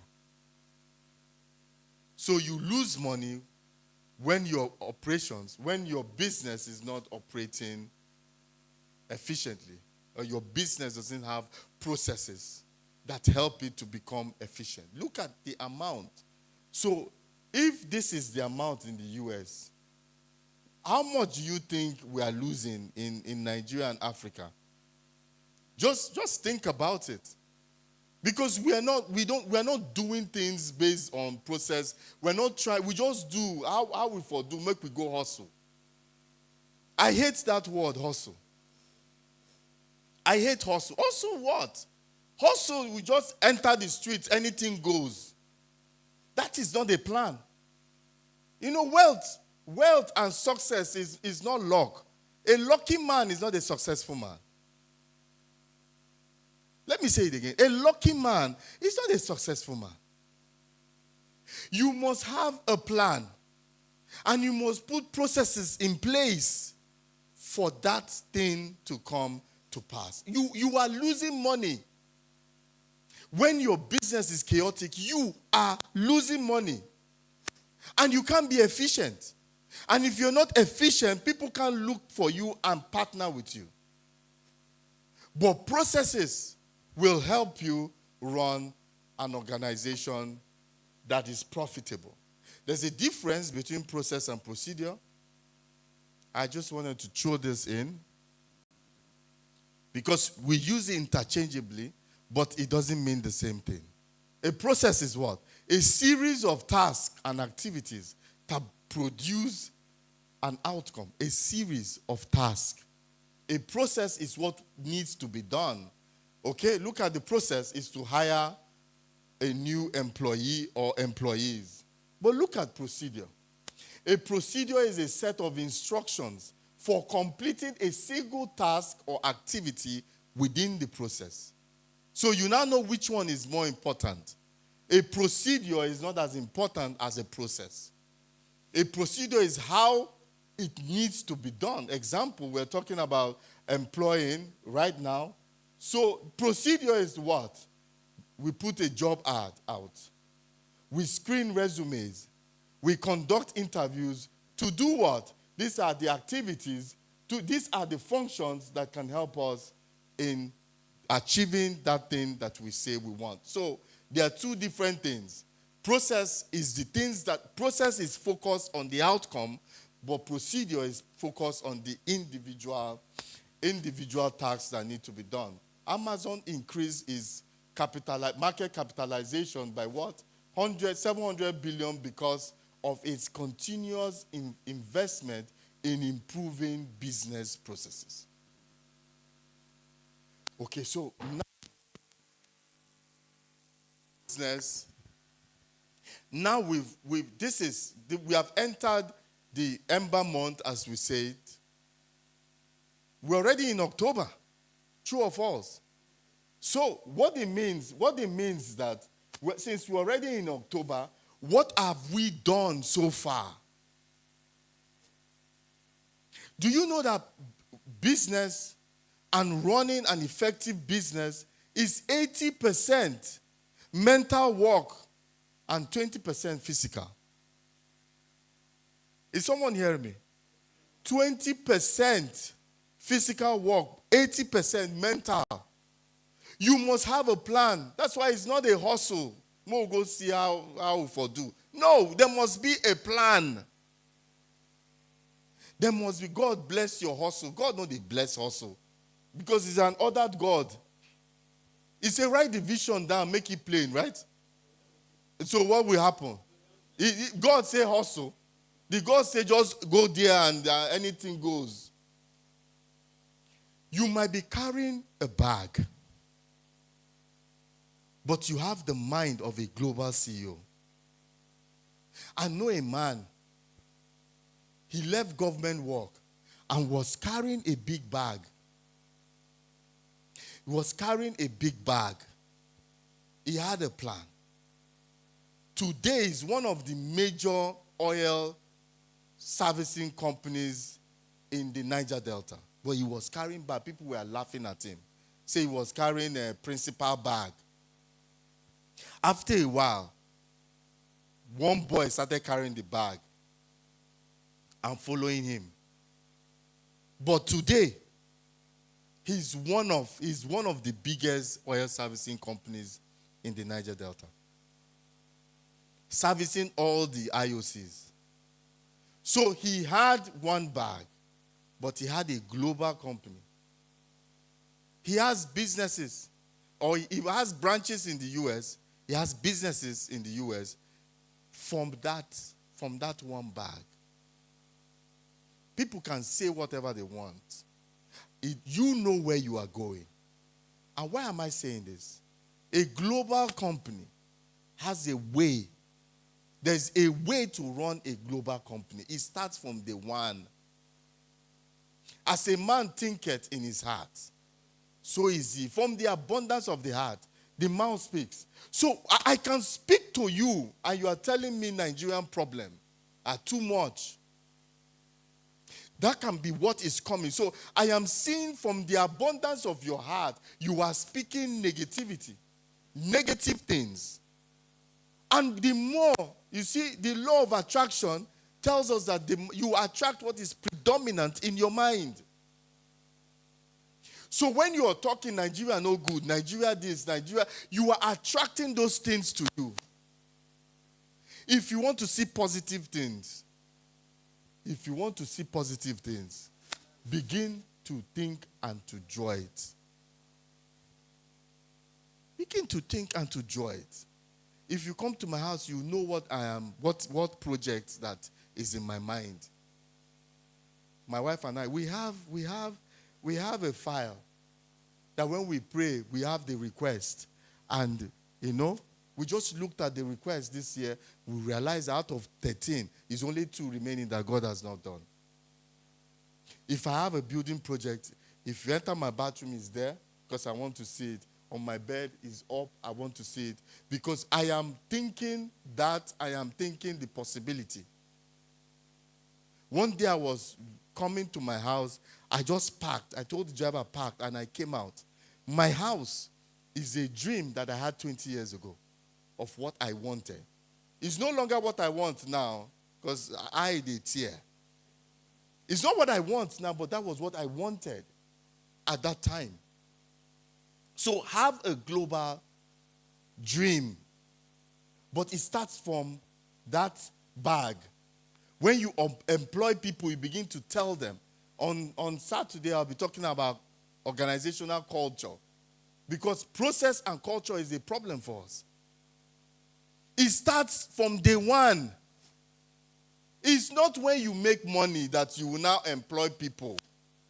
So you lose money when your business is not operating efficiently, or your business doesn't have processes that help it to become efficient. Look at the amount. So if this is the amount in the US, how much do you think we are losing in Nigeria and Africa? Just think about it. Because we are not doing things based on process. We're not trying, we just do how we for do, make we go hustle. I hate that word, hustle. I hate hustle. Hustle what? Hustle, we just enter the streets, anything goes. That is not a plan. You know, wealth and success is not luck. A lucky man is not a successful man. Let me say it again. A lucky man is not a successful man. You must have a plan, and you must put processes in place for that thing to come to pass. You are losing money. When your business is chaotic, you are losing money. And you can't be efficient. And if you're not efficient, people can't look for you and partner with you. But processes will help you run an organization that is profitable. There's a difference between process and procedure. I just wanted to throw this in because we use it interchangeably, but it doesn't mean the same thing. A process is what? A series of tasks and activities that produce an outcome. A series of tasks. A process is what needs to be done. Okay, look at the process is to hire a new employee or employees. But look at procedure. A procedure is a set of instructions for completing a single task or activity within the process. So you now know which one is more important. A procedure is not as important as a process. A procedure is how it needs to be done. Example, we're talking about employing right now. So procedure is what? We put a job ad out. We screen resumes. We conduct interviews. To do what? These are the activities. These are the functions that can help us in achieving that thing that we say we want. So there are two different things. Process is focused on the outcome, but procedure is focused on the individual tasks that need to be done. Amazon increased its market capitalization by what? 700 billion because of its continuous investment in improving business processes. Okay, so now business. Now we have entered the Ember month, as we said. We're already in October. True or false? So what it means is that since we're already in October, what have we done so far? Do you know that business and running an effective business is 80% mental work and 20% physical? Is someone hearing me? 20% physical work, 80% mental. You must have a plan. That's why it's not a hustle. We'll go see how for do. No, there must be a plan. There must be, God bless your hustle. God not the bless hustle. Because he's an ordered God. He said, write the vision down, make it plain, right? So what will happen? God say hustle. Did God say just go there and anything goes? You might be carrying a bag, but you have the mind of a global CEO. I know a man, he left government work and was carrying a big bag. He was carrying a big bag. He had a plan. today is one of the major oil servicing companies in the Niger Delta. But he was carrying bag. People were laughing at him. Say he was carrying a principal bag. After a while, one boy started carrying the bag and following him. But today, he's one of the biggest oil servicing companies in the Niger Delta. Servicing all the IOCs. So he had one bag, but he had a global company. He has businesses, or he has branches in the US. He has businesses in the US from that one bag. People can say whatever they want. You know where you are going. And why am I saying this? A global company has a way. There's a way to run a global company. It starts from the one. As a man thinketh in his heart, so is he. From the abundance of the heart, the mouth speaks. So I can speak to you, and you are telling me Nigerian problem are too much. That can be what is coming. So I am seeing from the abundance of your heart, you are speaking negativity, negative things. And the more, you see, the law of attraction tells us that you attract what is predominant in your mind. So when you are talking Nigeria no good, Nigeria this, Nigeria, you are attracting those things to you. If you want to see positive things, begin to think and to draw it. Begin to think and to draw it. If you come to my house, you know what I am, what project that is in my mind. My wife and I, we have a file that when we pray, we have the request. And, we just looked at the request this year. We realized out of 13, it's only 2 remaining that God has not done. If I have a building project, if you enter my bathroom, it's there because I want to see it. On my bed is up, I want to see it. Because I am thinking the possibility. One day I was coming to my house. I just parked. I told the driver park, and I came out. My house is a dream that I had 20 years ago of what I wanted. It's no longer what I want now because I did tear. It's not what I want now, but that was what I wanted at that time. So have a global dream, but it starts from that bag. When you employ people, you begin to tell them. On Saturday, I'll be talking about organizational culture. Because process and culture is a problem for us. It starts from day one. It's not when you make money that you will now employ people.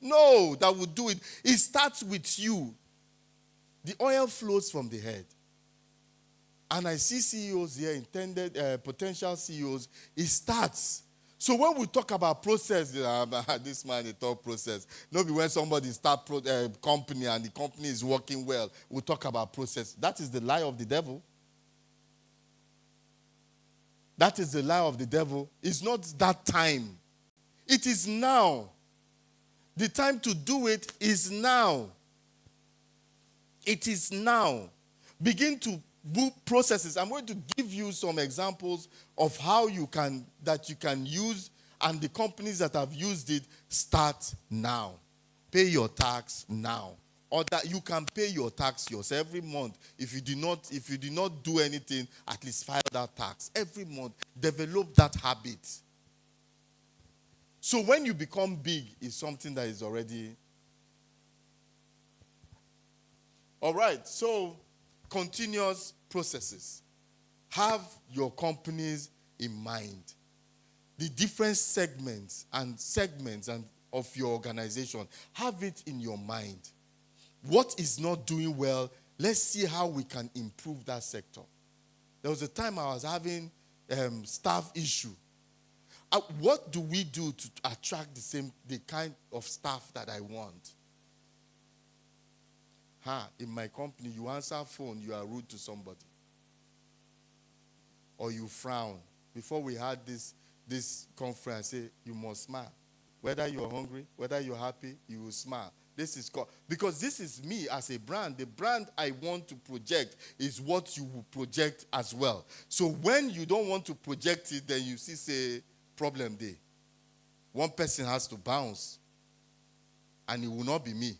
No, that will do it. It starts with you. The oil flows from the head. And I see CEOs here, potential CEOs. It starts. So when we talk about process, this man, they talk process. Not when somebody starts a company and the company is working well, we talk about process. That is the lie of the devil. That is the lie of the devil. It's not that time. It is now. The time to do it is now. It is now. Begin to do processes. I'm going to give you some examples of how you can use, and the companies that have used it start now. Pay your tax now. Or that you can pay your tax yourself every month. If you did not do anything, at least file that tax every month. Develop that habit. So when you become big, it's something that is already. All right, so continuous processes. Have your companies in mind. The different segments of your organization. Have it in your mind. What is not doing well, let's see how we can improve that sector. There was a time I was having staff issue. What do we do to attract the kind of staff that I want? In my company, you answer phone, you are rude to somebody. or you frown. Before we had this conference, say you must smile. Whether you're hungry, whether you're happy, you will smile. This is called, because this is me as a brand. The brand I want to project is what you will project as well. So when you don't want to project it, then you see, say, problem day. One person has to bounce, and it will not be me.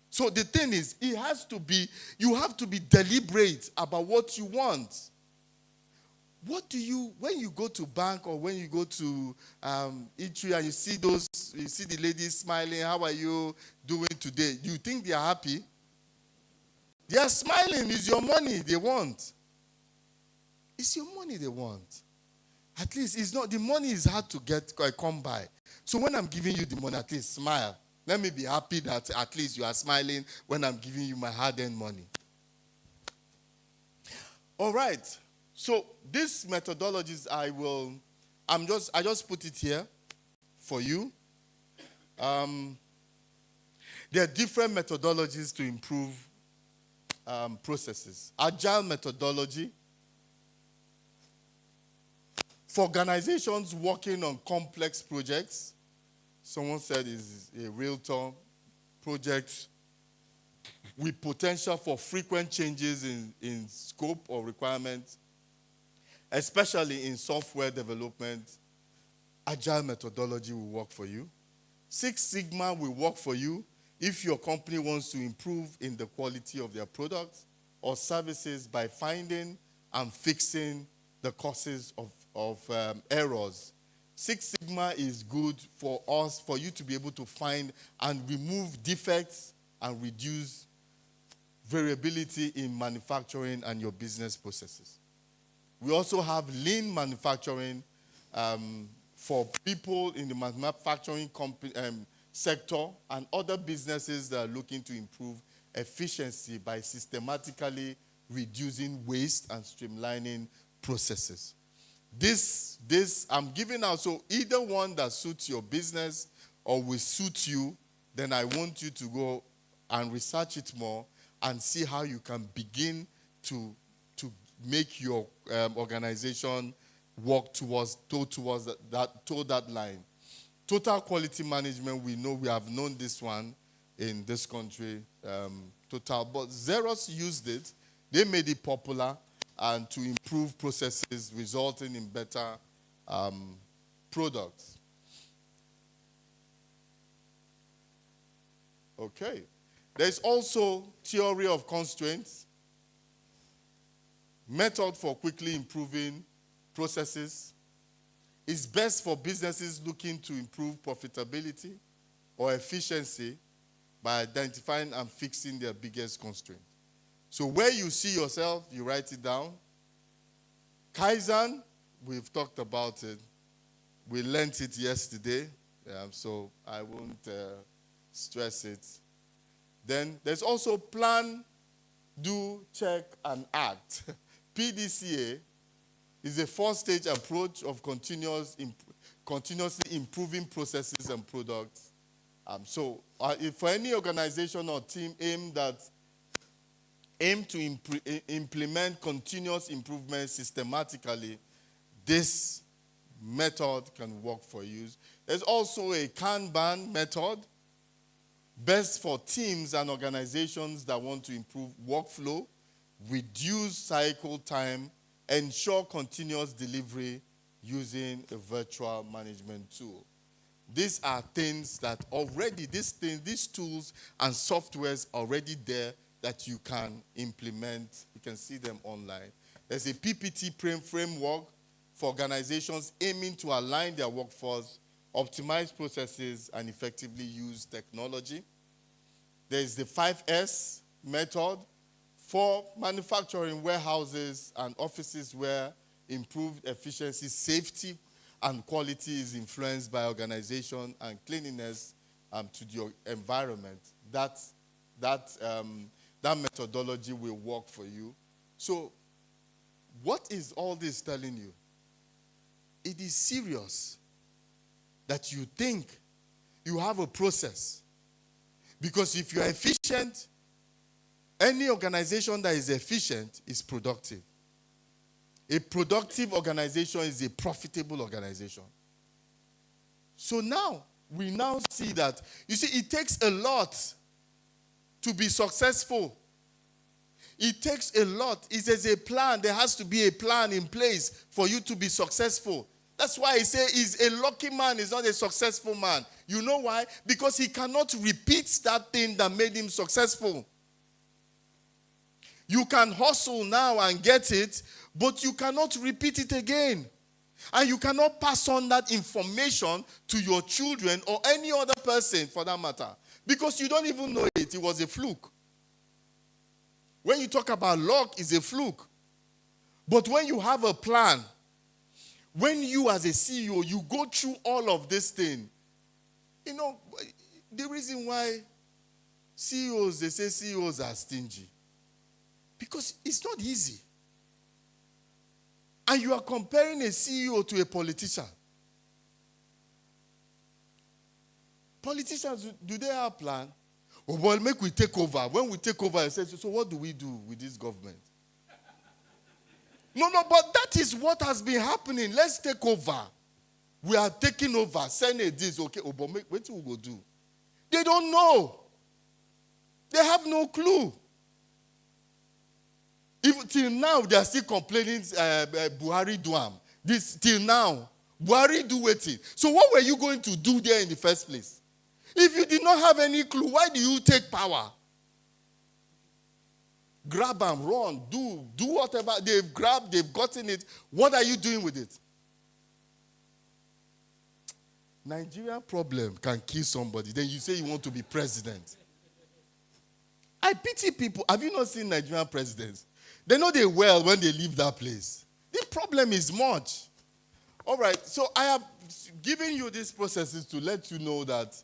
So the thing is, you have to be deliberate about what you want. What do you, when you go to bank or when you go to eatery and you see the ladies smiling, how are you doing today? Do you think they are happy? They are smiling. It's your money they want. It's your money they want. At least it's not, the money is hard to come by. So when I'm giving you the money, at least smile. Let me be happy that at least you are smiling when I'm giving you my hard-earned money. All right. So these methodologies I just put it here for you. There are different methodologies to improve processes. Agile methodology for organizations working on complex projects. Someone said is a real-time project with potential for frequent changes in scope or requirements, especially in software development. Agile methodology will work for you. Six Sigma will work for you if your company wants to improve in the quality of their products or services by finding and fixing the causes of errors. Six Sigma is good for us, for you to be able to find and remove defects and reduce variability in manufacturing and your business processes. We also have lean manufacturing for people in the manufacturing sector and other businesses that are looking to improve efficiency by systematically reducing waste and streamlining processes. This I'm giving out, so either one that suits your business or will suit you, then I want you to go and research it more and see how you can begin to make your organization work towards that line. Total quality management, we have known this one in this country, Total, but Xerox used it. They made it popular and to improve processes, resulting in better products. Okay. There's also theory of constraints, method for quickly improving processes. It's best for businesses looking to improve profitability or efficiency by identifying and fixing their biggest constraint. So where you see yourself, you write it down. Kaizen, we've talked about it. We learned it yesterday, so I won't stress it. Then there's also plan, do, check, and act. PDCA is a four-stage approach of continuously improving processes and products. If for any organization or team aim to implement continuous improvement systematically, this method can work for you. There's also a Kanban method, best for teams and organizations that want to improve workflow, reduce cycle time, ensure continuous delivery using a virtual management tool. These are things that already, these tools and softwares already there that you can implement. You can see them online. There's a PPT framework for organizations aiming to align their workforce, optimize processes, and effectively use technology. There's the 5S method for manufacturing warehouses and offices where improved efficiency, safety, and quality is influenced by organization and cleanliness to the environment. That methodology will work for you. So what is all this telling you? It is serious that you think you have a process. Because if you are efficient, any organization that is efficient is productive. A productive organization is a profitable organization. So now, we now see that, you see, it takes a lot to be successful. It takes a lot. It is a plan. There has to be a plan in place for you to be successful. That's why I say he's a lucky man, is not a successful man. You know why? Because he cannot repeat that thing that made him successful. You can hustle now and get it, but you cannot repeat it again. And you cannot pass on that information to your children or any other person for that matter. Because you don't even know it. It was a fluke. When you talk about luck, it's a fluke. But when you have a plan, when you as a CEO, you go through all of this thing, you know, the reason why CEOs, they say CEOs are stingy. Because it's not easy. And you are comparing a CEO to a politician. Politicians, do they have a plan? Oh, well, make we take over. When we take over, I say, so what do we do with this government? No, but that is what has been happening. Let's take over. We are taking over. Senate this, okay, oh, but what will we do? They don't know. They have no clue. Even till now, they are still complaining, Buhari do am. This till now, Buhari do it. So what were you going to do there in the first place? If you did not have any clue, why do you take power? Grab and run, do whatever. They've grabbed, they've gotten it. What are you doing with it? Nigerian problem can kill somebody. Then you say you want to be president. I pity people. Have you not seen Nigerian presidents? They know they well when they leave that place. The problem is much. All right, so I have given you these processes to let you know that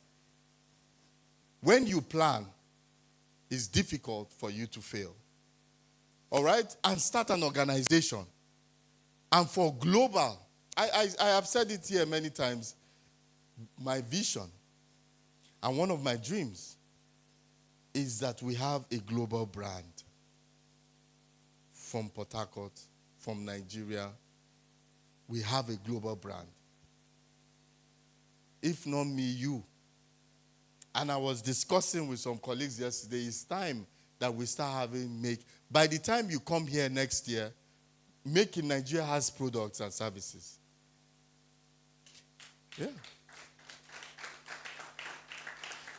when you plan, it's difficult for you to fail. All right? And start an organization. And for global, I have said it here many times, my vision and one of my dreams is that we have a global brand from Port Harcourt, from Nigeria. We have a global brand. If not me, you. And I was discussing with some colleagues yesterday, it's time that we start by the time you come here next year, Make in Nigeria has products and services. Yeah.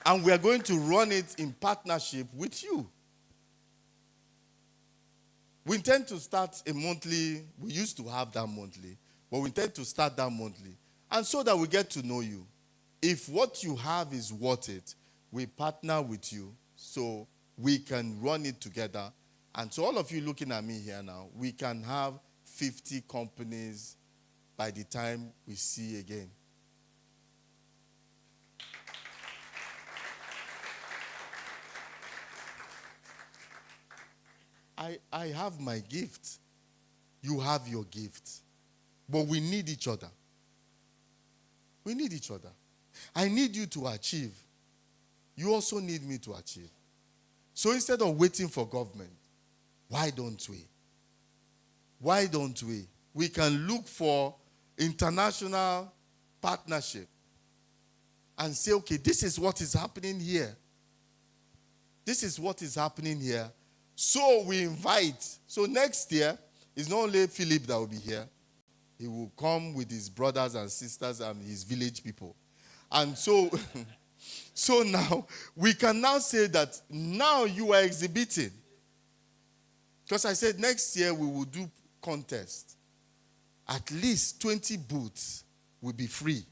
And we are going to run it in partnership with you. We intend to start a monthly, we used to have that monthly, but we intend to start that monthly. And so that we get to know you. If what you have is worth it, we partner with you so we can run it together. And so all of you looking at me here now, we can have 50 companies by the time we see again. I have my gift. You have your gift. But we need each other. We need each other. I need you to achieve. You also need me to achieve. So instead of waiting for government, why don't we? Why don't we? We can look for international partnership and say, okay, this is what is happening here. This is what is happening here. So we invite. So next year, it's not only Philip that will be here. He will come with his brothers and sisters and his village people. And so, so now, we can now say that now you are exhibiting. Because I said next year we will do contest. At least 20 booths will be free.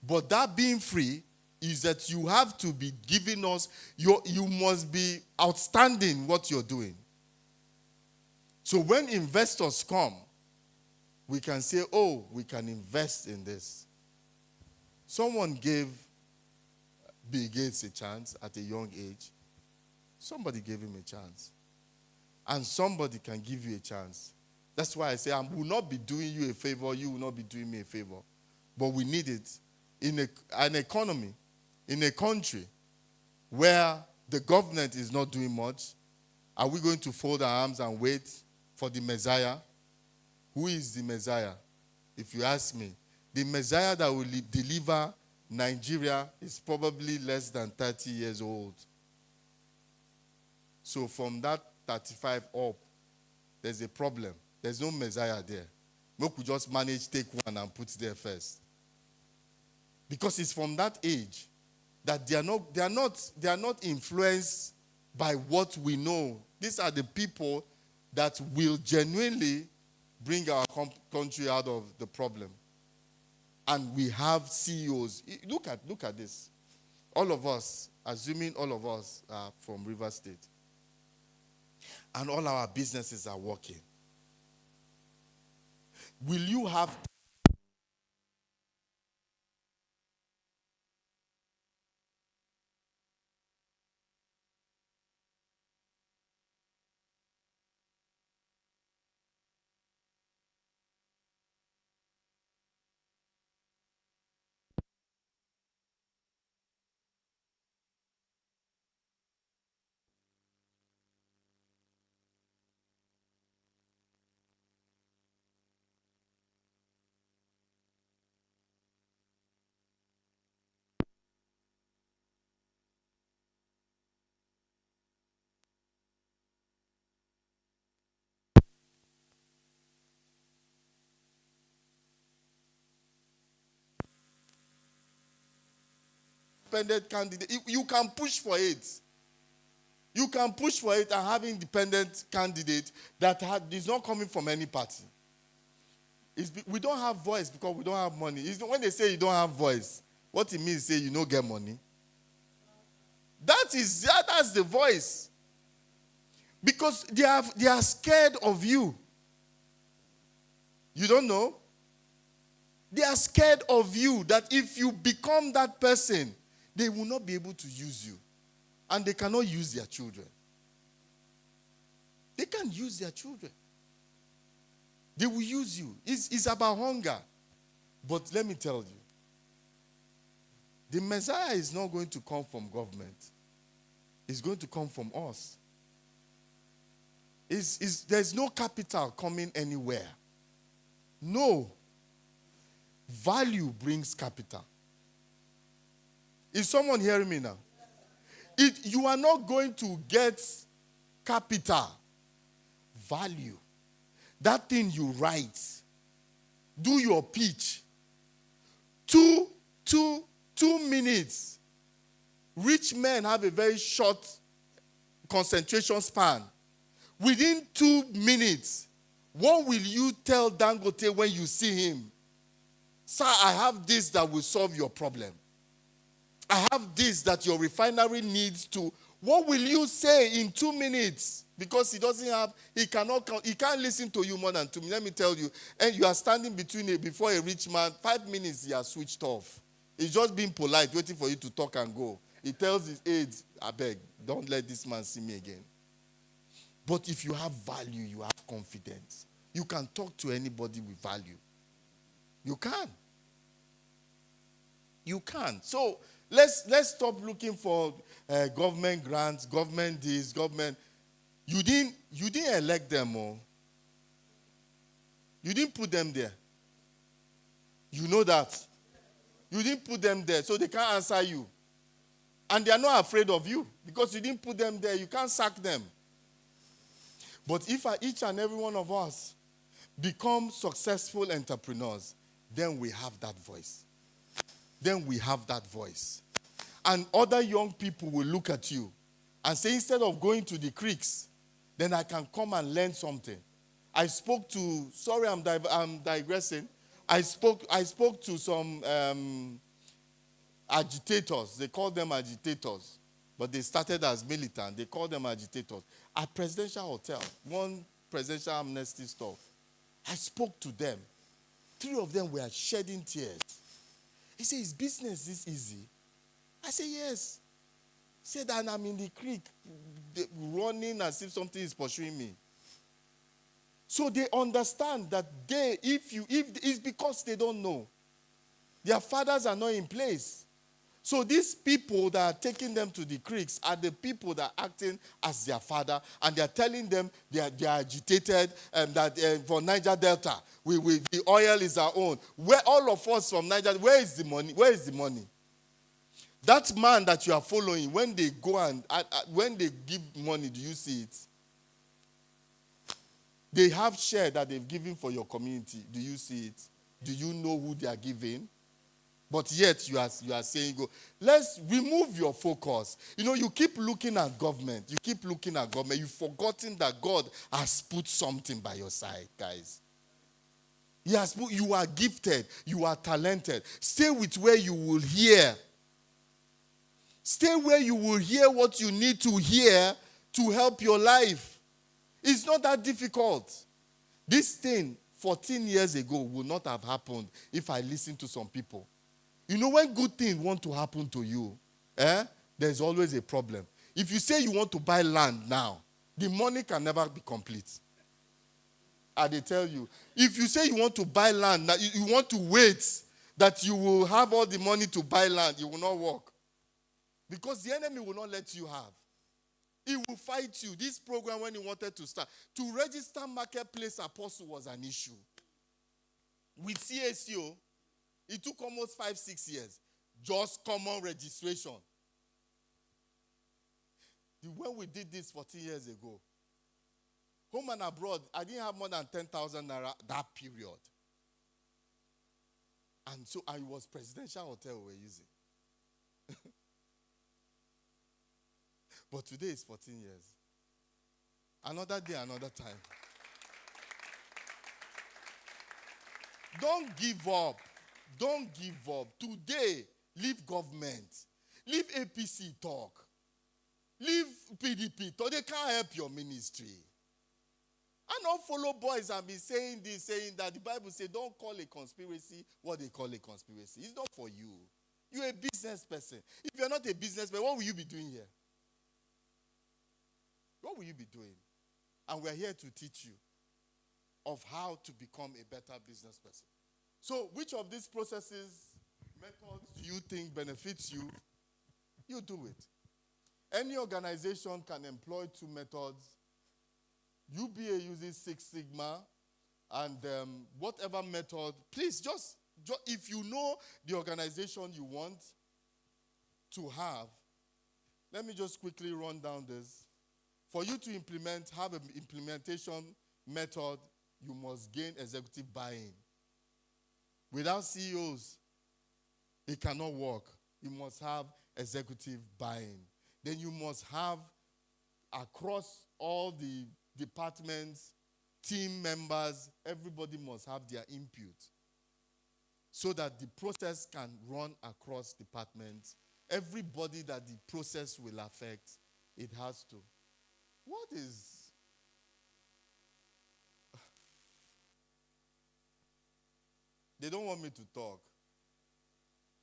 But that being free is that you have to be giving us, you must be outstanding what you're doing. So when investors come, we can say, oh, we can invest in this. Someone gave Bill Gates a chance at a young age. Somebody gave him a chance. And somebody can give you a chance. That's why I say I will not be doing you a favor, you will not be doing me a favor. But we need it in an economy, in a country where the government is not doing much. Are we going to fold our arms and wait for the Messiah? Who is the Messiah? If you ask me, the Messiah that will deliver Nigeria is probably less than 30 years old. So from that 35 up, there's a problem. There's no Messiah there. We could just manage take one and put there first. Because it's from that age that they are not influenced by what we know. These are the people that will genuinely bring our country out of the problem. And we have CEOs. Look at this. All of us, assuming all of us are from River State, and all our businesses are working, will you have independent candidate? You can push for it. You can push for it and have independent candidate that is not coming from any party. We don't have voice because we don't have money. When they say you don't have voice, what it means is say you don't get money. That's the voice. Because they are scared of you. You don't know? They are scared of you, that if you become that person, they will not be able to use you. And they cannot use their children. They can't use their children. They will use you. It's about hunger. But let me tell you, the Messiah is not going to come from government. It's going to come from us. There's no capital coming anywhere. No. Value brings capital. Is someone hearing me now? You are not going to get capital. Value. That thing you write. Do your pitch. 2 minutes. Rich men have a very short concentration span. Within 2 minutes, what will you tell Dangote when you see him? Sir, I have this that will solve your problem. I have this that your refinery needs to. What will you say in 2 minutes? Because he can't listen to you more than 2 minutes. Let me tell you. And you are standing before a rich man, 5 minutes he has switched off. He's just being polite, waiting for you to talk and go. He tells his aides, I beg, don't let this man see me again. But if you have value, you have confidence. You can talk to anybody with value. You can. You can. So let's stop looking for government grants, government this, government. You didn't elect them all. You didn't put them there. You know that. You didn't put them there, so they can't answer you. And they are not afraid of you because you didn't put them there. You can't sack them. But if each and every one of us become successful entrepreneurs, then we have that voice. Then we have that voice. And other young people will look at you and say, instead of going to the creeks, then I can come and learn something. I spoke to, sorry I'm digressing. I spoke to some agitators. They call them agitators. But they started as militant. They call them agitators. At Presidential Hotel, one presidential amnesty stuff. I spoke to them. 3 of them were shedding tears. He said, is business this easy? I said, yes. He said, and I'm in the creek, running as if something is pursuing me. So they understand that if it's because they don't know. Their fathers are not in place. So these people that are taking them to the creeks are the people that are acting as their father, and they are telling them they are agitated, and that for Niger Delta, the oil is our own. Where all of us from Niger, where is the money? Where is the money? That man that you are following, when they go and when they give money, do you see it? They have share that they've given for your community. Do you see it? Do you know who they are giving? But yet you are saying, go, let's remove your focus. You know, you keep looking at government. You keep looking at government. You've forgotten that God has put something by your side, guys. He has put, you are gifted. You are talented. Stay with where you will hear. Stay where you will hear what you need to hear to help your life. It's not that difficult. This thing 14 years ago would not have happened if I listened to some people. You know, when good things want to happen to you, there's always a problem. If you say you want to buy land now, the money can never be complete. They tell you. If you say you want to buy land, now you want to wait that you will have all the money to buy land, it will not work. Because the enemy will not let you have. He will fight you. This program, when he wanted to start, to register Marketplace Apostle was an issue. With CSO, it took almost 5-6 years. Just common registration. When we did this 14 years ago, home and abroad, I didn't have more than 10,000 naira that period. And so I was presidential hotel we were using. But today is 14 years. Another day, another time. Don't give up. Don't give up. Today, leave government. Leave APC talk. Leave PDP talk. They can't help your ministry. I don't follow boys and be saying this, saying that. The Bible says don't call a conspiracy what they call a conspiracy. It's not for you. You're a business person. If you're not a businessman, what will you be doing here? What will you be doing? And we're here to teach you of how to become a better business person. So, which of these processes, methods do you think benefits you? You do it. Any organization can employ 2 methods. UBA uses 6 Sigma, and whatever method, please just if you know the organization you want to have, let me just quickly run down this. For you to have an implementation method, you must gain executive buy-in. Without CEOs, it cannot work. You must have executive buy-in. Then you must have, across all the departments, team members, everybody must have their input so that the process can run across departments. Everybody that the process will affect, it has to. What is... They don't want me to talk.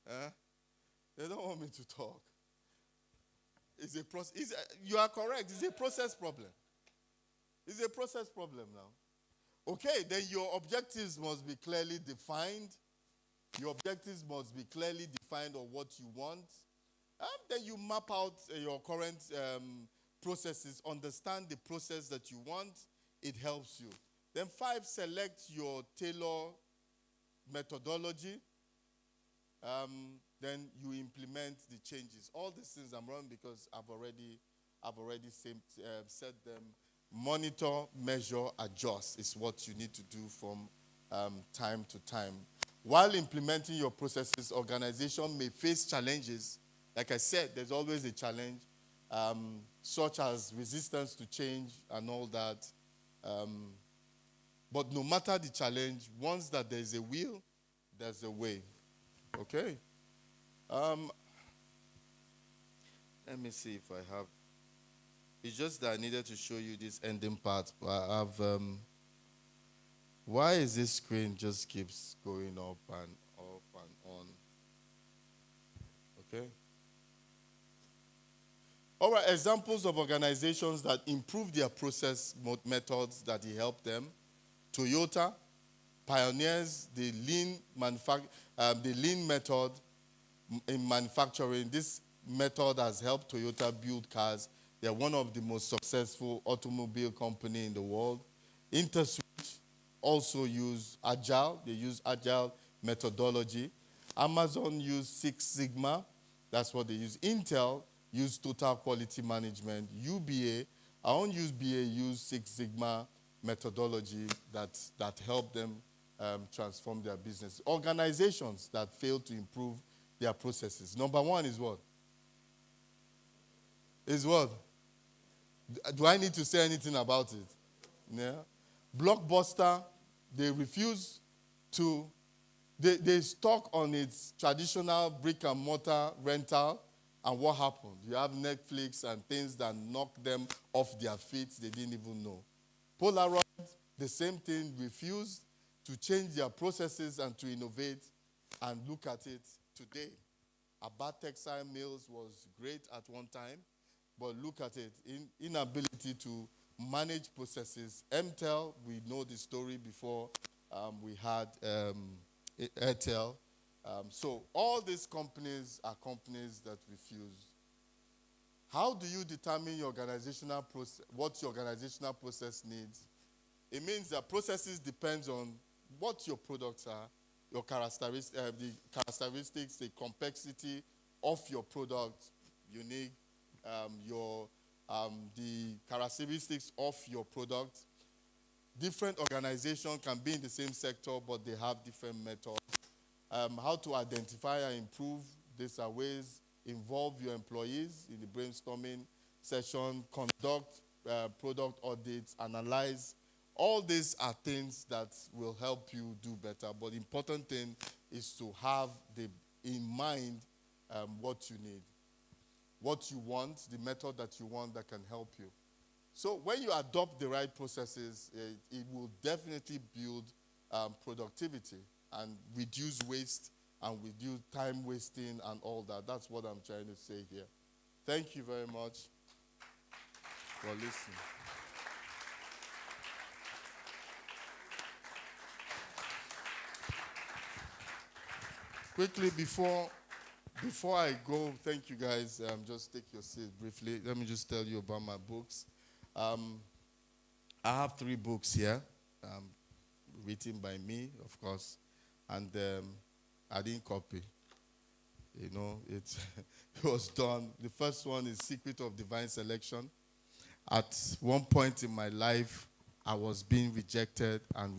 They don't want me to talk. It's a process. You are correct. It's a process problem. It's a process problem now. Okay, then your objectives must be clearly defined. Your objectives must be clearly defined on what you want. Then you map out your current processes, understand the process that you want. It helps you. Then 5, select your tailor methodology. Then you implement the changes. All these things I'm wrong because I've already said them. Monitor, measure, adjust is what you need to do from time to time. While implementing your processes, organization may face challenges. Like I said, there's always a challenge, such as resistance to change and all that. But no matter the challenge, once that there's a will, there's a way. Okay? Let me see if I have. It's just that I needed to show you this ending part. I have. Why is this screen just keeps going up and on? Okay. All right. Examples of organizations that improve their process methods that help them. Toyota pioneers the lean method. in manufacturing. This method has helped Toyota build cars. They're one of the most successful automobile company in the world. InterSwitch also use Agile. They use Agile methodology. Amazon use Six Sigma. That's what they use. Intel use Total Quality Management. UBA, our own UBA use Six Sigma methodology that help them transform their business. Organizations that fail to improve their processes. Number one is what? Is what? Do I need to say anything about it? Yeah. Blockbuster, they refuse to, they stuck on its traditional brick and mortar rental, and what happened? You have Netflix and things that knock them off their feet they didn't even know. Polaroid, the same thing, refused to change their processes and to innovate, and look at it today. Abba Textile Mills was great at one time, but look at it, inability to manage processes. MTEL, we know the story before we had Airtel. So all these companies are companies that refuse. How do you determine your organizational process, what your organizational process needs? It means that processes depends on what your products are, your the characteristics, the complexity of your product, unique, the characteristics of your product. Different organizations can be in the same sector, but they have different methods. How to identify and improve, these are ways. Involve your employees in the brainstorming session, conduct product audits, analyze. All these are things that will help you do better. But the important thing is to have in mind what you need, what you want, the method that you want that can help you. So when you adopt the right processes, it will definitely build productivity and reduce waste and reduce time wasting and all that. That's what I'm trying to say here. Thank you very much for listening. Quickly, before I go, thank you guys. Just take your seat briefly. Let me just tell you about my books. I have 3 books here, written by me, of course, and I didn't copy. You know, it was done. The first one is Secret of Divine Selection. At one point in my life, I was being rejected, and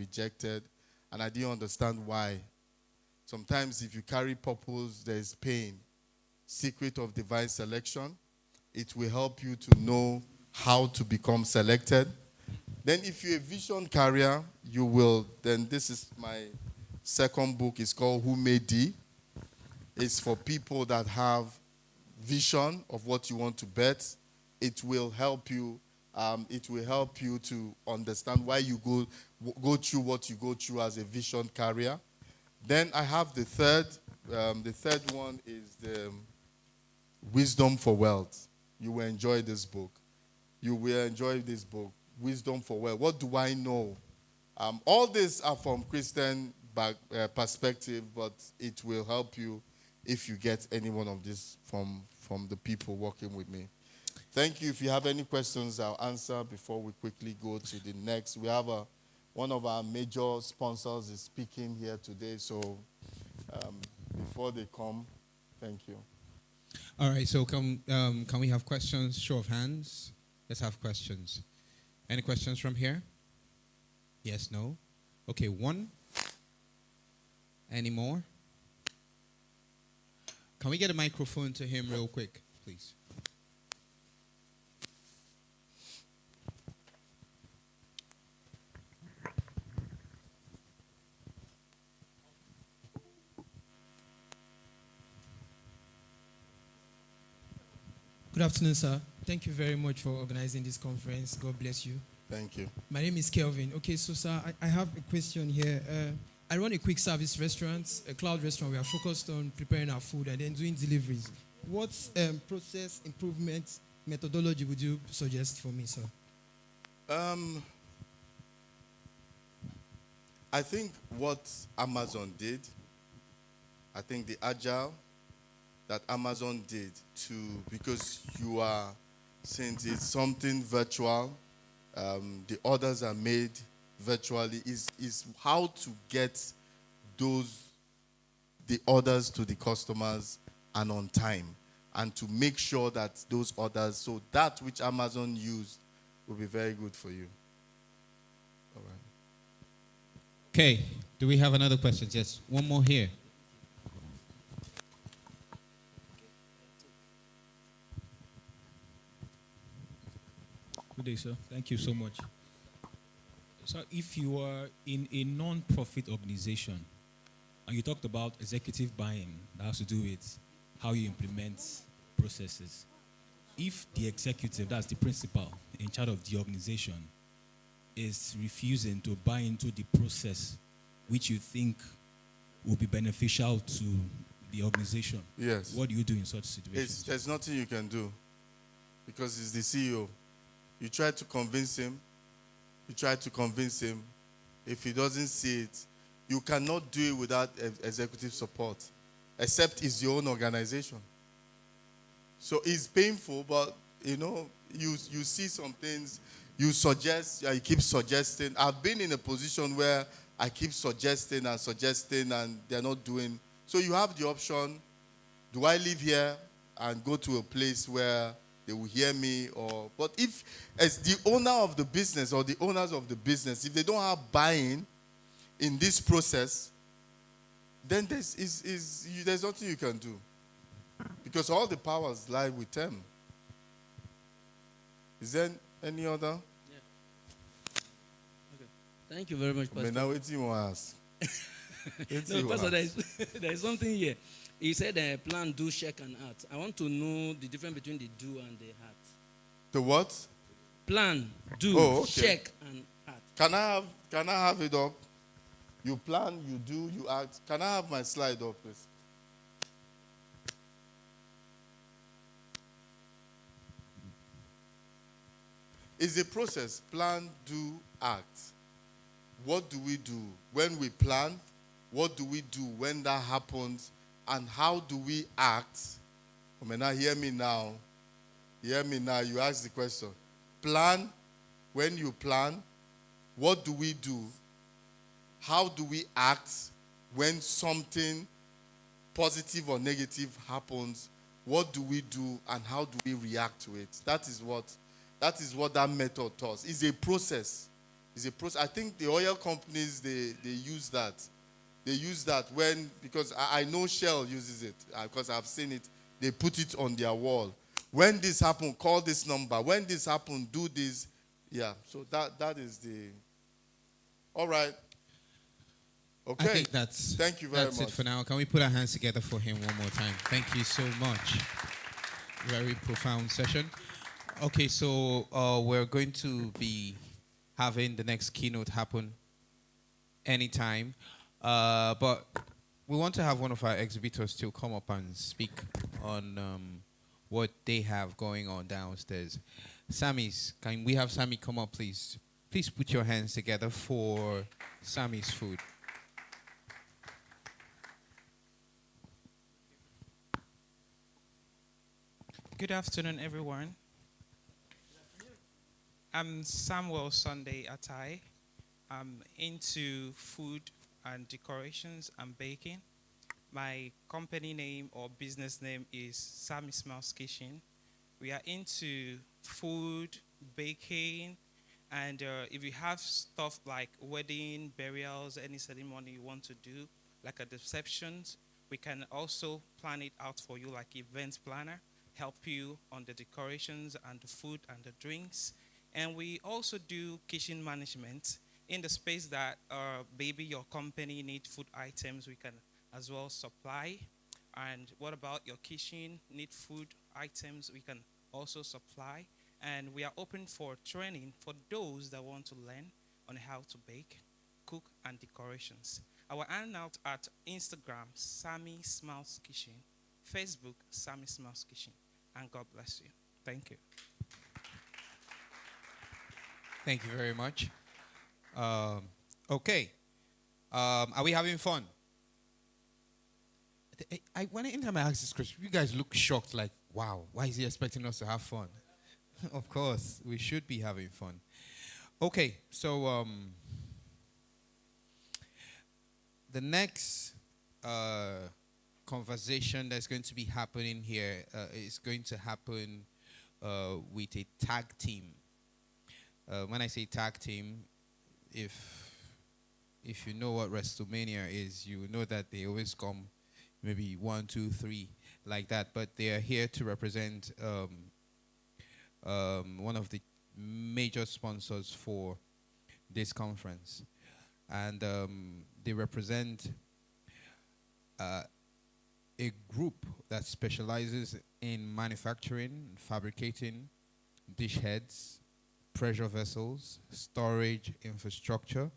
I didn't understand why. Sometimes if you carry purpose, there is pain. Secret of Divine Selection. It will help you to know how to become selected. Then if you're a vision carrier, then this is my second book. It's called Who Made Thee? It's for people that have vision of what you want to bet. It will help you. It will help you to understand why you go through what you go through as a vision carrier. Then I have the third. The third one is the Wisdom for Wealth. You will enjoy this book. You will enjoy this book, Wisdom for Wealth. What do I know? All these are from Christian perspective, but it will help you if you get any one of these from the people working with me. Thank you. If you have any questions, I'll answer before we quickly go to the next. We have one of our major sponsors is speaking here today, so before they come, thank you. All right, so can we have questions? Show of hands. Let's have questions. Any questions from here? Yes, no? Okay, 1. Any more? Can we get a microphone to him real quick, please? Good afternoon, sir. Thank you very much for organizing this conference. God bless you. Thank you. My name is Kelvin. Okay, so, sir, I have a question here. I run a quick service restaurant, a cloud restaurant. We are focused on preparing our food and then doing deliveries. What process improvement methodology would you suggest for me, sir? I think what Amazon did, I think the Agile, that Amazon did to, because you are, since it's something virtual, the orders are made virtually, is how to get the orders to the customers and on time, and to make sure that those orders, so that which Amazon used will be very good for you. All right. Okay, do we have another question? Yes, one more here. Good day, sir. Thank you so much. So, if you are in a non-profit organization, and you talked about executive buying, that has to do with how you implement processes. If the executive, that's the principal in charge of the organization, is refusing to buy into the process which you think will be beneficial to the organization, Yes. what do you do in such situations? There's nothing you can do, because he's the CEO. You try to convince him. If he doesn't see it, you cannot do it without executive support, except it's your own organization. So it's painful, but you see some things, you suggest, you keep suggesting. I've been in a position where I keep suggesting, and they're not doing. So you have the option: do I live here and go to a place where they will hear me? But if, as the owner of the business or the owners of the business, if they don't have buy-in in this process, then there's nothing you can do, because all the powers lie with them. Is there any other? Yeah. Okay. Thank you very much, Pastor. Now, what do you want to ask? No, Pastor, there is something here. He said, plan, do, check, and act. I want to know the difference between the do and the act. The what? Plan, do, okay. check, and act. Can I have it up? You plan, you do, you act. Can I have my slide up, please? It's a process. Plan, do, act. What do we do when we plan? What do we do when that happens? And how do we act? Hear me now. Hear me now. You ask the question. Plan. When you plan, what do we do? How do we act when something positive or negative happens? What do we do, and how do we react to it? That is what that method does. It's a process. It's a process. I think the oil companies, they use that. They use that because I know Shell uses it, because I've seen it. They put it on their wall. When this happens, call this number. When this happens, do this. Yeah, so that is the... All right. Okay. I think Thank you very much. That's it for now. Can we put our hands together for him one more time? Thank you so much. Very profound session. Okay, so we're going to be having the next keynote happen anytime. But we want to have one of our exhibitors to come up and speak on what they have going on downstairs. Can we have Sammy come up, please? Please put your hands together for Sammy's food. Good afternoon, everyone. I'm Samuel Sunday Atai. I'm into food and decorations and baking. My company name or business name is Sammy Smiles Kitchen. We are into food, baking, and if you have stuff like wedding, burials, any ceremony you want to do, like a receptions, we can also plan it out for you like events planner, help you on the decorations and the food and the drinks. And we also do kitchen management. In the space that maybe your company need food items, we can as well supply. And what about your kitchen need food items, we can also supply. And we are open for training for those that want to learn on how to bake, cook, and decorations. Our handout at Instagram, Sammy Smiles Kitchen, Facebook, Sammy Smiles Kitchen. And God bless you. Thank you. Thank you very much. Okay. Are we having fun? anytime I ask this question, you guys look shocked, like, wow, why is he expecting us to have fun? Of course, we should be having fun. Okay, so the next conversation that's going to be happening here is going to happen with a tag team. When I say tag team, if you know what WrestleMania is, you know that they always come maybe 1, 2, 3 like that. But they are here to represent one of the major sponsors for this conference, and they represent a group that specializes in manufacturing, fabricating dish heads, pressure vessels, storage infrastructure,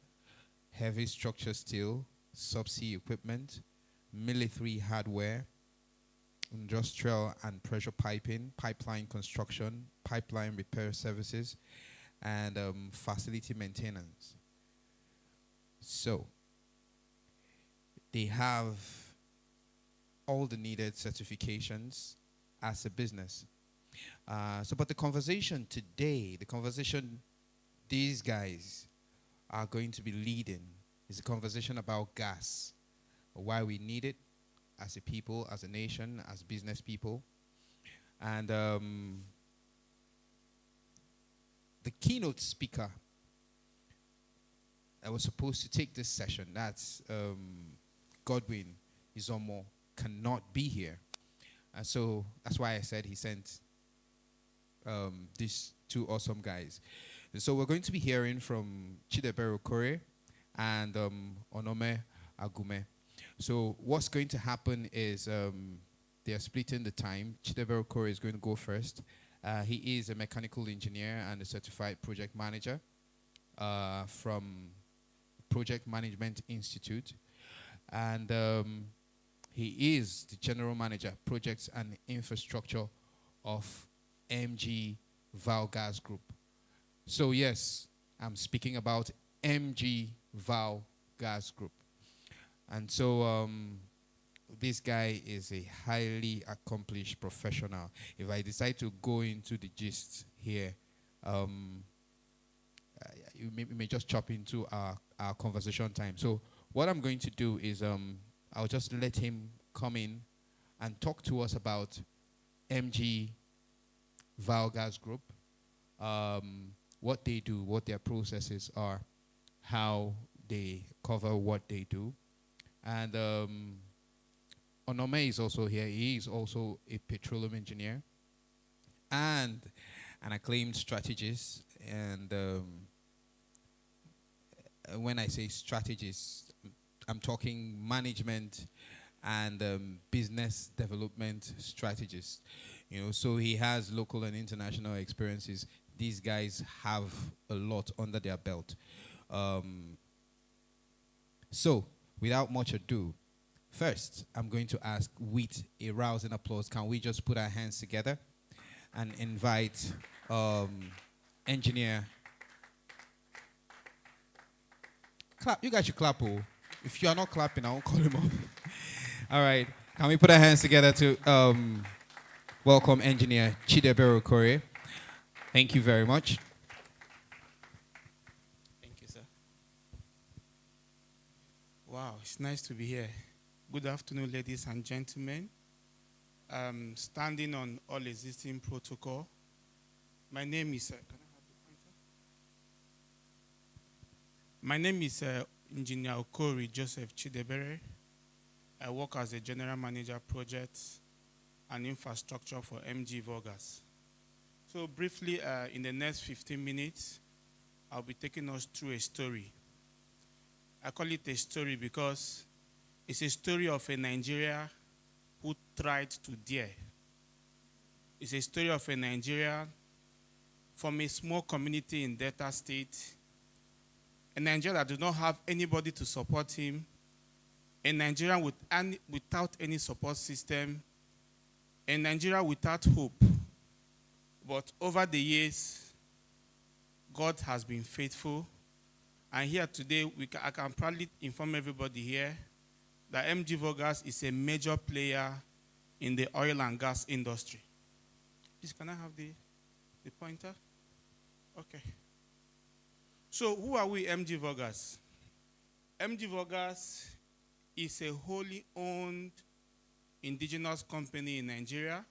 heavy structure steel, subsea equipment, military hardware, industrial and pressure piping, pipeline construction, pipeline repair services, and facility maintenance. So they have all the needed certifications as a business. But the conversation today, these guys are going to be leading is a conversation about gas, why we need it as a people, as a nation, as business people. And the keynote speaker I was supposed to take this session, that's Godwin Izomo, cannot be here. And so that's why I said he sent these two awesome guys. And so we're going to be hearing from Chidebere Okore and Onome Agume. So what's going to happen is they are splitting the time. Chidebere Okore is going to go first. He is a mechanical engineer and a certified project manager from Project Management Institute. And he is the general manager, projects and infrastructure of MG Valgas Group. So yes, I'm speaking about MG Valgas Group. And so this guy is a highly accomplished professional. If I decide to go into the gist here, you may just chop into our conversation time. So what I'm going to do is I'll just let him come in and talk to us about MG Valgas Group, what they do, what their processes are, how they cover what they do. And Onome is also here. He is also a petroleum engineer and an acclaimed strategist. And when I say strategist, I'm talking management and business development strategist. You know, so he has local and international experiences. These guys have a lot under their belt. So, without much ado, first, I'm going to ask with a rousing applause, can we just put our hands together and invite engineer. Clap, you guys should clap. Oh. If you are not clapping, I won't call him up. All right, can we put our hands together to welcome engineer Chidebere Okore. Thank you very much. Thank you, sir. Wow, it's nice to be here. Good afternoon, ladies and gentlemen. Standing on all existing protocol, my name is, Engineer Okori Joseph Chidebere. I work as a General Manager Projects and Infrastructure for MG Valgas. So briefly, in the next 15 minutes, I'll be taking us through a story. I call it a story because it's a story of a Nigeria who tried to dare. It's a story of a Nigerian from a small community in Delta State, a Nigerian that does not have anybody to support him, a Nigerian without any support system, a Nigerian without hope. But over the years, God has been faithful. And here today, I can proudly inform everybody here that MG Vogas is a major player in the oil and gas industry. Please, can I have the pointer? Okay. So who are we, MG Vogas? MG Vogas is a wholly owned indigenous company in Nigeria.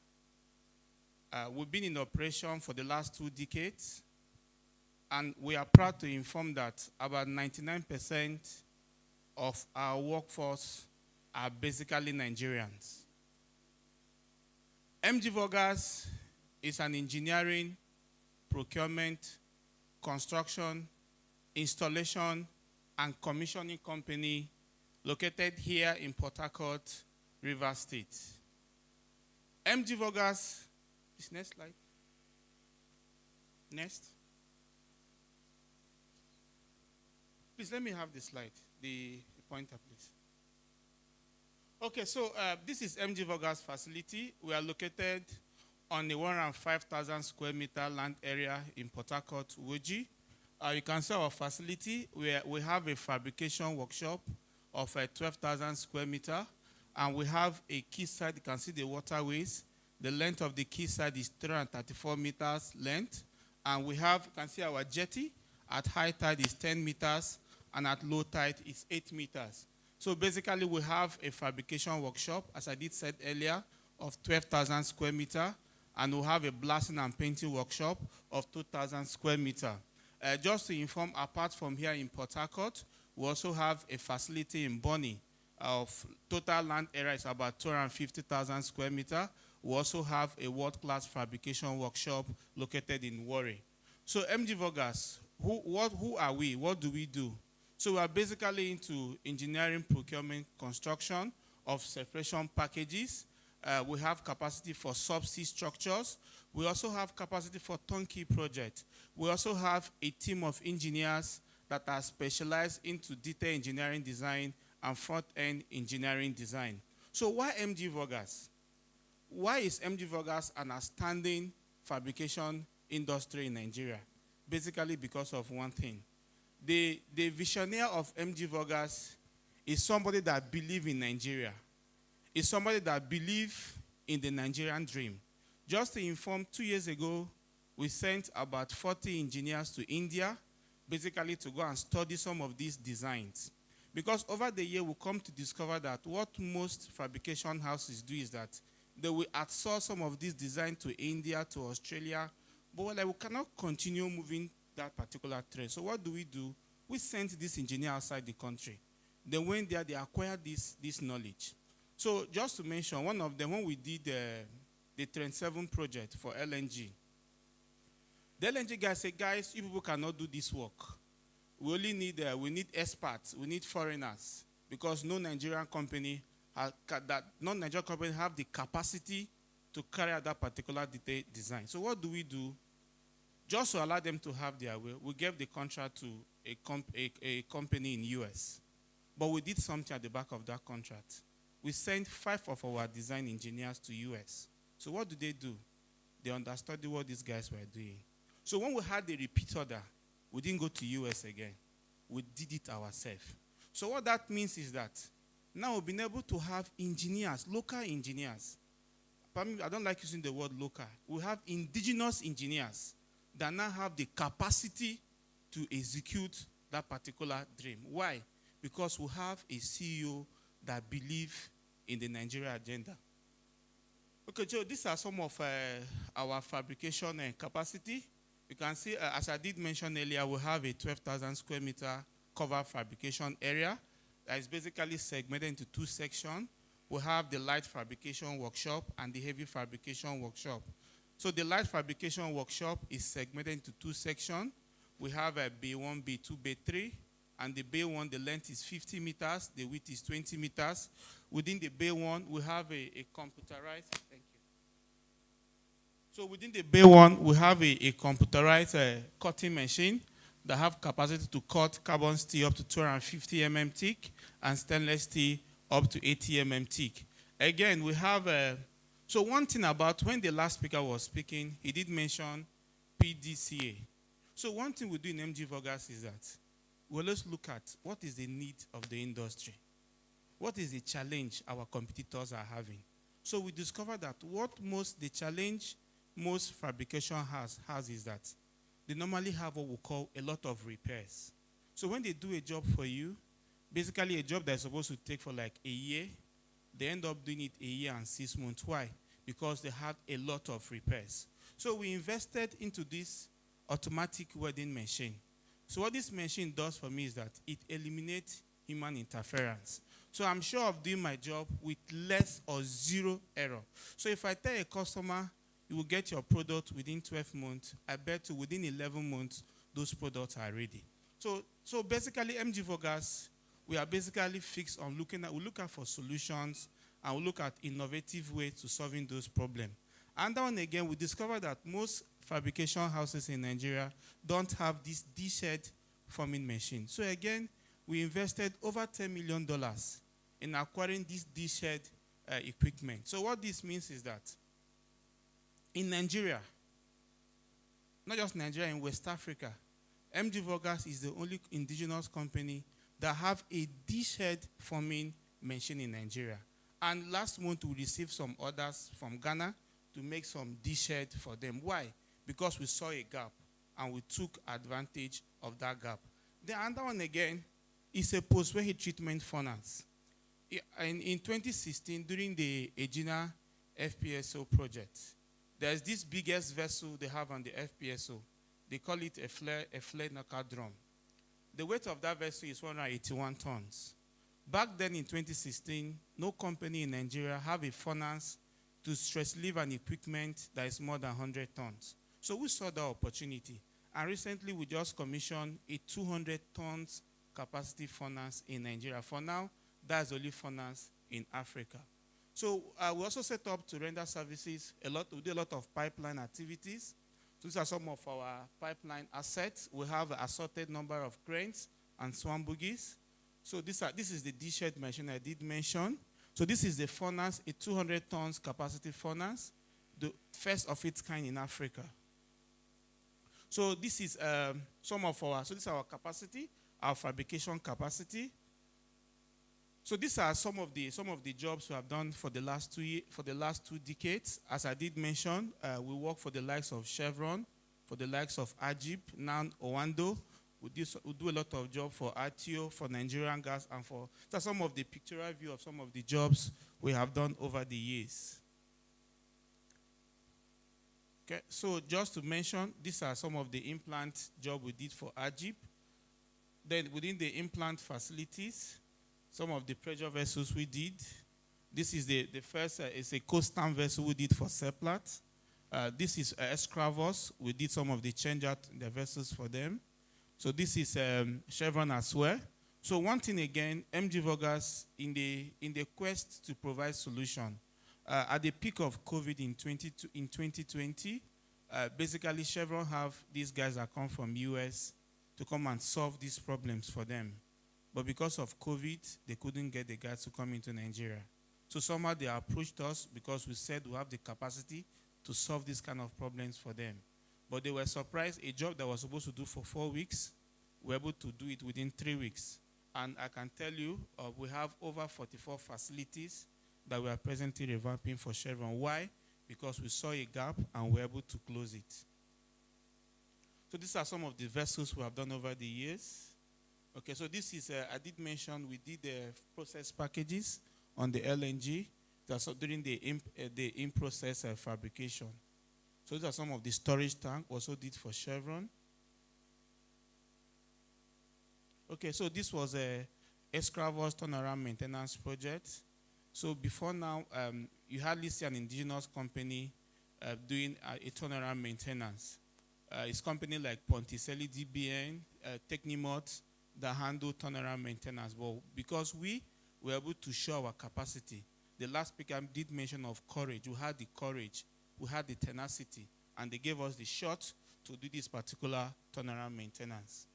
We've been in operation for the last 2 decades, and we are proud to inform that about 99% of our workforce are basically Nigerians. MG Vogas is an engineering, procurement, construction, installation, and commissioning company located here in Port Harcourt, Rivers State. MG Vogas, this next slide. Next. Please let me have the slide, the pointer, please. Okay, so this is MG Vogas facility. We are located on the 105,000 square meter land area in Port Harcourt, Woji. You can see our facility. We have a fabrication workshop of 12,000 square meter, and we have a quayside. You can see the waterways. The length of the quayside is 334 meters length, and we have, you can see our jetty. At high tide is 10 meters, and at low tide is 8 meters. So basically, we have a fabrication workshop, as I did said earlier, of 12,000 square meter, and we have a blasting and painting workshop of 2,000 square meter. Just to inform, apart from here in Port Harcourt, we also have a facility in Bonny of total land area is about 250,000 square meter. We also have a world-class fabrication workshop located in Warri. So MG Vogas, who are we? What do we do? So we are basically into engineering, procurement, construction of separation packages. We have capacity for subsea structures. We also have capacity for turnkey projects. We also have a team of engineers that are specialized into detail engineering design and front-end engineering design. So why MG Vogas? Why is MG Vogas an outstanding fabrication industry in Nigeria? Basically because of one thing. The visionary of MG Vogas is somebody that believes in Nigeria. Is somebody that believes in the Nigerian dream. Just to inform, 2 years ago, we sent about 40 engineers to India, basically to go and study some of these designs. Because over the year, we come to discover that what most fabrication houses do is that they will outsource some of these designs to India, to Australia, but we cannot continue moving that particular trend. So what do? We sent this engineer outside the country. They went there, they acquired this knowledge. So just to mention, one of them, when we did the Trend 7 project for LNG, the LNG guys said, guys, you people cannot do this work. We only need, we need experts, we need foreigners, because no Nigerian company have the capacity to carry out that particular detail design. So what do? Just to allow them to have their way, we gave the contract to a company in US. But we did something at the back of that contract. We sent 5 of our design engineers to US. So what do? They understood what these guys were doing. So when we had the repeat order, we didn't go to US again. We did it ourselves. So what that means is that now we've been able to have engineers, local engineers. I don't like using the word local. We have indigenous engineers that now have the capacity to execute that particular dream. Why? Because we have a CEO that believes in the Nigeria agenda. Okay, Joe, these are some of our fabrication capacity. You can see, as I did mention earlier, we have a 12,000 square meter cover fabrication area that is basically segmented into 2 sections. We have the light fabrication workshop and the heavy fabrication workshop. So the light fabrication workshop is segmented into 2 sections. We have a Bay 1, Bay 2, Bay 3. And the Bay 1, the length is 50 meters, the width is 20 meters. Within the Bay 1, we have a computerized, thank you. So within the Bay 1, we have a computerized cutting machine that have capacity to cut carbon steel up to 250 mm thick and stainless steel up to 80 mm thick. Again, we have so one thing about when the last speaker was speaking, he did mention PDCA. So one thing we do in MG Vogas is that we always look at what is the need of the industry. what is the challenge our competitors are having? So we discovered that the challenge most fabrication has is that they normally have what we call a lot of repairs. So when they do a job for you, basically a job that's supposed to take for like a year, they end up doing it a year and 6 months. Why? Because they had a lot of repairs. So we invested into this automatic welding machine. So what this machine does for me is that it eliminates human interference. So I'm sure of doing my job with less or zero error. So if I tell a customer you will get your product within 12 months, I bet you within 11 months, those products are ready. So basically, MG Vogas, we are basically fixed on we look out for solutions and we look at innovative ways to solving those problems. And then again, we discovered that most fabrication houses in Nigeria don't have this dish-head forming machine. So again, we invested over $10 million in acquiring this dish-head equipment. So what this means is that in Nigeria, not just Nigeria, in West Africa, MG Vogas is the only indigenous company that have a dish-head forming machine in Nigeria. And last month, we received some orders from Ghana to make some dish-head for them. Why? Because we saw a gap, and we took advantage of that gap. The other one, again, is a post-wear heat treatment furnace. In 2016, during the Egina FPSO project, there's this biggest vessel they have on the FPSO. They call it a flare knocker drum. The weight of that vessel is 181 tons. Back then in 2016, no company in Nigeria have a furnace to stress relieve an equipment that is more than 100 tons. So we saw that opportunity. And recently we just commissioned a 200 tons capacity furnace in Nigeria. For now, that's the only furnace in Africa. So we also set up to render services. We do a lot of pipeline activities. So these are some of our pipeline assets. We have an assorted number of cranes and swan boogies. So this is the dish-head machine I did mention. So this is the furnace, a 200 tons capacity furnace, the first of its kind in Africa. So this is this is our capacity, our fabrication capacity. So these are some of the jobs we have done for the last 2 decades. As I did mention, we work for the likes of Chevron, for the likes of Ajib, now Owando. We do a lot of jobs for RTO, for Nigerian Gas, and that's some of the pictorial view of some of the jobs we have done over the years. Okay, so just to mention, these are some of the implant jobs we did for Ajib. Then within the implant facilities, some of the pressure vessels we did. This is the first, it's a Costam vessel we did for Seplat. This is Escravos. We did some of the change out the vessels for them. So this is Chevron as well. So one thing again, MG Vogas in the quest to provide solution, at the peak of COVID in 2020, basically Chevron have these guys that come from US to come and solve these problems for them. But because of COVID, they couldn't get the guys to come into Nigeria. So somehow they approached us because we said we have the capacity to solve these kind of problems for them. But they were surprised, a job that was supposed to do for 4 weeks, we're able to do it within 3 weeks. And I can tell you, we have over 44 facilities that we are presently revamping for Chevron. Why? Because we saw a gap and we're able to close it. So these are some of the vessels we have done over the years. Okay, so this is, I did mention we did the process packages on the LNG. That's during the in-process fabrication. So these are some of the storage tank also did for Chevron. Okay, so this was a Escravos turnaround maintenance project. So before now, you hardly see an indigenous company doing a turnaround maintenance. It's company like Ponticelli DBN, Technimot, that handle turnaround maintenance. But because we were able to show our capacity, the last speaker did mention of courage. We had the courage, we had the tenacity, and they gave us the shot to do this particular turnaround maintenance.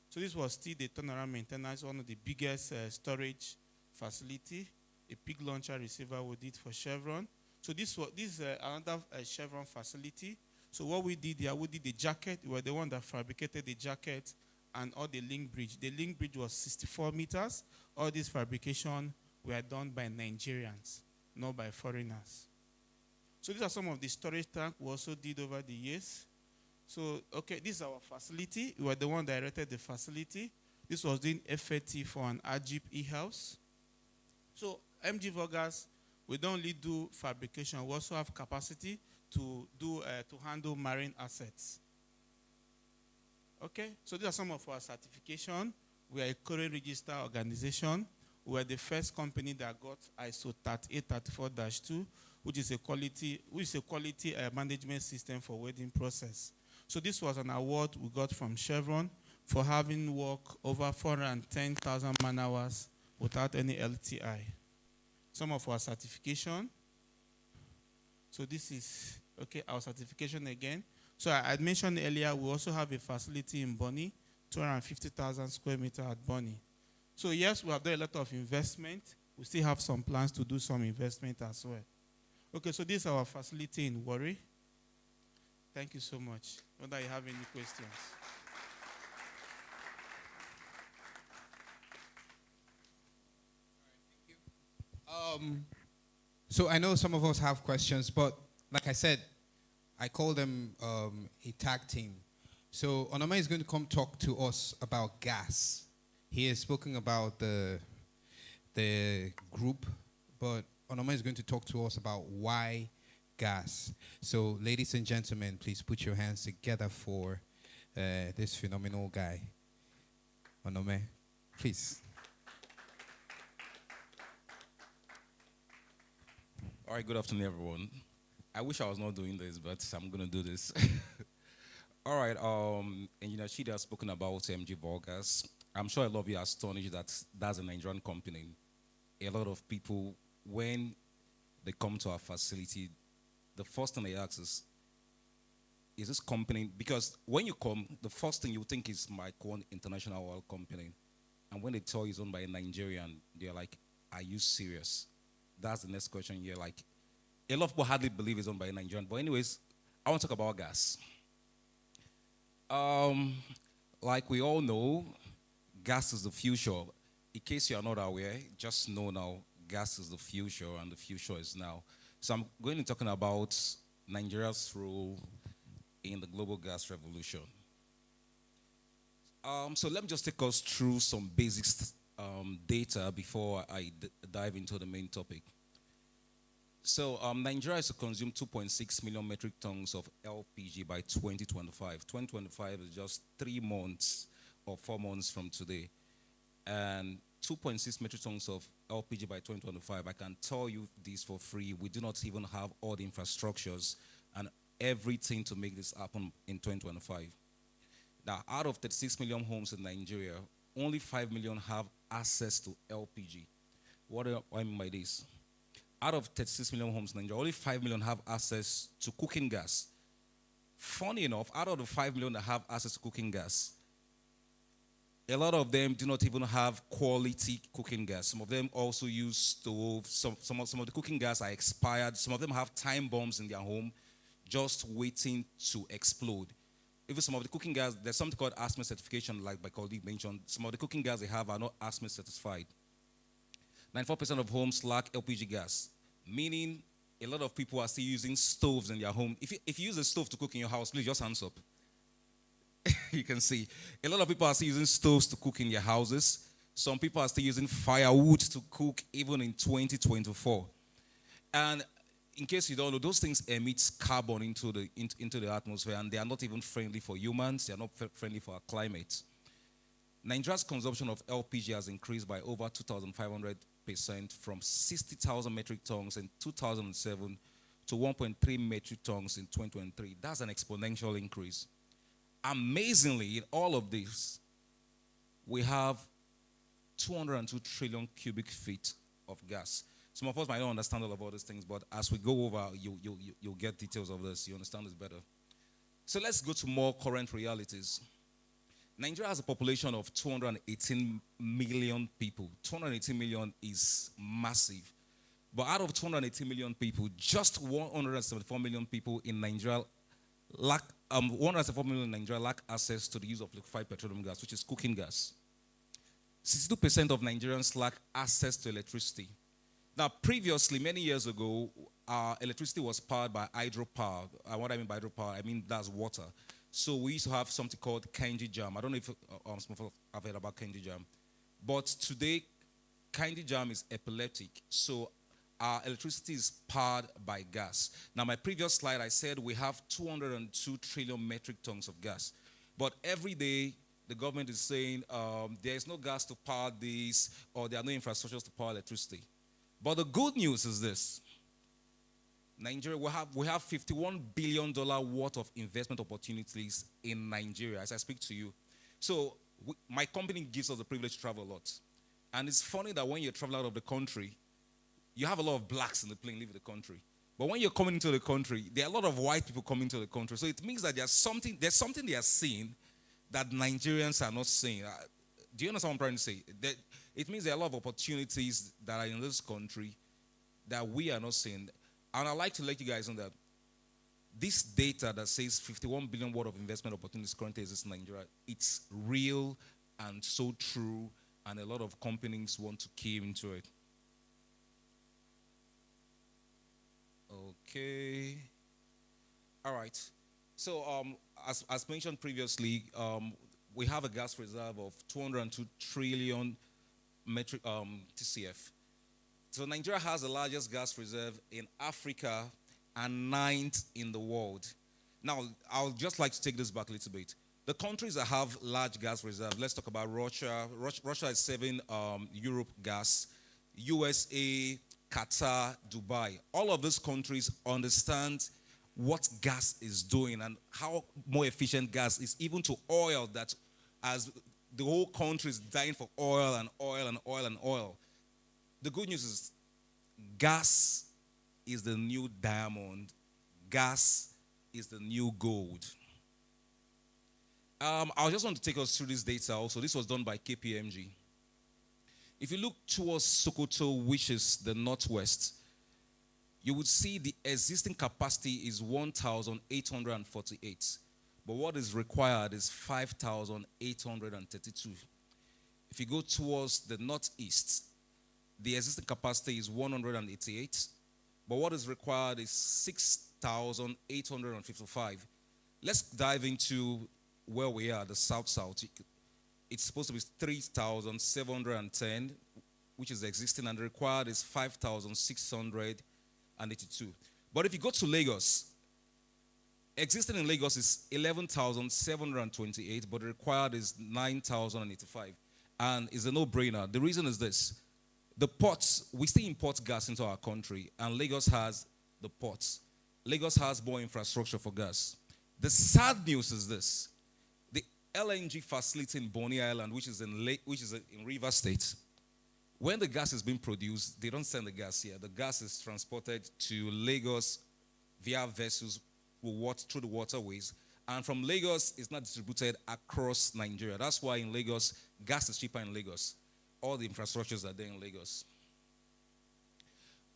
So this was still the turnaround maintenance, one of the biggest storage facility, a pig launcher receiver we did for Chevron. So this is another Chevron facility. So what we did here, we did the jacket. We were the one that fabricated the jacket and all the link bridge. The link bridge was 64 meters. All this fabrication were done by Nigerians, not by foreigners. So these are some of the storage tanks we also did over the years. So, okay, this is our facility. We were the one that erected the facility. This was doing FAT for an Ajib e-house. So MG Vogas, we don't only do fabrication, we also have capacity to handle marine assets. Okay, so these are some of our certification. We are a current register organization. We are the first company that got ISO 3834-2, which is a quality management system for wedding process. So this was an award we got from Chevron for having worked over 410,000 man-hours without any LTI. Some of our certification. So this is, okay, our certification again. So I mentioned earlier, we also have a facility in Bonny, 250,000 square meters at Bonny. So yes, we have done a lot of investment. We still have some plans to do some investment as well. Okay, so this is our facility in Warri. Thank you so much. Whether you have any questions. So I know some of us have questions, but like I said, I call them a tag team. So Onome is going to come talk to us about gas. He has spoken about the group, but Onome is going to talk to us about why gas. So ladies and gentlemen, please put your hands together for this phenomenal guy. Onome, please. All right, good afternoon, everyone. I wish I was not doing this, but I'm going to do this. All right, Engineer Chidi has spoken about MG Vogas. I'm sure a lot of you are astonished that that's a Nigerian company. A lot of people, when they come to our facility, the first thing they ask is this company, because when you come, the first thing you think is Micron International Oil Company. And when they tell you it's owned by a Nigerian, they're like, are you serious? That's the next question. You're like, a lot of people hardly believe it's owned by a Nigerian. But anyways, I want to talk about gas. Like we all know, gas is the future. In case you are not aware, just know now, gas is the future and the future is now. So I'm going to be talking about Nigeria's role in the global gas revolution. So let me just take us through some basic data before I dive into the main topic. So Nigeria is to consume 2.6 million metric tons of LPG by 2025. 2025 is just 3 months or 4 months from today. And 2.6 metric tons of LPG by 2025, I can tell you this for free. We do not even have all the infrastructures and everything to make this happen in 2025. Now, out of 36 million homes in Nigeria, only 5 million have access to LPG. What do I mean by this? Out of 36 million homes in Nigeria, only 5 million have access to cooking gas. Funny enough, out of the 5 million that have access to cooking gas, a lot of them do not even have quality cooking gas. Some of them also use stoves. Some of the cooking gas are expired. Some of them have time bombs in their home just waiting to explode. Even some of the cooking gas, there's something called ASME certification, like my colleague mentioned. Some of the cooking gas they have are not ASME certified. 94% of homes lack LPG gas, meaning a lot of people are still using stoves in their home. If you use a stove to cook in your house, please just hands up. You can see. A lot of people are still using stoves to cook in their houses. Some people are still using firewood to cook even in 2024. And in case you don't know, those things emit carbon into the atmosphere, and they are not even friendly for humans. They are not friendly for our climate. Nigeria's consumption of LPG has increased by over 2,500% from 60,000 metric tons in 2007 to 1.3 metric tons in 2023. That's an exponential increase. Amazingly, in all of this, we have 202 trillion cubic feet of gas. Some of us might not understand all of all these things, but as we go over, you'll get details of this. You understand this better. So let's go to more current realities. Nigeria has a population of 218 million people. 218 million is massive. But out of 218 million people, just 174 million people in Nigeria lack 174 million in Nigeria lack access to the use of liquefied petroleum gas, which is cooking gas. 62% of Nigerians lack access to electricity. Now, previously, many years ago, electricity was powered by hydropower. And what I mean by hydropower, I mean that's water. So we used to have something called Kainji Jam. I don't know if some of you have heard about Kainji Jam. But today, Kainji Jam is epileptic. So our electricity is powered by gas. Now, my previous slide, I said we have 202 trillion metric tons of gas. But every day, the government is saying there is no gas to power this, or there are no infrastructures to power electricity. But the good news is this. Nigeria, we have $51 billion worth of investment opportunities in Nigeria as I speak to you. So my company gives us the privilege to travel a lot. And it's funny that when you travel out of the country, you have a lot of blacks in the plane leaving the country. But when you're coming into the country, there are a lot of white people coming to the country. So it means that there's something they are seeing that Nigerians are not seeing. Do you understand what I'm trying to say? That it means there are a lot of opportunities that are in this country that we are not seeing. And I'd like to let you guys know that this data that says 51 billion worth of investment opportunities currently exist in Nigeria, it's real and so true, and a lot of companies want to key into it. Okay. All right. So as mentioned previously, we have a gas reserve of 202 trillion metric TCF. So Nigeria has the largest gas reserve in Africa and 9th in the world. Now, I would just like to take this back a little bit. The countries that have large gas reserves, let's talk about Russia. Russia is serving Europe gas. USA, Qatar, Dubai. All of these countries understand what gas is doing and how more efficient gas is, even to oil, that as the whole country is dying for oil and oil and oil and oil. The good news is gas is the new diamond. Gas is the new gold. I just want to take us through this data also. This was done by KPMG. If you look towards Sokoto, which is the northwest, you would see the existing capacity is 1,848. But what is required is 5,832. If you go towards the northeast, the existing capacity is 188. But what is required is 6,855. Let's dive into where we are, the south-south. It's supposed to be 3,710, which is existing, and the required is 5,682. But if you go to Lagos, existing in Lagos is 11,728, but the required is 9,085. And it's a no-brainer. The reason is this. The ports, we still import gas into our country, and Lagos has the ports. Lagos has more infrastructure for gas. The sad news is this. The LNG facility in Bonny Island, which is in Rivers State, when the gas is being produced, they don't send the gas here. The gas is transported to Lagos via vessels through the waterways. And from Lagos, it's not distributed across Nigeria. That's why in Lagos, gas is cheaper in Lagos. All the infrastructures are there in Lagos.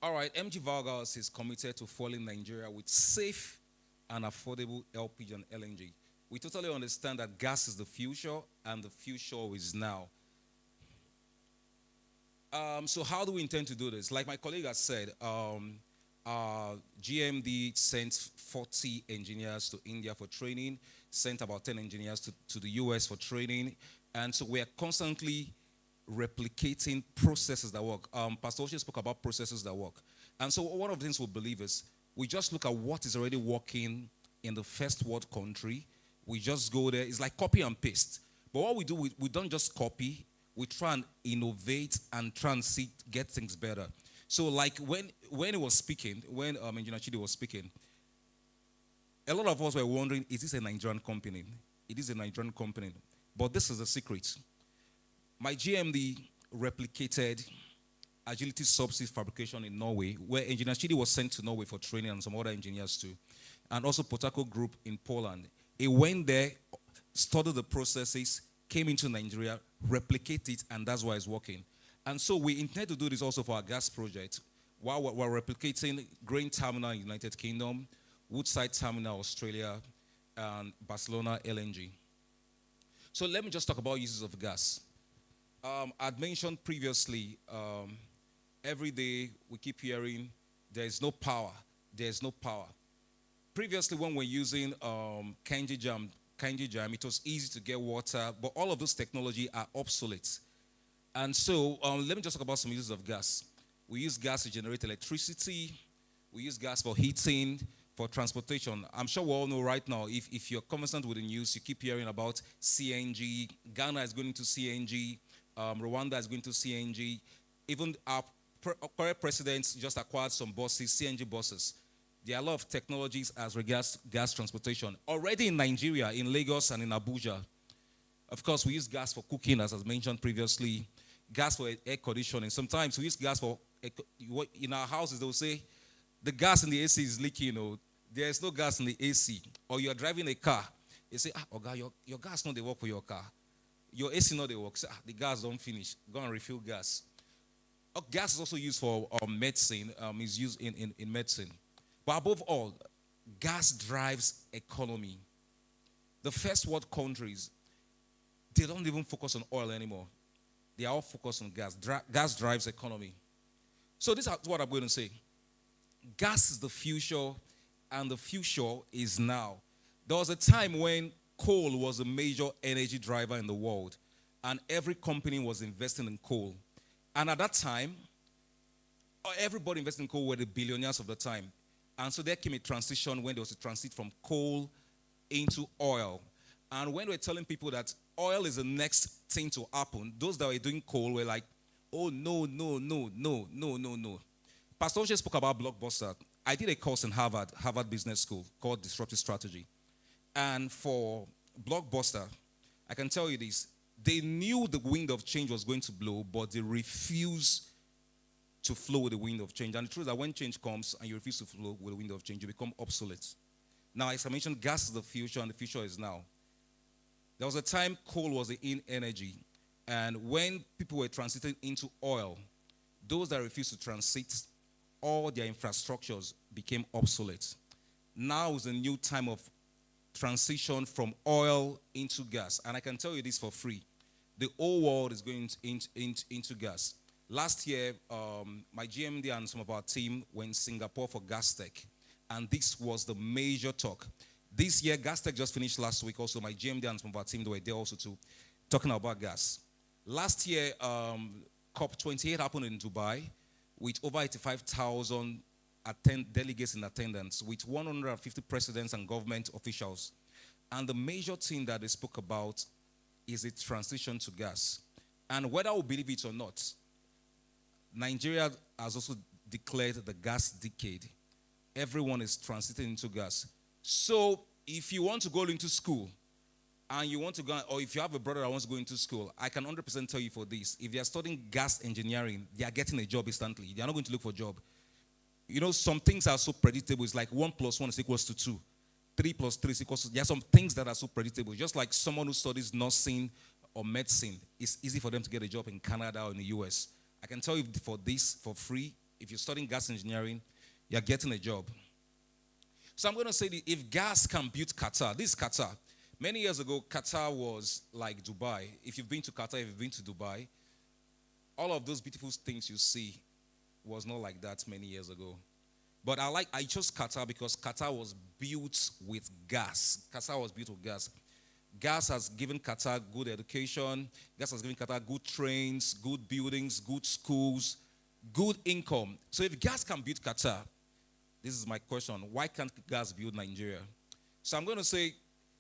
All right, MG Vargas is committed to fueling Nigeria with safe and affordable LPG and LNG. We totally understand that gas is the future, and the future is now. So how do we intend to do this? Like my colleague has said, GMD sent 40 engineers to India for training, sent about 10 engineers to the US for training, and so we are constantly replicating processes that work. Pastor Oshe spoke about processes that work. And so one of the things we believe is we just look at what is already working in the first world country. We just go there. It's like copy and paste. But what we do, we don't just copy. We try and innovate and try and get things better. So like when he was speaking, when Engineer Chidi was speaking, a lot of us were wondering, is this a Nigerian company? It is a Nigerian company. But this is the secret. My GMD replicated Agility Subsea Fabrication in Norway, where Engineer Chidi was sent to Norway for training and some other engineers too. And also Potako Group in Poland. He went there, studied the processes, came into Nigeria, replicate it, and that's why it's working. And so we intend to do this also for our gas project, while we're replicating Grain Terminal in United Kingdom, Woodside Terminal, Australia, and Barcelona LNG. So let me just talk about uses of gas. I'd mentioned previously, every day we keep hearing there's no power, there's no power. Previously, when we're using Kanji Jam, it was easy to get water, but all of those technology are obsolete. And so let me just talk about some uses of gas. We use gas to generate electricity. We use gas for heating, for transportation. I'm sure we all know right now, if you're conversant with the news, you keep hearing about CNG. Ghana is going to CNG. Rwanda is going to CNG. Even our current president just acquired some buses, CNG buses. There are a lot of technologies as regards gas transportation. Already in Nigeria, in Lagos and in Abuja, of course, we use gas for cooking, as I mentioned previously, gas for air conditioning. Sometimes we use gas for, in our houses, they'll say, the gas in the AC is leaking, there's no gas in the AC. Or you're driving a car, you say, Oga, your gas not they work for your car. Your AC not they work. Say, the gas don't finish. Go and refill gas. Gas is also used for medicine, is used in medicine. But above all, gas drives economy. The first world countries, they don't even focus on oil anymore. They are all focused on gas. Gas drives economy. So this is what I'm going to say. Gas is the future, and the future is now. There was a time when coal was a major energy driver in the world, and every company was investing in coal. And at that time, everybody investing in coal were the billionaires of the time. And so there came a transition when there was a transit from coal into oil. And when we're telling people that oil is the next thing to happen, those that were doing coal were like, oh, no. Pastor Oshe spoke about Blockbuster. I did a course in Harvard Business School called Disruptive Strategy. And for Blockbuster, I can tell you this, they knew the wind of change was going to blow, but they refused to flow with the wind of change. And the truth is that when change comes and you refuse to flow with the wind of change, you become obsolete. Now, as I mentioned, gas is the future, and the future is now. There was a time coal was the in energy, and when people were transiting into oil, those that refused to transit, all their infrastructures became obsolete. Now is a new time of transition from oil into gas. And I can tell you this for free. The whole world is going into gas. Last year, my GMD and some of our team went in Singapore for GasTech. And this was the major talk. This year, GasTech just finished last week. Also, my GMD and some of our team, they were there also too, talking about gas. Last year, COP28 happened in Dubai with over 85,000 delegates in attendance, with 150 presidents and government officials. And the major thing that they spoke about is a transition to gas. And whether we believe it or not, Nigeria has also declared the gas decade. Everyone is transiting into gas. So if you want to go into school, and you want to go, or if you have a brother that wants to go into school, I can 100% tell you for this. If they are studying gas engineering, they are getting a job instantly. They are not going to look for a job. You know, some things are so predictable. It's like 1 + 1 is equals to 2. 3 + 3 is equals to... There are some things that are so predictable. Just like someone who studies nursing or medicine, it's easy for them to get a job in Canada or in the US. I can tell you for this, for free, if you're studying gas engineering, you're getting a job. So I'm going to say that if gas can build Qatar, this is Qatar. Many years ago, Qatar was like Dubai. If you've been to Qatar, if you've been to Dubai, all of those beautiful things you see was not like that many years ago. But I chose Qatar because Qatar was built with gas. Qatar was built with gas. Gas has given Qatar good education. Gas has given Qatar good trains, good buildings, good schools, good income. So if gas can build Qatar, this is my question, why can't gas build Nigeria? So I'm going to say,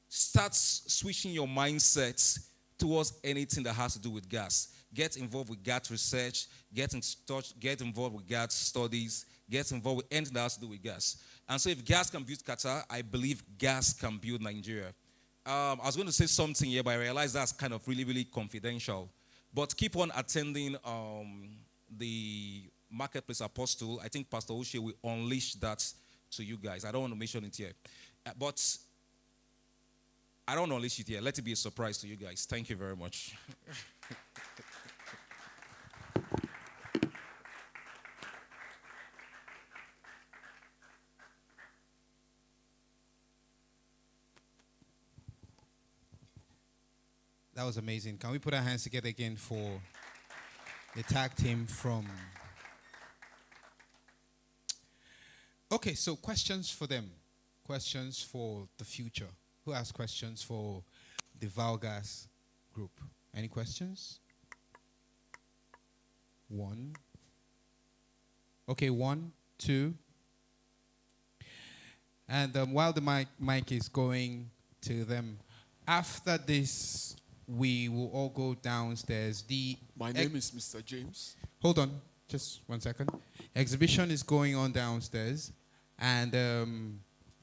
start switching your mindset towards anything that has to do with gas. Get involved with gas research, get involved with gas studies, get involved with anything that has to do with gas. And so if gas can build Qatar, I believe gas can build Nigeria. I was going to say something here, but I realized that's kind of really, really confidential. But keep on attending the Marketplace Apostle. I think Pastor Oshe will unleash that to you guys. I don't want to mention it here. But I don't unleash it here. Let it be a surprise to you guys. Thank you very much. That was amazing. Can we put our hands together again for the tag team from. Okay, so questions for them. Questions for the future. Who has questions for the Valgas group? Any questions? One. Okay, 1, 2. And while the mic is going to them, after this, we will all go downstairs. My name is Mr. James. Hold on, just 1 second. Exhibition is going on downstairs. And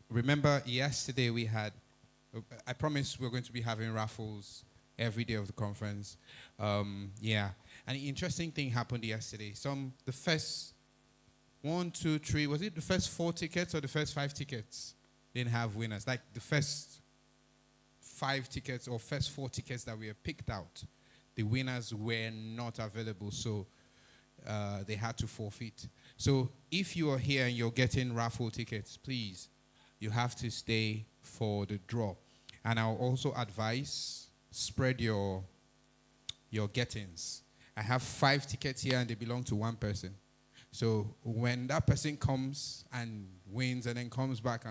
remember, yesterday we had, I promised we're going to be having raffles every day of the conference. Yeah. And an interesting thing happened yesterday. The first 1, 2, 3, was it the first 4 tickets or the first 5 tickets didn't have winners? Like the first 5 tickets or first 4 tickets that were picked out, the winners were not available, so they had to forfeit. So if you are here and you're getting raffle tickets, please, you have to stay for the draw. And I'll also advise, spread your gettings. I have 5 tickets here and they belong to 1 person. So when that person comes and wins and then comes back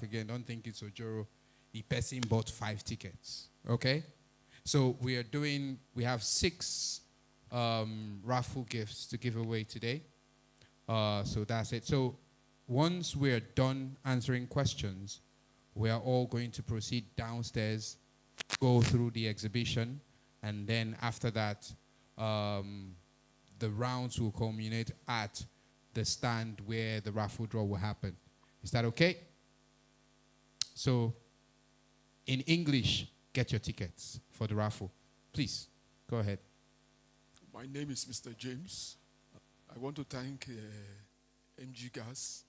again, don't think it's Ojoro. The person bought 5 tickets, okay? So we have 6 raffle gifts to give away today. So that's it. So once we're done answering questions, we are all going to proceed downstairs, go through the exhibition, and then after that, the rounds will culminate at the stand where the raffle draw will happen. Is that okay? So, in English, get your tickets for the raffle. Please, go ahead. My name is Mr. James. I want to thank MG Gas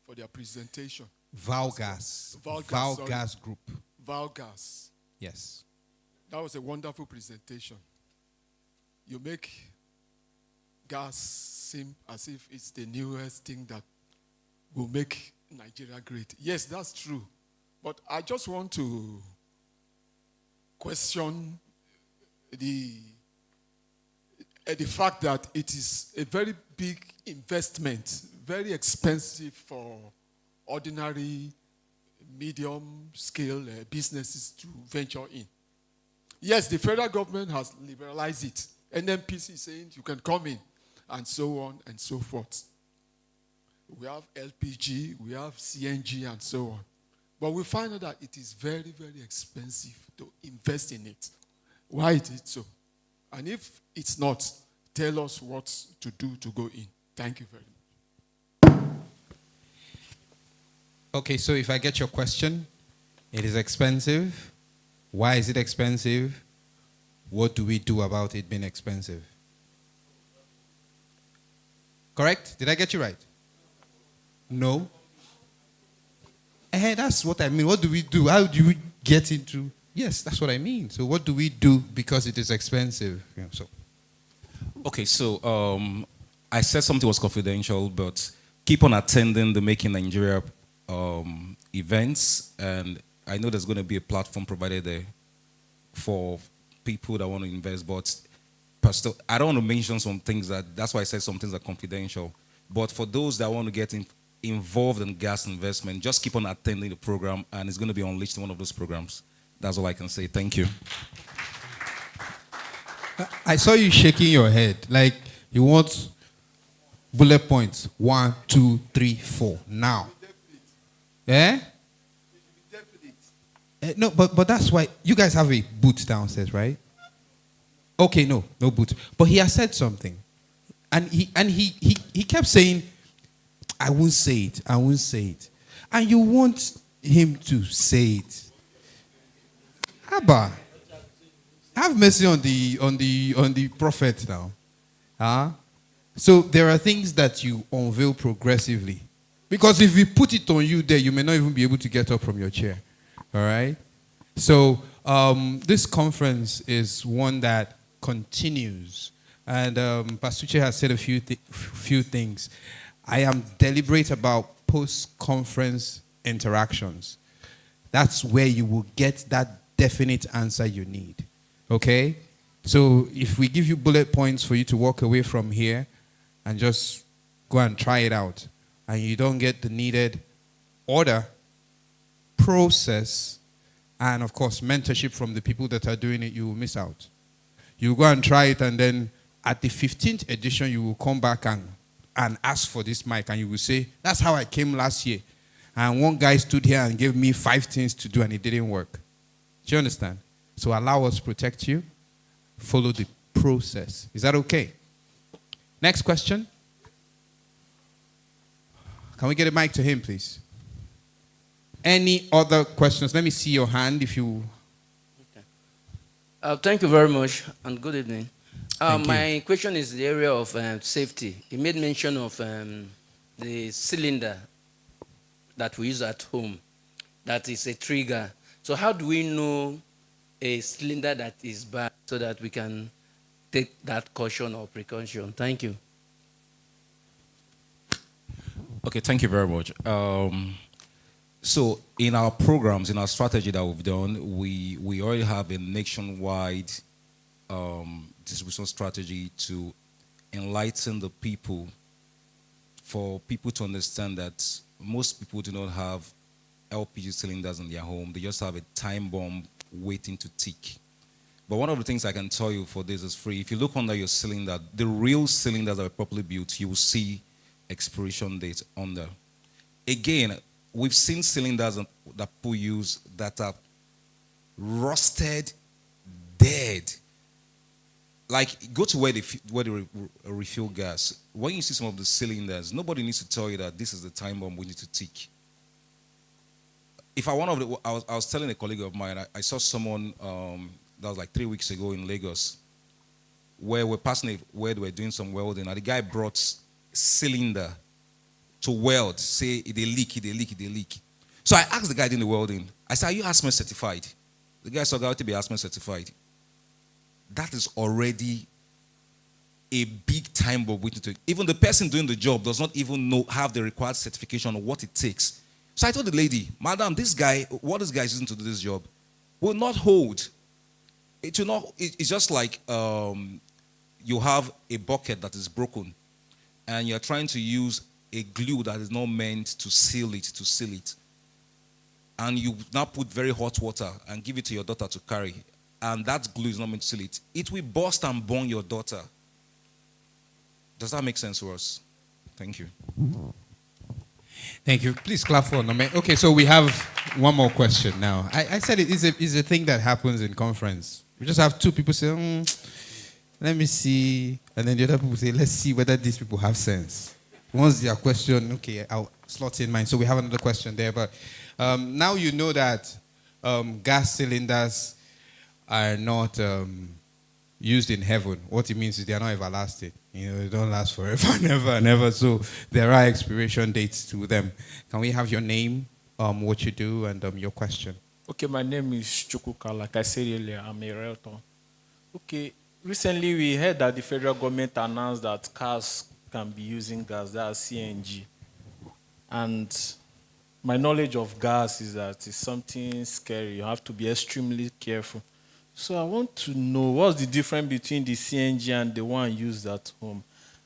for their presentation. Valgas. Valgas Group. Valgas. Yes. That was a wonderful presentation. You make gas seem as if it's the newest thing that will make Nigeria great. Yes, that's true. But I just want to question the fact that it is a very big investment, very expensive for ordinary medium-scale businesses to venture in. Yes, the federal government has liberalized it. NNPC is saying you can come in, and so on and so forth. We have LPG, we have CNG, and so on. But we find out that it is very, very expensive to invest in it. Why is it so? And if it's not, tell us what to do to go in. Thank you very much. Okay, so if I get your question, it is expensive. Why is it expensive? What do we do about it being expensive? Correct? Did I get you right? No? That's what I mean. What do we do? How do we get into... Yes, that's what I mean. So what do we do because it is expensive? Yeah, so. Okay, so I said something was confidential, but keep on attending the Make in Nigeria events, and I know there's going to be a platform provided there for people that want to invest, but I don't want to mention some things that's why I said some things are confidential. But for those that want to get involved in gas investment, just keep on attending the program, and it's going to be unleashed in one of those programs. That's all I can say. Thank you. I saw you shaking your head like you want bullet points. 1, 2, 3, 4. Now. Eh? No, but that's why you guys have a booth downstairs, right? Okay, no booth. But he has said something. And he kept saying, I won't say it. I won't say it. And you want him to say it. Abba, have mercy on the prophet now. Huh? So there are things that you unveil progressively. Because if we put it on you there, you may not even be able to get up from your chair. All right? So this conference is one that continues. And Pastor Uche has said a few things. I am deliberate about post-conference interactions. That's where you will get that definite answer you need. Okay? So if we give you bullet points for you to walk away from here and just go and try it out, and you don't get the needed order, process, and of course mentorship from the people that are doing it, you will miss out. You go and try it, and then at the 15th edition, you will come back and ask for this mic, and you will say, that's how I came last year. And one guy stood here and gave me 5 things to do, and it didn't work. Do you understand? So allow us to protect you. Follow the process. Is that okay? Next question. Can we get a mic to him, please? Any other questions? Let me see your hand if you... Thank you very much, and good evening. Thank My question is the area of safety. You made mention of the cylinder that we use at home. That is a trigger. So how do we know a cylinder that is bad so that we can take that caution or precaution? Thank you. Okay, thank you very much. So in our programs, in our strategy that we've done, we already have a nationwide distribution strategy to enlighten the people, for people to understand that most people do not have LPG cylinders in their home. They just have a time bomb waiting to tick. But one of the things I can tell you for this is free. If you look under your cylinder, the real cylinders that are properly built, you will see expiration date under. Again, we've seen cylinders that people use that are rusted, dead. Like, go to where they refill gas. When you see some of the cylinders, nobody needs to tell you that this is the time bomb we need to tick. If I was telling a colleague of mine, I saw someone that was like 3 weeks ago in Lagos, where we're passing where they were doing some welding, and the guy brought cylinder to weld, say they leak. So I asked the guy doing the welding, I said, are you ASME certified? The guy said, got to be ASME certified. That is already a big time bomb waiting to. Even the person doing the job does not even have the required certification of what it takes. So I told the lady, madam, what this guy is using to do this job will not hold. It will not. It's just like you have a bucket that is broken, and you're trying to use a glue that is not meant to seal it, and you now put very hot water and give it to your daughter to carry, and that glue is not meant to seal it. It will burst and burn your daughter. Does that make sense to us? Thank you. Thank you. Please clap for Nome. Okay, so we have one more question now. I said it is a thing that happens in conference. We just have two people say, let me see. And then the other people say, let's see whether these people have sense. Once their question, okay, I'll slot in mine. So we have another question there. But now you know that gas cylinders are not used in heaven. What it means is they are not everlasting. You know, they don't last forever, never and ever. So there are expiration dates to them. Can we have your name, what you do, and your question? Okay, my name is Chukuka. Like I said earlier, I'm a realtor. Okay, recently we heard that the federal government announced that cars can be using gas, that's CNG. And my knowledge of gas is that it's something scary. You have to be extremely careful. So I want to know what's the difference between the CNG and the one used at home,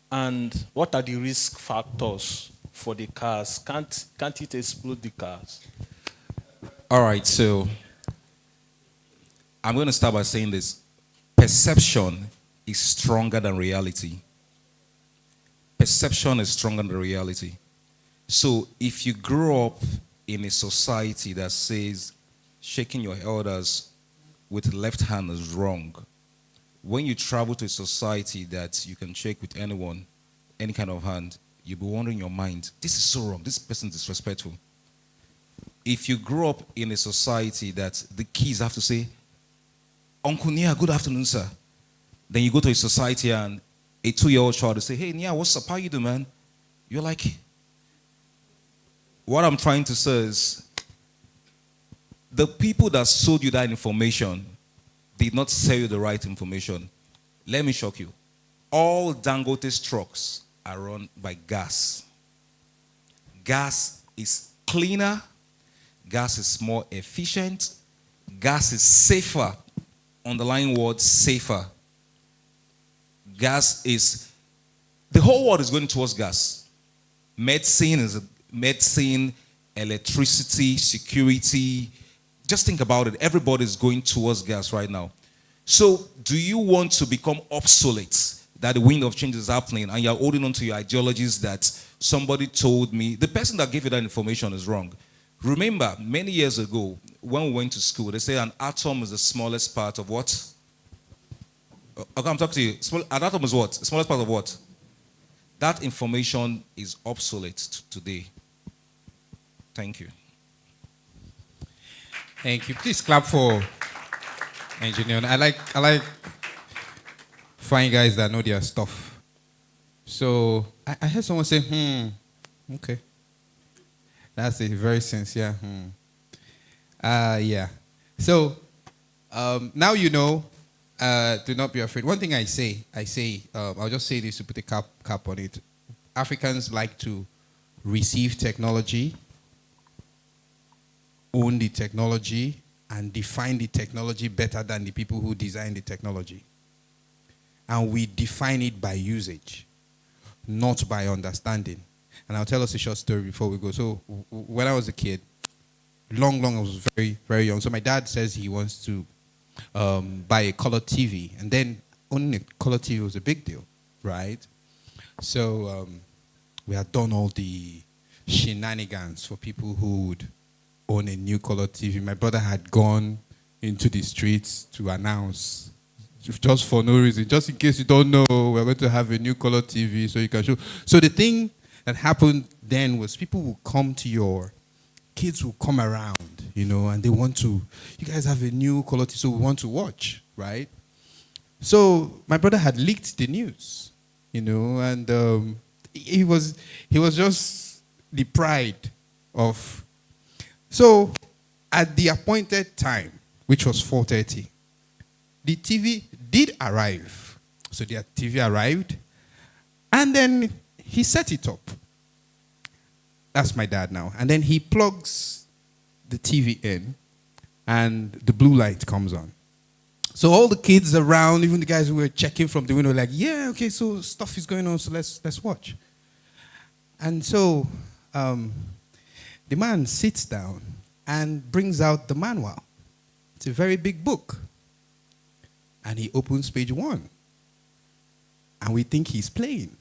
and what are the risk factors for the cars? Can't it explode the cars? All right, so I'm going to start by saying this. Perception is stronger than reality. Perception is stronger than reality. So if you grow up in a society that says shaking your elders with the left hand is wrong, when you travel to a society that you can shake with anyone, any kind of hand, you'll be wondering in your mind, this is so wrong, this person is disrespectful. If you grow up in a society that the kids have to say, Uncle Nia, good afternoon, sir. Then you go to a society and a 2-year-old child will say, hey, Nia, what's up? How you doing, man? You're like, what I'm trying to say is, the people that sold you that information did not sell you the right information. Let me shock you. All Dangote's trucks are run by gas. Gas is cleaner. Gas is more efficient. Gas is safer. Underlying word, safer gas is, the whole world is going towards gas. Medicine, electricity, security. Just think about it. Everybody's going towards gas right now. So do you want to become obsolete, that the wind of change is happening, and you're holding on to your ideologies that somebody told me? The person that gave you that information is wrong. Remember, many years ago, when we went to school, they say an atom is the smallest part of what? Okay, I'm talking to you. An atom is what? The smallest part of what? That information is obsolete today. Thank you. Thank you. Please clap for engineer. I like fine guys that know their stuff. So I heard someone say, okay. That's a very sincere, yeah. So now you know, do not be afraid. One thing I say, I'll just say this to put a cap on it. Africans like to receive technology, own the technology, and define the technology better than the people who design the technology. And we define it by usage, not by understanding. And I'll tell us a short story before we go. So when I was a kid, long, I was very, very young. So my dad says he wants to buy a color TV. And then owning a color TV was a big deal, right? So we had done all the shenanigans for people who would own a new color TV. My brother had gone into the streets to announce, just for no reason, just in case you don't know, we're going to have a new color TV so you can show. So the thing that happened then was people will come to your, kids will come around, and they want to, you guys have a new color TV, so we want to watch, right? So my brother had leaked the news, and he was just the pride of. So at the appointed time, which was 4:30, the TV did arrive. So the TV arrived, and then he set it up. That's my dad now. And then he plugs the TV in, and the blue light comes on. So all the kids around, even the guys who were checking from the window, were like, yeah, okay, so stuff is going on, so let's watch. And so the man sits down and brings out the manual. It's a very big book. And he opens page 1. And we think he's playing.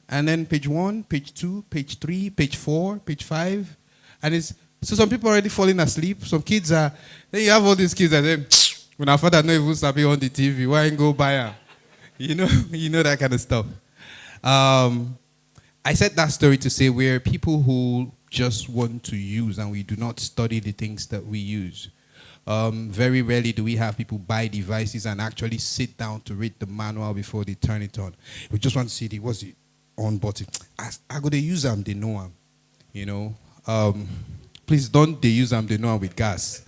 And then page 1, page 2, page 3, page 4, page 5. And so some people are already falling asleep. Some kids are, then you have all these kids that say, when our father no even sabi on the TV, why ain't go buy her? You know that kind of stuff. I said that story to say we're people who just want to use, and we do not study the things that we use. Very rarely do we have people buy devices and actually sit down to read the manual before they turn it on. We just want to see what's the on button. I go to use them, they know them. Please don't they use them, they know them with gas.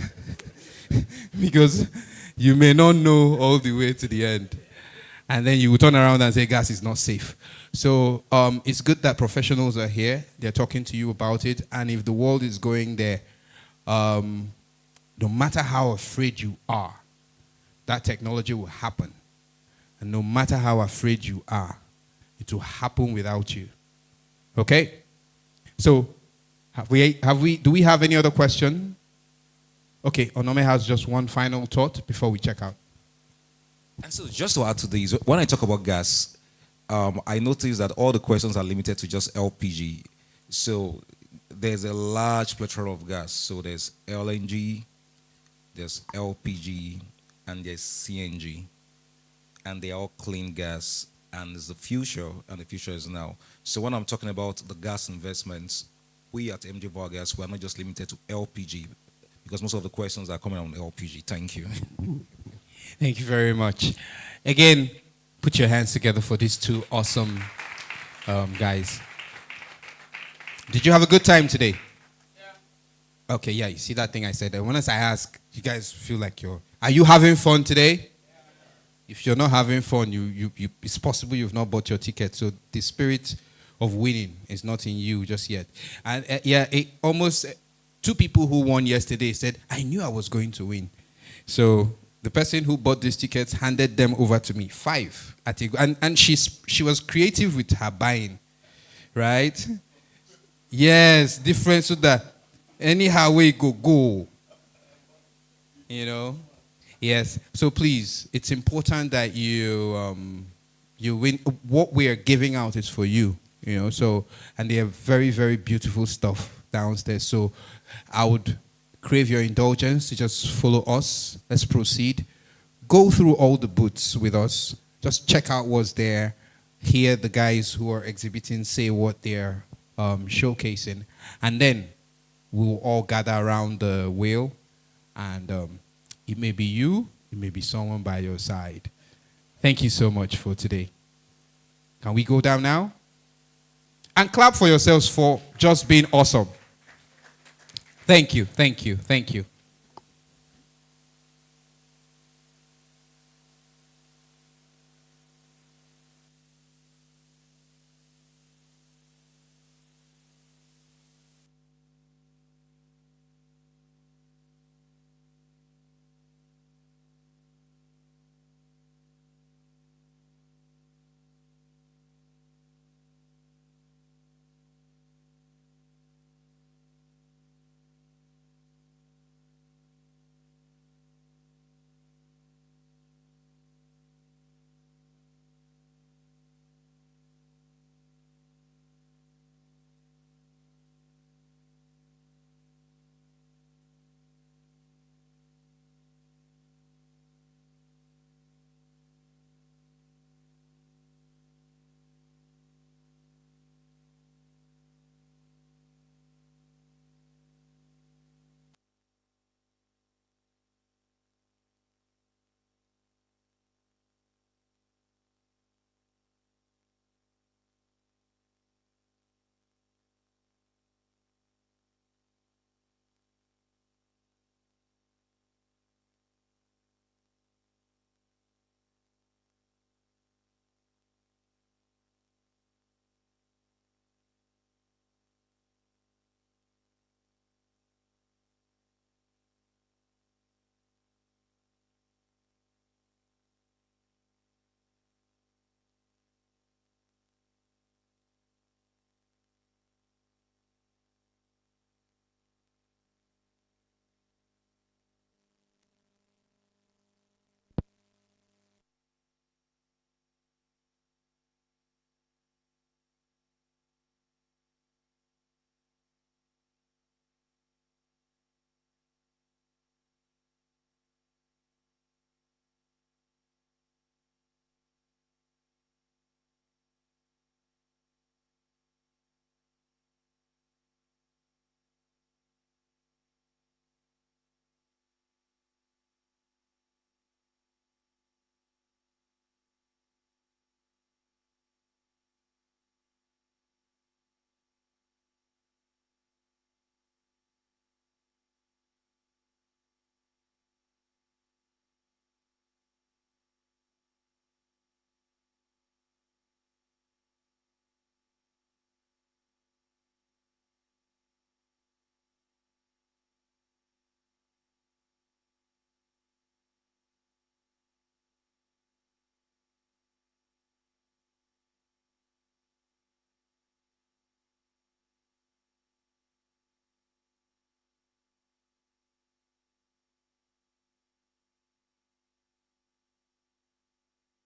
Because you may not know all the way to the end. And then you will turn around and say gas is not safe. So it's good that professionals are here. They're talking to you about it. And if the world is going there, no matter how afraid you are, that technology will happen. And no matter how afraid you are, it will happen without you. Okay? So, do we have any other question? Okay, Onome has just one final thought before we check out. And so just to add to this, when I talk about gas, I noticed that all the questions are limited to just LPG. So there's a large plethora of gas. So there's LNG, there's LPG, and there's CNG. And they're all clean gas. And it's the future, and the future is now. So when I'm talking about the gas investments, we at MJ Vargas, we're not just limited to LPG, because most of the questions are coming on LPG. Thank you. Thank you very much. Again, put your hands together for these two awesome guys. Did you have a good time today? Yeah. Okay, yeah, you see that thing I said? Once I ask, you guys feel like are you having fun today? Yeah. If you're not having fun, it's possible you've not bought your ticket. So the spirit of winning is not in you just yet. And almost two people who won yesterday said, I knew I was going to win. So the person who bought these tickets handed them over to me. 5. And she was creative with her buying, right? Yes, different so that anyhow we go. You know? Yes. So please, it's important that you win. What we are giving out is for you. You know, so, and they have very, very beautiful stuff downstairs. So I would crave your indulgence to just follow us. Let's proceed. Go through all the booths with us. Just check out what's there. Hear the guys who are exhibiting say what they're showcasing. And then we'll all gather around the wheel. And it may be you, it may be someone by your side. Thank you so much for today. Can we go down now? And clap for yourselves for just being awesome. Thank you, thank you, thank you.